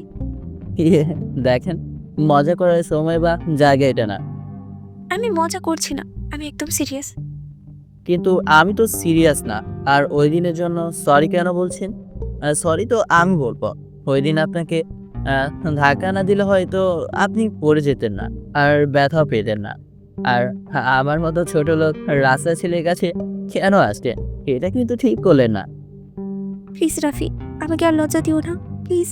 দেখেন, মজা করার সময় বা জায়গা এটা না। আমি মজা করছি না, আমি একদম সিরিয়াস। কিন্তু আমি তো সিরিয়াস না। আর ওই দিনের জন্য সরি কেন বলছেন? সরি তো আমি বলবো। ওই দিন আপনাকে ধাক্কা না দিলে হয়তো আপনি পড়ে যেতেন না, আর ব্যথাও পেতেন না। আর আমার মতো ছোট লোক রাস্তা ছেলের কাছে কেন আসছে? এটা কিন্তু ঠিক করলেন না। প্লিজ রাফি, আমাকে আর লজ্জা দিও না প্লিজ,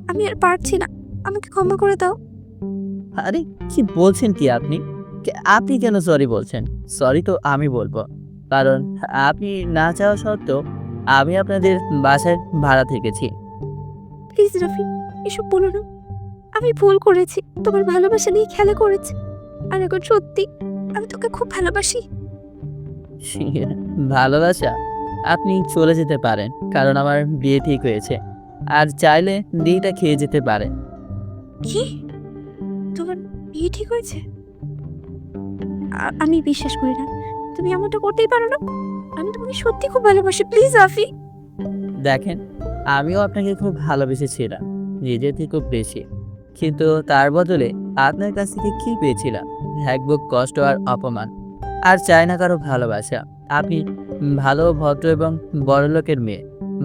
আমি আর পারছি না, আমাকে ক্ষমা করে দাও। আরে কি বলছেন কি আপনি? আপনি কেন সরি বলছেন? সরি তো আমি বলবো, কারণ আপনি না চাওয়া সত্ত্বেও আমি আপনাদের বাসায় ভাড়া থেকেছি। প্লিজ রাফি, এসব বলো না। আমি ভুল করেছি, তোমার ভালোবাসা নিয়ে খেলা করেছি, আর এখন সত্যি আমি তোকে খুব ভালোবাসি। ভালোবাসা? আপনি চলে যেতে পারেন, কারণ আমার বিয়ে ঠিক হয়েছে, আর চাইলে বিয়েটা খেয়ে যেতে পারেন। কি? তোমার বিয়ে ঠিক হয়েছে? আমি বিশ্বাস করি না, তুমি এমনটা করতেই পারো না। আমি তোমাকে সত্যি খুব ভালোবাসি, প্লিজ রাফি। দেখেন, আমিও আপনাকে খুব ভালোবেসেছিলাম, নিজের থেকে খুব বেশি, কিন্তু তার বদলে আপনার কাছ থেকে কি পেয়েছিলাম? এক বুক কষ্ট আর অপমান। আর চাই না কারো ভালোবাসা। আপনি ভালো, ভদ্র এবং বড়লোকের মেয়ে,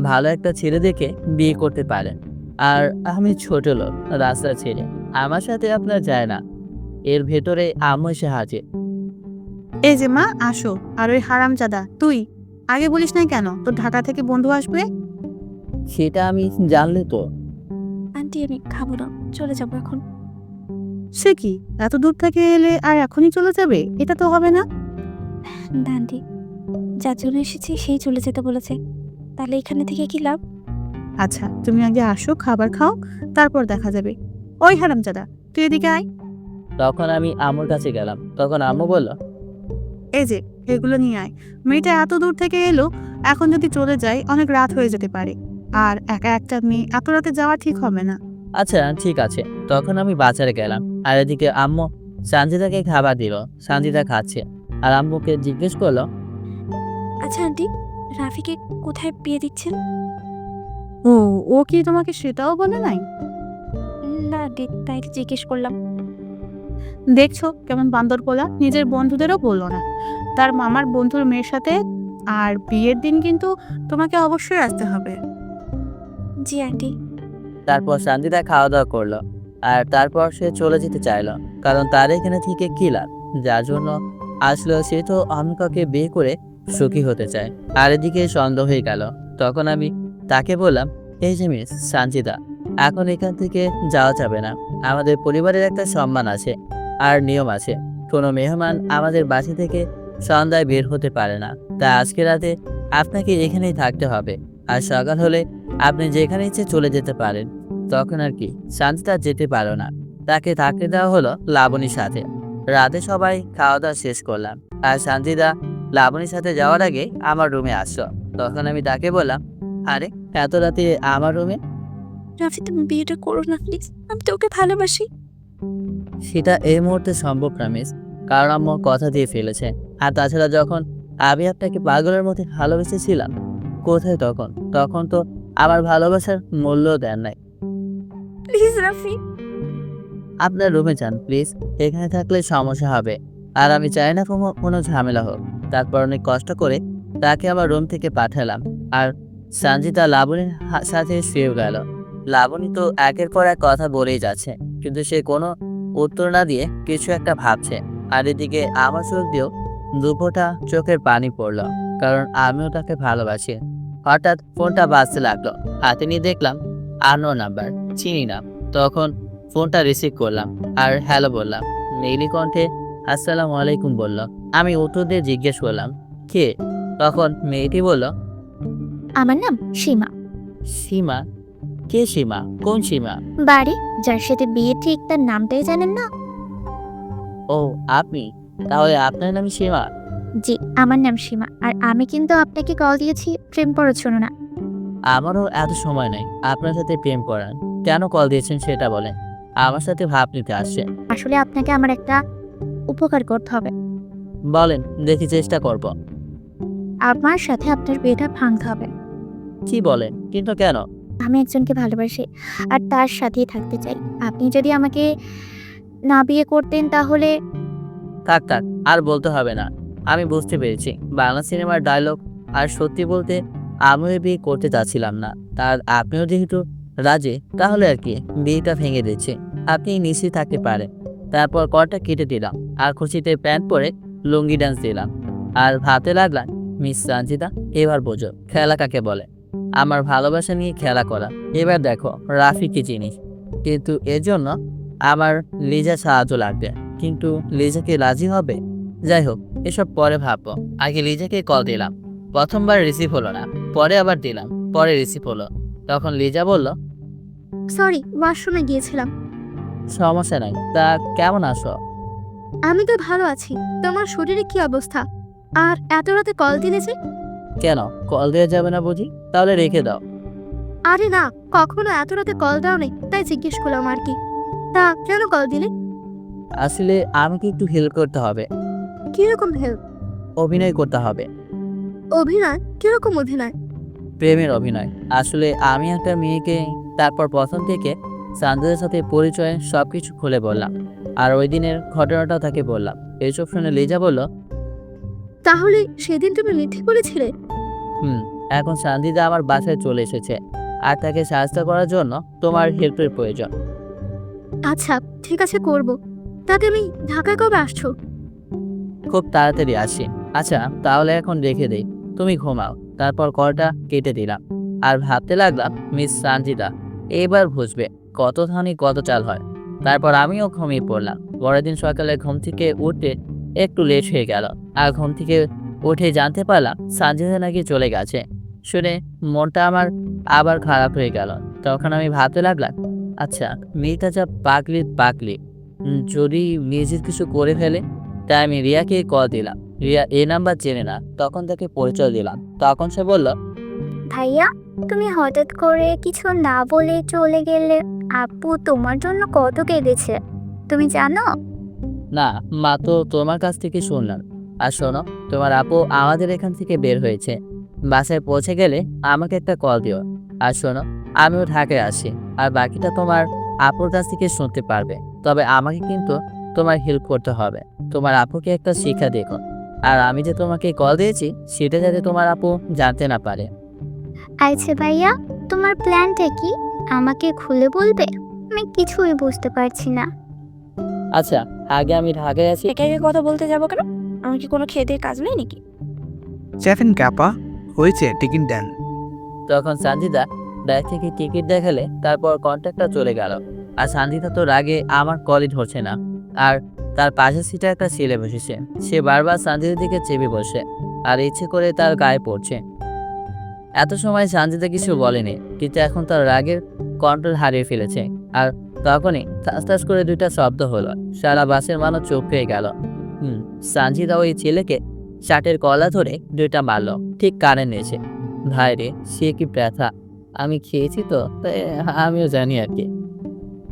ভালো একটা ছেলে দেখে বিয়ে করতে পারেন। আর আমি ছোট লোক, রাস্তা ছেড়ে, আমার সাথে আপনার যায় না। এর ভেতরে আম্মু এসে হাজির। এই যে মা, আসো। আর ওই হারামজাদা, তুই আগে বলিস নাই কেন তোর ঢাকা থেকে বন্ধু আসবে? সেটা আমি জানলে তো। আন্টি আমি খাবো না, চলে যাবো এখন। সে কি, এত দূর থেকে এলে আর এখনই চলে যাবে? এটা তো হবে না। না আন্টি, যার জন্য এসেছি সেই চলে যেতে বলেছে, তাহলে এখানে থেকে কি লাভ? আচ্ছা, তুমি আগে আসো, খাবার খাও, তারপর দেখা যাবে। ওই হারামজাদা, তুই এদিকে আয়। তখন আমি আম্মুর কাছে গেলাম, তখন আম্মু বলল, এই যে এগুলো নিয়ে আয়। মেয়েটা এত দূর থেকে এলো, এখন যদি চলে যায় অনেক রাত হয়ে যেতে পারে, আর একা একটা মেয়ে এত রাতে যাওয়া ঠিক হবে না। আচ্ছা ঠিক আছে। তখন আমি বাজারে গেলাম, আর এদিকে আম্মু সানজিদাকে খাবার দিল। সানজিদা খাচ্ছে, আর আম্মুকে জিজ্ঞেস করলো, আচ্ছা আন্টি, রাফিকে কোথায় বিয়ে দিচ্ছেন? ও ও কি তোমাকে সেটাও বলে নাই? না আন্টি, তাই জিজ্ঞেস করলাম। দেখছো কেমন বান্দর পোলা, নিজের বন্ধুদেরও বললো না, তার মামার বন্ধুর মেয়ের সাথে। আর বিয়ের দিন কিন্তু তোমাকে অবশ্যই আসতে হবে। জি আন্টি। তারপর সানজিদা খাওয়া দাওয়া করলো, আর তারপর সে চলে যেতে চাইলো, কারণ তার এখানে থেকে কি লাভ? যার জন্য আসলো সে তো অন্য কাউকে বিয়ে করে সুখী হতে চায়। আর এদিকে সন্দেহ হয়ে গেল। তখন আমি তাকে বললাম, এই যে মিস সানজিদা, এখন এখান থেকে যাওয়া যাবে না। আমাদের পরিবারের একটা সম্মান আছে আর নিয়ম আছে। কোনো মেহমান আমাদের বাসা থেকে সন্ধ্যায় বের হতে পারে না। তাই আজকে রাতে আপনাকে এখানেই থাকতে হবে, আর সকাল হলে আপনি যেখানে ইচ্ছে চলে যেতে পারেন। তখন আর কি সানজিদা যেতে পারো না, তাকে থাকতে দেওয়া হলো লাবণীর সাথে। রাতে সবাই খাওয়া দাওয়া শেষ করলাম, আর সানজিদা লাবণীর সাথে যাওয়ার আগে আমার রুমে আসলো। তখন আমি তাকে বললাম, আরে এত রাতে আমার রুমে? রাফি তুমি বিয়েটা করো না প্লিজ, আমি তোকে ভালোবাসি। সেটা এই মুহূর্তে সম্ভব না মিস, কারণ আম্মু কথা দিয়ে ফেলেছে। আর তাছাড়া যখন আমি আপনাকে পাগলের মধ্যে ভালোবেসেছিলাম, কোথায় তখন? তখন তো আমার ভালোবাসার মূল্য দেন নাই। প্লিজ রাফি। আপনার রুমে যান প্লিজ, এখানে থাকলে সমস্যা হবে, আর আমি চাই না কোনো ঝামেলা হোক। তারপর অনেক কষ্ট করে তাকে আমার রুম থেকে পাঠালাম, আর সঞ্জিতা লাবণীর সাথে শুয়ে গেল। লাবণী তো একের পর এক কথা বলেই যাচ্ছে, কিন্তু সে কোনো উত্তর না দিয়ে কিছু একটা ভাবছে। আর এদিকে আমার চোখ দিয়েও দুপোটা চোখের পানি পড়লো, কারণ আমিও তাকে ভালোবাসি। হঠাৎ ফোনটা বাজতে লাগলো, হাতে নিয়ে দেখলাম আননোন নাম্বার, চিনি না। তখন ফোনটা রিসিভ করলাম আর হ্যালো বললাম। নীলি কণ্ঠে আসসালামু আলাইকুম বলল। আমি উত্তর দিয়ে জিজ্ঞেস করলাম, কে? তখন মেয়েটি বলল, আমার নাম সীমা। সীমা? কে সীমা? কোন সীমা? বাড়ি যার সাথে বিয়ে ঠিক তার নামটাই জানেন না? ও আপনি, তাহলে আপনার নাম সীমা? জি, আমার নাম সীমা। আর আমি কিন্তু আপনাকে কল দিয়েছি প্রেম পড়ার না। আমারও এত সময় নেই আপনার সাথে প্রেম করার। কেন কল দিয়েছেন সেটা বলেন। আমার সাথে ভাব নিতে আসছে। আসলে আপনাকে আমার একটা উপকার করতে হবে। বলেন, দেখি চেষ্টা করব। আমার সাথে আপনার বিয়েটা ভাঙতে হবে। কি বলেন, কিন্তু কেন? আমি একজনকে ভালোবাসি আর তার সাথেই থাকতে চাই। আপনি যদি আমাকে না বিয়ে করতেন তাহলে থাক থাক, আর বলতে হবে না। আমি বুঝতে পেরেছি বাংলা সিনেমার ডায়লগ। আর সত্যি বলতে আমিও বিয়ে করতে চাচ্ছিলাম না। তার আপনিও যেহেতু রাজি, তাহলে আর কি বিয়েটা ভেঙে দিচ্ছি। আপনি নিশ্চিত থাকতে পারেন। তারপর কলটা কেটে দিলাম আর খুশিতে প্যান্ট পরে লুঙ্গি ডান্স দিলাম আর ভাবতে লাগলাম, মিস সঞ্জিতা, এবার বোঝো খেলা কাকে বলে। আমার ভালোবাসা নিয়ে খেলা করা। এবার দেখো রাফি কি জিনিস। কিন্তু এর জন্য আমার লিজা সাহায্য লাগবে। কিন্তু লিজা কি রাজি হবে? যাই হোক, এসব পরে ভাববো। আগে লিজাকে কল দিলাম। প্রথমবার রিসিভ হলো না, পরে আবার দিলাম, পরে রিসিভ হলো। তখন লিজা বলল, সরি, ওয়াশরুমে গিয়েছিলাম। সমস্যা নাই, তা কেমন আছো? আমি তো ভালো আছি। তোমার শরীরে কি অবস্থা? আর এত রাতে কল দিলে যে? কেন, কল দেওয়া যাবে না বুঝি? তাহলে রেখে দাও। আরে না, কখনো এত রাতে কল দাও নেই, তাই জিজ্ঞেস করলাম আর কি। তা কেন কল দিলে? আসলে আমাকে একটু হেল্প করতে হবে। কিরকম হেল্প? অভিনয় করতে হবে। অভিনয়? কিরকম অভিনয়? প্রেমের অভিনয়। আসলে আমি একটা মেয়েকে, তারপর প্রথম থেকে সানজিদার সাথে পরিচয় সবকিছু খুলে বললাম। আর ওই দিনের ঘটনাটাও তাকে বললাম। এইসব শুনে লিজা বলল, তাহলে সেদিন তুমি মিথ্যে বলেছিলে? এখন সানজিদা আমার বাসায় চলে এসেছে আর তাকে সাহায্য করার জন্য তোমার হেল্পের প্রয়োজন। আচ্ছা, ঠিক আছে, করব। তাতে আমি ঢাকায় কবে আসছো? খুব তাড়াতাড়ি আসি। আচ্ছা, তাহলে এখন রেখে দেই, তুমি ঘুমাও। তারপর কলটা কেটে দিলাম আর ভাবতে লাগলাম, মিস সঞ্জিতা এবার বুঝবে কত ধানি কত চাল হয়। তারপর আমিও ঘুমিয়ে পড়লাম। পরের দিন সকালে ঘুম থেকে উঠতে একটু লেট হয়ে গেল। আর ঘুম থেকে উঠে জানতে পারলাম সঞ্জিতা নাকি চলে গেছে। শুনে মনটা আমার আবার খারাপ হয়ে গেল। তখন আমি ভাবতে লাগলাম, আচ্ছা মেয়েটা যা পাগলি পাগলি, যদি নিজের কিছু করে ফেলে। তাই আমি রিয়াকে কল দিলাম। রিয়া এ নাম্বার চেনে না। তখন তাকে পরিচয় দিলাম। তখন সে বলল, ভাইয়া, তুমি হঠাৎ করে কিছু না বলে চলে গেলে। আপু তোমার জন্য কত কেঁদেছে তুমি জানো? না মা, তো তোমার কাছ থেকে শুনলাম। আর শোনো, তোমার আপু আমাদের এখান থেকে বের হয়েছে। বাসায় পৌঁছে গেলে আমাকে একটা কল দিও। আর শোনো, আমিও ঢাকায় আসি। আর বাকিটা তোমার আপুর কাছ থেকে শুনতে পারবে। তবে আমাকে কিন্তু তোমার হেল্প করতে হবে। তোমার আপুকে একটা শিক্ষা দেখো। আর আমি যে তোমাকে কল দিয়েছি সেটা যাতে তোমার আপু জানতে না পারে। আচ্ছা ভাইয়া, তোমার প্ল্যানটা কি আমাকে খুলে বলবে? আমি কিছুই বুঝতে পারছি না। আচ্ছা, আগে আমি ঢাকায় আছি। একে একে কথা বলতে যাবো কেন? আমার কি কোনো খেদের কাজ নেই নাকি? চ্যাফেন ক্যাপা হয়েছে, টিকিট দেন। তখন সঞ্জিদা ব্যাগ থেকে টিকিট দেখালে, তারপর কন্ট্যাক্টটা চলে গেল। আর সঞ্জিদা তো রাগে আমার কলই ধরছে না। আর তার পাশের সিটে একটা ছেলে বসেছে। সে বারবার সঞ্জিদার দিকে চেপে বসে আর ইচ্ছে করে তার গায়ে পড়ছে। এত সময় সঞ্জিদা কিছু বলেনি, কিন্তু এখন তার রাগের কন্ট্রোল হারিয়ে ফেলেছে। আর তখনই ঠাস ঠাস করে দুইটা শব্দ হলো। সারা বাসের মানুষ চোখ পেয়ে গেল। সঞ্জিদা ওই ছেলেকে শার্টের কলা ধরে দুইটা মারলো, ঠিক কানে নিয়েছে। ভাই রে, সে কি ব্যথা! আমি খেয়েছি তো, তাই আমিও জানি আর কি।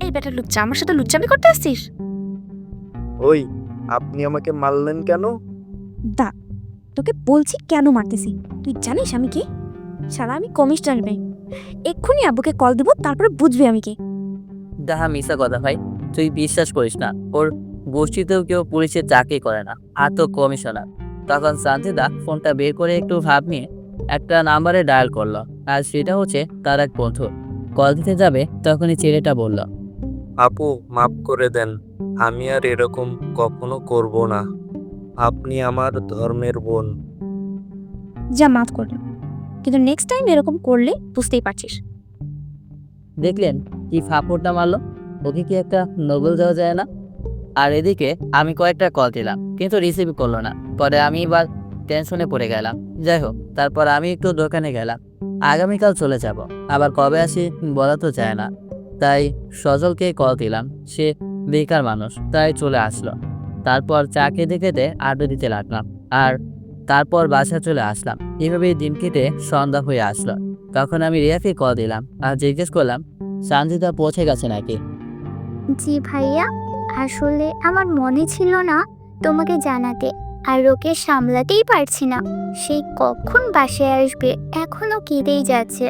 এই বেটা লুচ্চা, আমার সাথে লুচ্চামি করতে আসছিস? ওই, আপনি আমাকে মারলেন কেন? দা, তোকে বলছি কেন মারতেছি। তুই জানিস আমি কি? শালা আমি কমিশনার মেয়ে। এক্ষুনি আব্বুকে কল দেবো, তারপরে বুঝবি আমি কি। দাহা মিশা কথা ভাই, তুই বিশ্বাস করিস না। ওর গোষ্ঠীতেও কেউ পুলিশের চাকরি করে না, আর তো কমিশনার। তখন সঞ্জিদা ফোনটা বের করে একটু ভাব নিয়ে একটা নাম্বারে ডায়াল করলো। আর সেটা হচ্ছে তার এক বন্ধু। কল দিতে যাবে তখনই ছেলেটা বলল, আপু, মাফ করে দেন। আমি আর এরকম কখনো করব না। আপনি আমার ধর্মের বোন। যা মাফ করলাম, কিন্তু নেক্সট টাইম এরকম করলে বুঝতেই পারছিস। দেখলেন কি ফাপড়টা মারলো? ওকে কি একটা নোবেল দেওয়া যায় না? আর এদিকে আমি কয়েকটা কল দিলাম, কিন্তু রিসিভ করলো না। পরে আমি এবার টেনশনে পড়ে গেলাম। যাই হোক, তারপর আমি একটু দোকানে গেলাম। আগামীকাল চলে যাব। আবার কবে আসি বলা তো যায় না। তাই সজলকে কল দিলাম। সে বেকার মানুষ, তাই চলে আসলো। তারপর চা খেতে খেতে আড্ডা দিতে লাগলাম। আর তারপর বাসায় চলে আসলাম। এভাবেই দিন কেটে সন্ধ্যা হয়ে আসলো। তখন আমি রিয়াকে কল দিলাম আর জিজ্ঞেস করলাম, সঞ্জিতা পৌঁছে গেছে নাকি? জি ভাইয়া, আসলে আমার মনে ছিল না তোমাকে জানাতে, আর ওকে সামলাতেই পারছি না। সেই কখন বাসায় আসবে, এখনো কেঁদেই যাচ্ছে।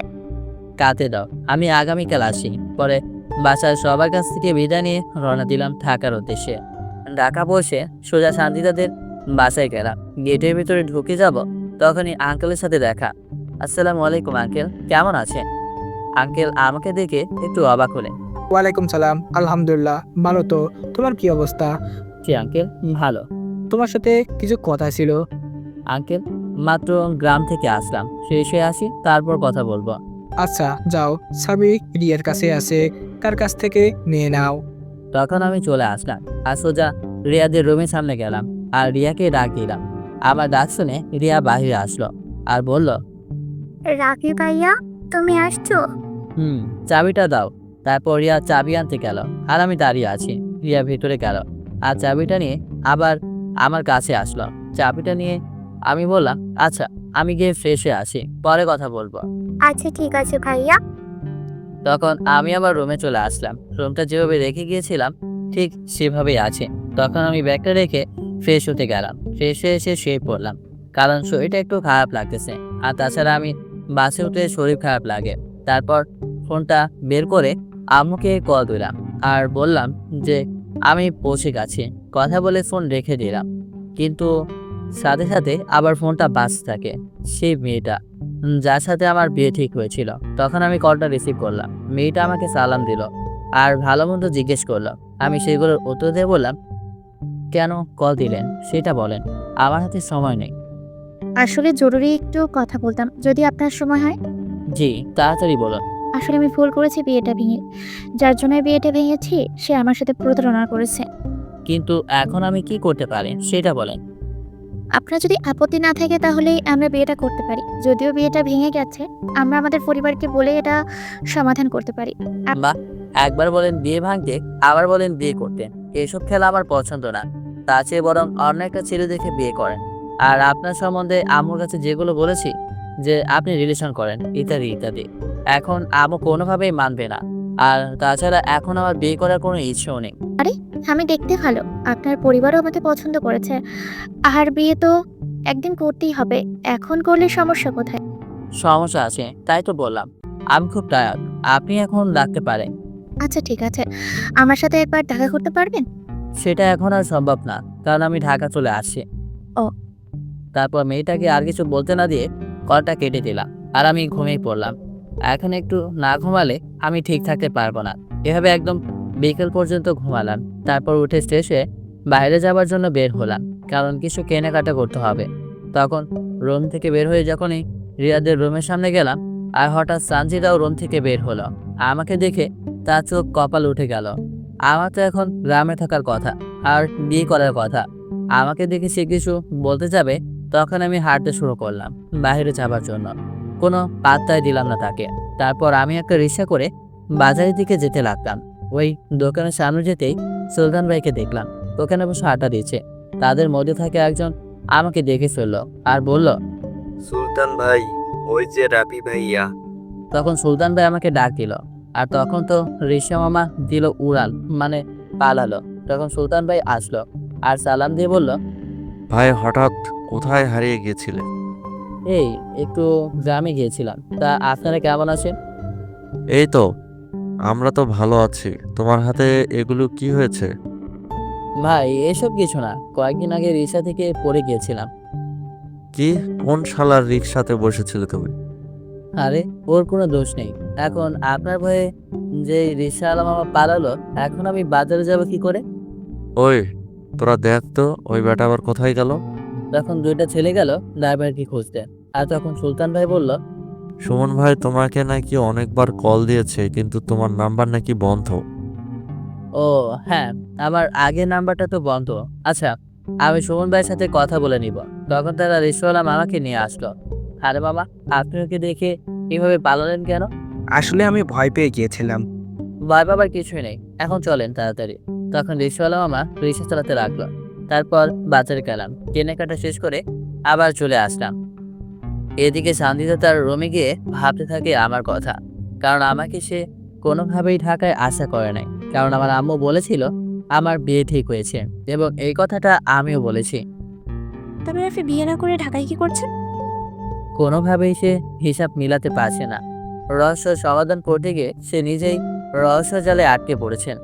কাঁদতে দাও, আমি আগামীকাল আসি। পরে বাসার সবার কাছ থেকে বিদায় নিয়ে রওনা দিলাম ঢাকার উদ্দেশ্যে। ঢাকা বসে সোজা শান্তিদাদের বাসায় গেলাম। গেটের ভিতরে ঢুকে যাব, তখনই আঙ্কেলের সাথে দেখা। আসসালামু আলাইকুম আঙ্কেল, কেমন আছেন? আঙ্কেল আমাকে দেখে একটু অবাক হলেন। ওয়ালাইকুম সালাম, আলহামদুলিল্লাহ ভালো। তো তোমার কি অবস্থা? জি আঙ্কেল, ভালো। তোমার সাথে কিছু কথা ছিল। আঙ্কেল, মাত্র গ্রাম থেকে আসলাম, শেষ হয়ে আসি, তারপর কথা বলবো। আচ্ছা যাও, সাবিক রিয়ার কাছে আছে, তার কাছ থেকে নিয়ে নাও। তখন আমি চলে আসলাম আর সোজা রিয়াদের রুমের সামনে গেলাম আর রিয়াকে ডাক দিলাম। আমার ডাক শুনে রিয়া বাহিরে আসলো আর বলল, রাকিব ভাইয়া, তুমি আসছো? চাবিটা দাও। তারপর রিয়া চাবি আনতে গেল আর আমি দাঁড়িয়ে আছি। রিয়া ভেতরে গেল আর চাবিটা নিয়ে আবার আমার কাছে আসলো। চাবিটা নিয়ে আমি বললাম, আচ্ছা আমি গিয়ে ফ্রেশ হয়ে আসি, পরে কথা বলবো। আচ্ছা ঠিক আছে ভাইয়া। তখন আমি আবার রুমে চলে আসলাম। রুমটা যেভাবে রেখে গিয়েছিলাম ঠিক সেভাবেই আছে। তখন আমি ব্যাগটা রেখে ফ্রেশ হতে গেলাম। ফ্রেশ হয়ে এসে শুয়ে পড়লাম, কারণ শরীরটা একটু খারাপ লাগতেছে। আর তাছাড়া আমি বাসে উঠে শরীর খারাপ লাগে। তারপর ফোনটা বের করে আম্মুকে কল দিলাম আর বললাম যে আমি পৌঁছে গেছি। কথা বলে ফোন রেখে দিলাম, কিন্তু সাথে সাথে আবার ফোনটা বাজতে থাকে। সেই মেয়েটা যার সাথে আমার বিয়ে ঠিক হয়েছিল। তখন আমি কলটা রিসিভ করলাম। মেয়েটা আমাকে সালাম দিল আর ভালো মন্দ জিজ্ঞেস করলো। আমি সেগুলোর উত্তর দিয়ে বললাম, কেন কল দিলেন সেটা বলেন, আমার হাতে সময় নেই। আসলে জরুরি একটু কথা বলতাম, যদি আপনার সময় হয়। জি তাড়াতাড়ি বলুন। আসলে আমি ভুল করেছি বিয়েটা ভেঙে। যার জন্য বিয়েটা ভেঙেছি সে আমার সাথে প্রতারণা করেছে। কিন্তু এখন আমি কি করতে পারি সেটা বলেন। আপনার যদি আপত্তি না থাকে তাহলে আমরা বিয়েটা করতে পারি। যদিও বিয়েটা ভেঙে গেছে, আমরা আমাদের পরিবারকে বলে এটা সমাধান করতে পারি। বা একবার বলেন বিয়ে ভাঙতে, আবার বলেন বিয়ে করতে। এসব খেলা আমার পছন্দ না। তার চেয়ে বরং অন্য একটা ছেলে দেখে বিয়ে করেন। আর আপনার সম্বন্ধে আম্মুর কাছে যেগুলো বলেছি, যে আপনি রিলেশন করেন ইত্যাদি ইত্যাদি, এখন আম্মু কোনোভাবেই মানবে না। আর তাছাড়া এখন আমার বিয়ে করার কোনো ইচ্ছেও নেই। আমি দেখতে ভালো, আপনার পরিবারও আমাকে পছন্দ করেছে। আর বিয়ে তো একদিন করতেই হবে, এখন করলে সমস্যা কোথায়? সমস্যা আছে, তাই তো বললাম। আমি খুব টায়ার্ড, আপনি এখন ডাকতে পারেন। আচ্ছা ঠিক আছে, আমার সাথে একবার দেখা করতে পারবেন? সেটা এখন আর সম্ভব না, কারণ আমি ঢাকা চলে আসছি। ও। তারপর মেয়েটাকে আর কিছু বলতে না দিয়ে কলটা কেটে দিলাম আর আমি ঘুমিয়ে পড়লাম। এখন একটু না ঘুমালে আমি ঠিক থাকতে পারবো না। এভাবে একদম বিকেল পর্যন্ত ঘুমালাম। তারপর উঠে ফ্রেশ হয়ে বাইরে যাওয়ার জন্য বের হলাম, কারণ কিছু কেনাকাটা করতে হবে। তখন রুম থেকে বের হয়ে যখনই রিয়াদের রুমের সামনে গেলাম, আর হঠাৎ সানজিদাও রুম থেকে বের হলো। আমাকে দেখে তার চোখ কপাল উঠে গেল। আমার তো এখন গ্রামে থাকার কথা আর বিয়ে করার কথা। আমাকে দেখে সে কিছু বলতে যাবে, তখন আমি হাঁটতে শুরু করলাম বাইরে যাবার জন্য। কোনো পাত্তাই দিলাম না তাকে। তারপর আমি একটা রিক্সা করে বাজারের দিকে যেতে লাগলাম। ওই দোকানের সামনে যেতেই সুলতান ভাইকে দেখলাম, দোকানে বসে আড্ডা দিচ্ছে। তাদের মধ্যে থাকে একজন আমাকে দেখে ফেললো আর বলল, সুলতান ভাই, ওই যে রাবি ভাইয়া। তখন সুলতান ভাই আমাকে ডাক দিল। আর তখন তো রিক্সা মামা দিল উড়াল, মানে পালালো। তখন সুলতান ভাই আসলো আর সালাম দিয়ে বলল, ভাই হঠাৎ কোথায় হারিয়ে গিয়েছিলে? এই একটু গ্রামে গিয়েছিলাম। তা আপনারা কেমন আছেন? এই তো, আমরা তো ভালো আছি। তোমার হাতে এগুলো কি হয়েছে? ভাই এসব কিছু না, কয়েকদিন আগে রিক্সা থেকে পড়ে গিয়েছিলাম। কি, কোন শালার রিক্সাতে বসেছিলে তুমি? আরে ওর কোনো দোষ নেই। এখন আপনার ভয়ে যে রিক্সাওয়ালা মামা পালালো, এখন আমি বাজারে যাব কি করে? ওই তোরা দেখ তো, ওই বেটা আবার কোথায় গেল? তখন দুইটা ছেলে গেল ড্রাইভারকে খুঁজতে। আর তখন সুলতান ভাই বলল, সুমন ভাই তোমাকে নাকি অনেকবার কল দিয়েছে, কিন্তু তোমার নাম্বার নাকি বন্ধ। ও হ্যাঁ, আমার আগের নাম্বারটা তো বন্ধ। আচ্ছা আমি সুমন ভাইয়ের সাথে কথা বলে নিব। তখন তারা রিক্সাওয়ালা মামাকে নিয়ে আসলো। আরে মামা, আপনি ওকে দেখে এভাবে পালালেন কেন? আসলে আমি ভয় পেয়ে গিয়েছিলাম। ভয় পাবার কিছুই নেই, এখন চলেন তাড়াতাড়ি। তখন রিক্সাওয়ালা মামা রিক্সা চালাতে রাখলো। তারপর বাজারে গেলাম, কেনাকাটা শেষ করে আবার চলে আসলাম। এদিকে শান্তিতে তার রুমে গিয়ে ভাবতে থাকে আমার কথা, কারণ আমাকে সে কোনোভাবেই ঢাকায় আশা করে নাই। কারণ আমার আম্মু বলেছিল আমার বিয়ে ঠিক হয়েছে এবং এই কথাটা আমিও বলেছি। তবে রাফি বিয়ে না করে ঢাকায় কি করছে? কোনোভাবেই সে হিসাব মিলাতে পারছে না। রহস্য সমাধান করতে গিয়ে সে নিজেই রহস্য জালে আটকে পড়েছেন।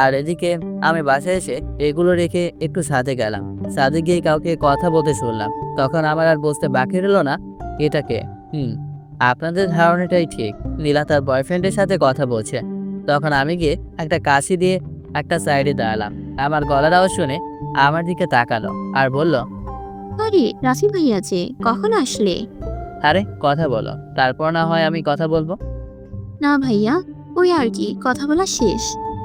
আর এদিকে আমি বাসায় এসে এগুলো রেখে একটু ছাদে গেলাম। ছাদে গিয়ে কাউকে কথা বলতে শুনলাম। তখন আমার আর বুঝতে বাকি রইল না এটাকে। আপনাদের ধারণাটাই ঠিক, নীলা তার বয়ফ্রেন্ডের সাথে কথা বলছে। তখন আমি গিয়ে একটা কাশি দিয়ে একটা সাইডে দাঁড়ালাম। আমার গলার আওয়াজ শুনে আমার দিকে তাকালো আর বলল, আরে রাফি ভাইয়া যে কখন আসলে? আরে কথা বলো, তারপর না হয় আমি কথা বলবো। না ভাইয়া, ওই আর কি, কথা বলা শেষ।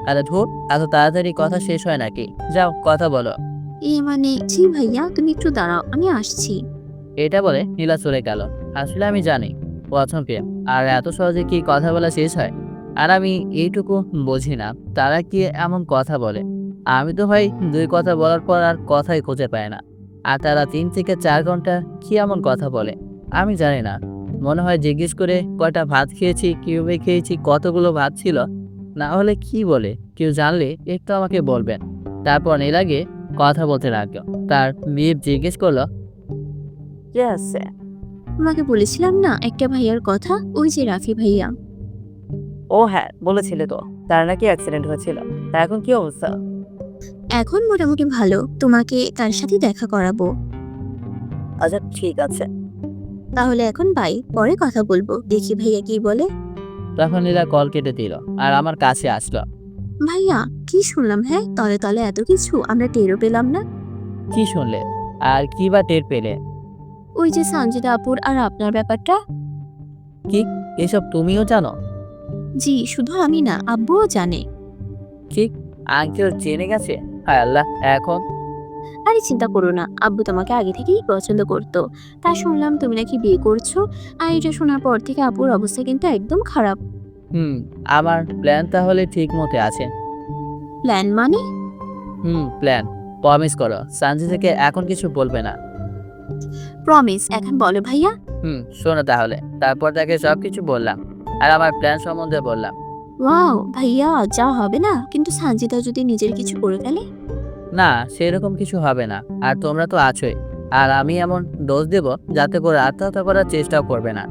আরে ধুর, এত তাড়াতাড়ি কথা শেষ হয় নাকি? যাও কথা বলো। মানে জি ভাইয়া, তুমি একটু দাঁড়াও, আমি আসছি। এটা বলে নীলা চলে গেল। আসলে আমি জানি প্রথম প্রেম, আর এত সহজে কি কথা বলা শেষ হয়? আর আমি এইটুকু বুঝি না তারা কি এমন কথা বলে। আমি তো ভাই 2 কথা বলার পর আর কথাই খুঁজে পাই না, আর তারা 3 থেকে 4 ঘন্টা কি এমন কথা বলে আমি জানি না। মনে হয় জিজ্ঞেস করে কয়টা ভাত খেয়েছি, কিভাবে খেয়েছি, কতগুলো ভাত ছিল। না হলে কি বলে, কেউ জানলে একটু আমাকে বলবেন। তারপর নীলাগে কথা বলতে লাগলো। তার মেয়ে জিজ্ঞেস করলো, কে আছে? তোমাকে বলেছিলাম না একটা ভাইয়ার কথা, ওই যে রাফি ভাইয়া। ও হ্যাঁ, বলেছিলে তো, তার নাকি অ্যাক্সিডেন্ট হয়েছিল। তা এখন কি অবস্থা? এখন মোটামুটি ভালো, তোমাকে তার সাথে দেখা করাবো। আচ্ছা ঠিক আছে। তাহলে এখন বাই, পরে কথা বলবো, দেখি ভাইয়া কি বলে। তখন নীলা কল কেটে দিল আর আমার কাছে আসলো। ভাইয়া কি শুনলাম? হ্যাঁ, তলে তলে এত কিছু আমরা টেরও পেলাম না। কি শুনলে আর কি বা টের পেলে? ওই যে সঞ্জিতা আপুর আর আপনার ব্যাপারটা। কি এসব তুমিও জানো? জি, শুধু আমি না, আব্বুও জানে। কি আঙ্কেল জেনে গেছে? হায় আল্লাহ, এখন? আরে চিন্তা করো না, আব্বু তোমাকে আগে থেকেই পছন্দ করতো। তা শুনলাম তুমি নাকি বিয়ে করছো, আর এটা শোনার পর থেকে আব্বুর অবস্থা কিন্তু একদম খারাপ। আমার প্ল্যান তাহলে ঠিক মতে আছে। প্ল্যান মানে? প্ল্যান। প্রমিস করো সঞ্জিতাকে এখন কিছু বলবে না। প্রমিস এখন বলো ভাইয়া। শোনো তাহলে। তারপর তাকে সবকিছু বললাম আর আমার প্ল্যান সম্বন্ধে বললাম। ওয়াও ভাইয়া, যা হবে না কিন্তু সঞ্জিতা যদি নিজের কিছু করে ফেলে? না, সেরকম কিছু হবে না। আর তোমরা তো আছোই, আর আমি এমন ডোজ দেব যাতে করে আত্মহত্যা করার চেষ্টাও করবে না।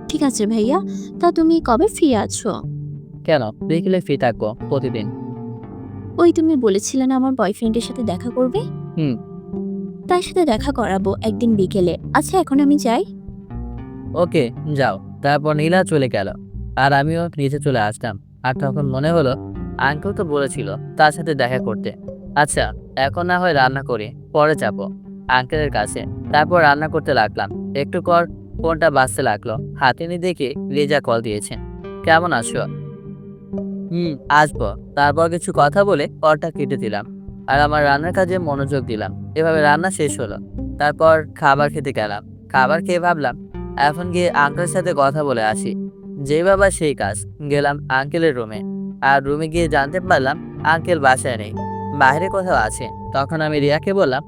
ঠিক আছে ভাইয়া, তা তুমি কবে ফ্রি আছো? কেন, বিকেলে ফ্রি থাকবো প্রতিদিন। ওই তুমি বলেছিলে না আমার বয়ফ্রেন্ডের সাথে দেখা করবে? তার সাথে দেখা করাবো একদিন বিকেলে। আচ্ছা এখন আমি যাই। ওকে যাও। তারপর নীলা চলে গেল আর আমিও নিচে চলে আসলাম। আর তখন মনে হলো আঙ্কেল তো বলেছিল তার সাথে দেখা করতে। আচ্ছা এখন না হয় রান্না করি, পরে যাবো আঙ্কেলের কাছে। তারপর রান্না করতে লাগলাম। একটু পর ফোনটা বাজতে লাগলো। হাতে নিয়ে দেখি রেজা কল দিয়েছে। কেমন আছো? আসবো। তারপর কিছু কথা বলে কলটা কেটে দিলাম আর আমার রান্নার কাজে মনোযোগ দিলাম। এভাবে রান্না শেষ হলো। তারপর খাবার খেতে গেলাম। খাবার খেয়ে ভাবলাম এখন গিয়ে আঙ্কেলের সাথে কথা বলে আসি। যে বাবা সেই কাজ। গেলাম আঙ্কেলের রুমে। আর রুমে গিয়ে জানতে পারলাম আঙ্কেল বাসায় নেই, বাইরে কোথাও আছে। তখন আমি রিয়াকে বললাম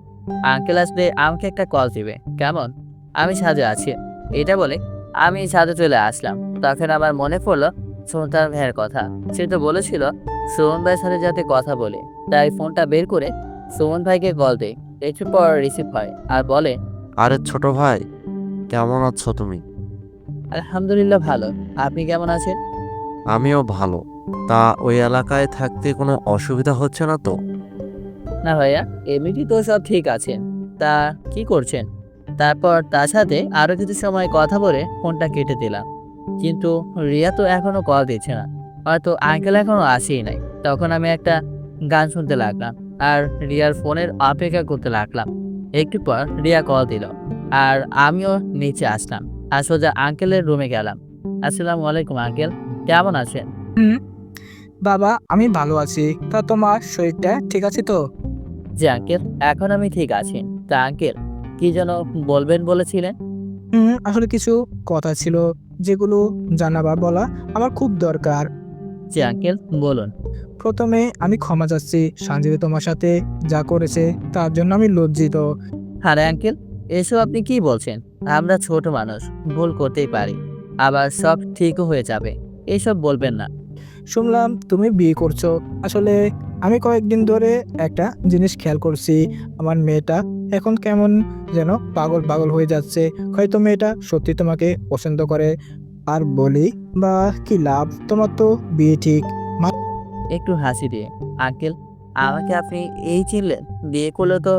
আঙ্কেল আসলে আমাকে একটা কল দিবে, কেমন? আমি ছাদে আছি। এটা বলে আমি ছাদে চলে আসলাম। তখন আমার মনে পড়লো সুলতান ভাইয়ের কথা। সে তো বলেছিল সুমন ভাইয়ের সাথে যাতে কথা বলে, তাই ফোনটা বের করে সুমন ভাইকে কল দেয়। একটু পর রিসিভ হয় আর বলে, আরে ছোট ভাই, কেমন আছো তুমি? আলহামদুলিল্লাহ ভালো। আপনি কেমন আছেন? আমিও ভালো। তা ওই এলাকায় থাকতে কোনো অসুবিধা হচ্ছে না তো? না ভাইয়া, এমনিটি তো সব ঠিক আছে। তা কি করছেন? তারপর তার সাথে আরো কিছু সময় কথা বলে ফোনটা কেটে দিলাম। কিন্তু রিয়া তো এখনো কল দিচ্ছে না, হয়তো আঙ্কেল এখনো আসেই নাই। তখন আমি একটা গান শুনতে লাগলাম আর রিয়ার ফোনের অপেক্ষা করতে লাগলাম। একটু পর রিয়া কল দিল আর আমিও নিচে আসলাম আর সোজা আঙ্কেলের রুমে গেলাম। আসসালামু আলাইকুম আঙ্কেল, কেমন আছেন? বাবা আমি ভালো আছি। তা তোমার শরীরটা ঠিক আছে তো? জি আঙ্কেল, এখন আমি ঠিক আছি। তা আঙ্কেল কি যেন বলবেন বলেছিলেন? আসলে কিছু কথা ছিল যেগুলো জানাবা বলা আমার খুব দরকার। জি আঙ্কেল বলুন। প্রথমে আমি ক্ষমা চাচ্ছি সঞ্জিতা তোমার সাথে যা করেছে তার জন্য আমি লজ্জিত। আরে আঙ্কেল, এসব আপনি কি বলছেন? আমরা ছোট মানুষ, ভুল করতেই পারি, আবার সব ঠিকও হয়ে যাবে। এসব বলবেন না। শুনলাম তুমি বিয়ে করছো। আসলে আমি কয়েকদিন ধরে একটা জিনিস খেয়াল করছি, আমার মেয়েটা এখন কেমন যেন পাগল পাগল হয়ে যাচ্ছে। হয়তো মেয়েটা সত্যি তোমাকে পছন্দ করে। আর বলি বা কি লাভ, তোমার তো বিয়ে ঠিক। একটু হাসি দিয়ে, আঙ্কেল আমাকে আপনি এই চিনলেন? বিয়ে করলে তো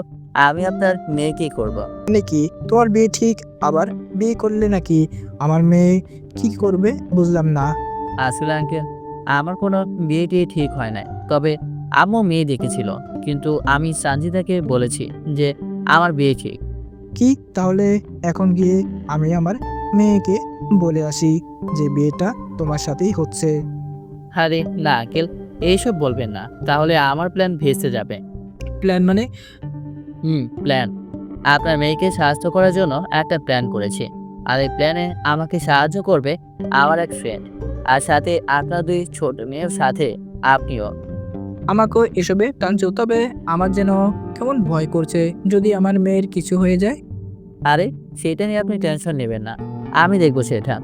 আমি আপনার মেয়েকেই করব। মানে কি তোমার বিয়ে ঠিক, আবার বিয়ে করলে নাকি আমার মেয়ে কি করবে বুঝলাম না। আসলে আঙ্কেল আমার কোনো বিয়ে টিয়ে ঠিক হয় নাই, তবে আম্মু মেয়ে দেখেছিল, কিন্তু আমি সঞ্জিতাকে বলেছি যে আমার বিয়ে ঠিক। কি তাহলে এখন গিয়ে আমি আমার মেয়েকে বলে আসি যে বিয়েটা তোমার সাথেই হচ্ছে। আরে না আঙ্কেল, এইসব বলবেন না, তাহলে আমার প্ল্যান ভেস্তে যাবে। প্ল্যান মানে? প্ল্যান। আপনার মেয়েকে সাহায্য করার জন্য একটা প্ল্যান করেছি, আর এই প্ল্যানে আমাকে সাহায্য করবে আমার এক ফ্রেন্ড, আর সাথে আপনার 2 ছোট মেয়ের সাথে আপনিও। আমাকেও এসবে টানছো, তবে আমার যেন কেমন ভয় করছে যদি আমার মেয়ের কিছু হয়ে যায়। আরে সেটা নিয়ে আপনি টেনশন নেবেন না, আমি দেখবো সেটা।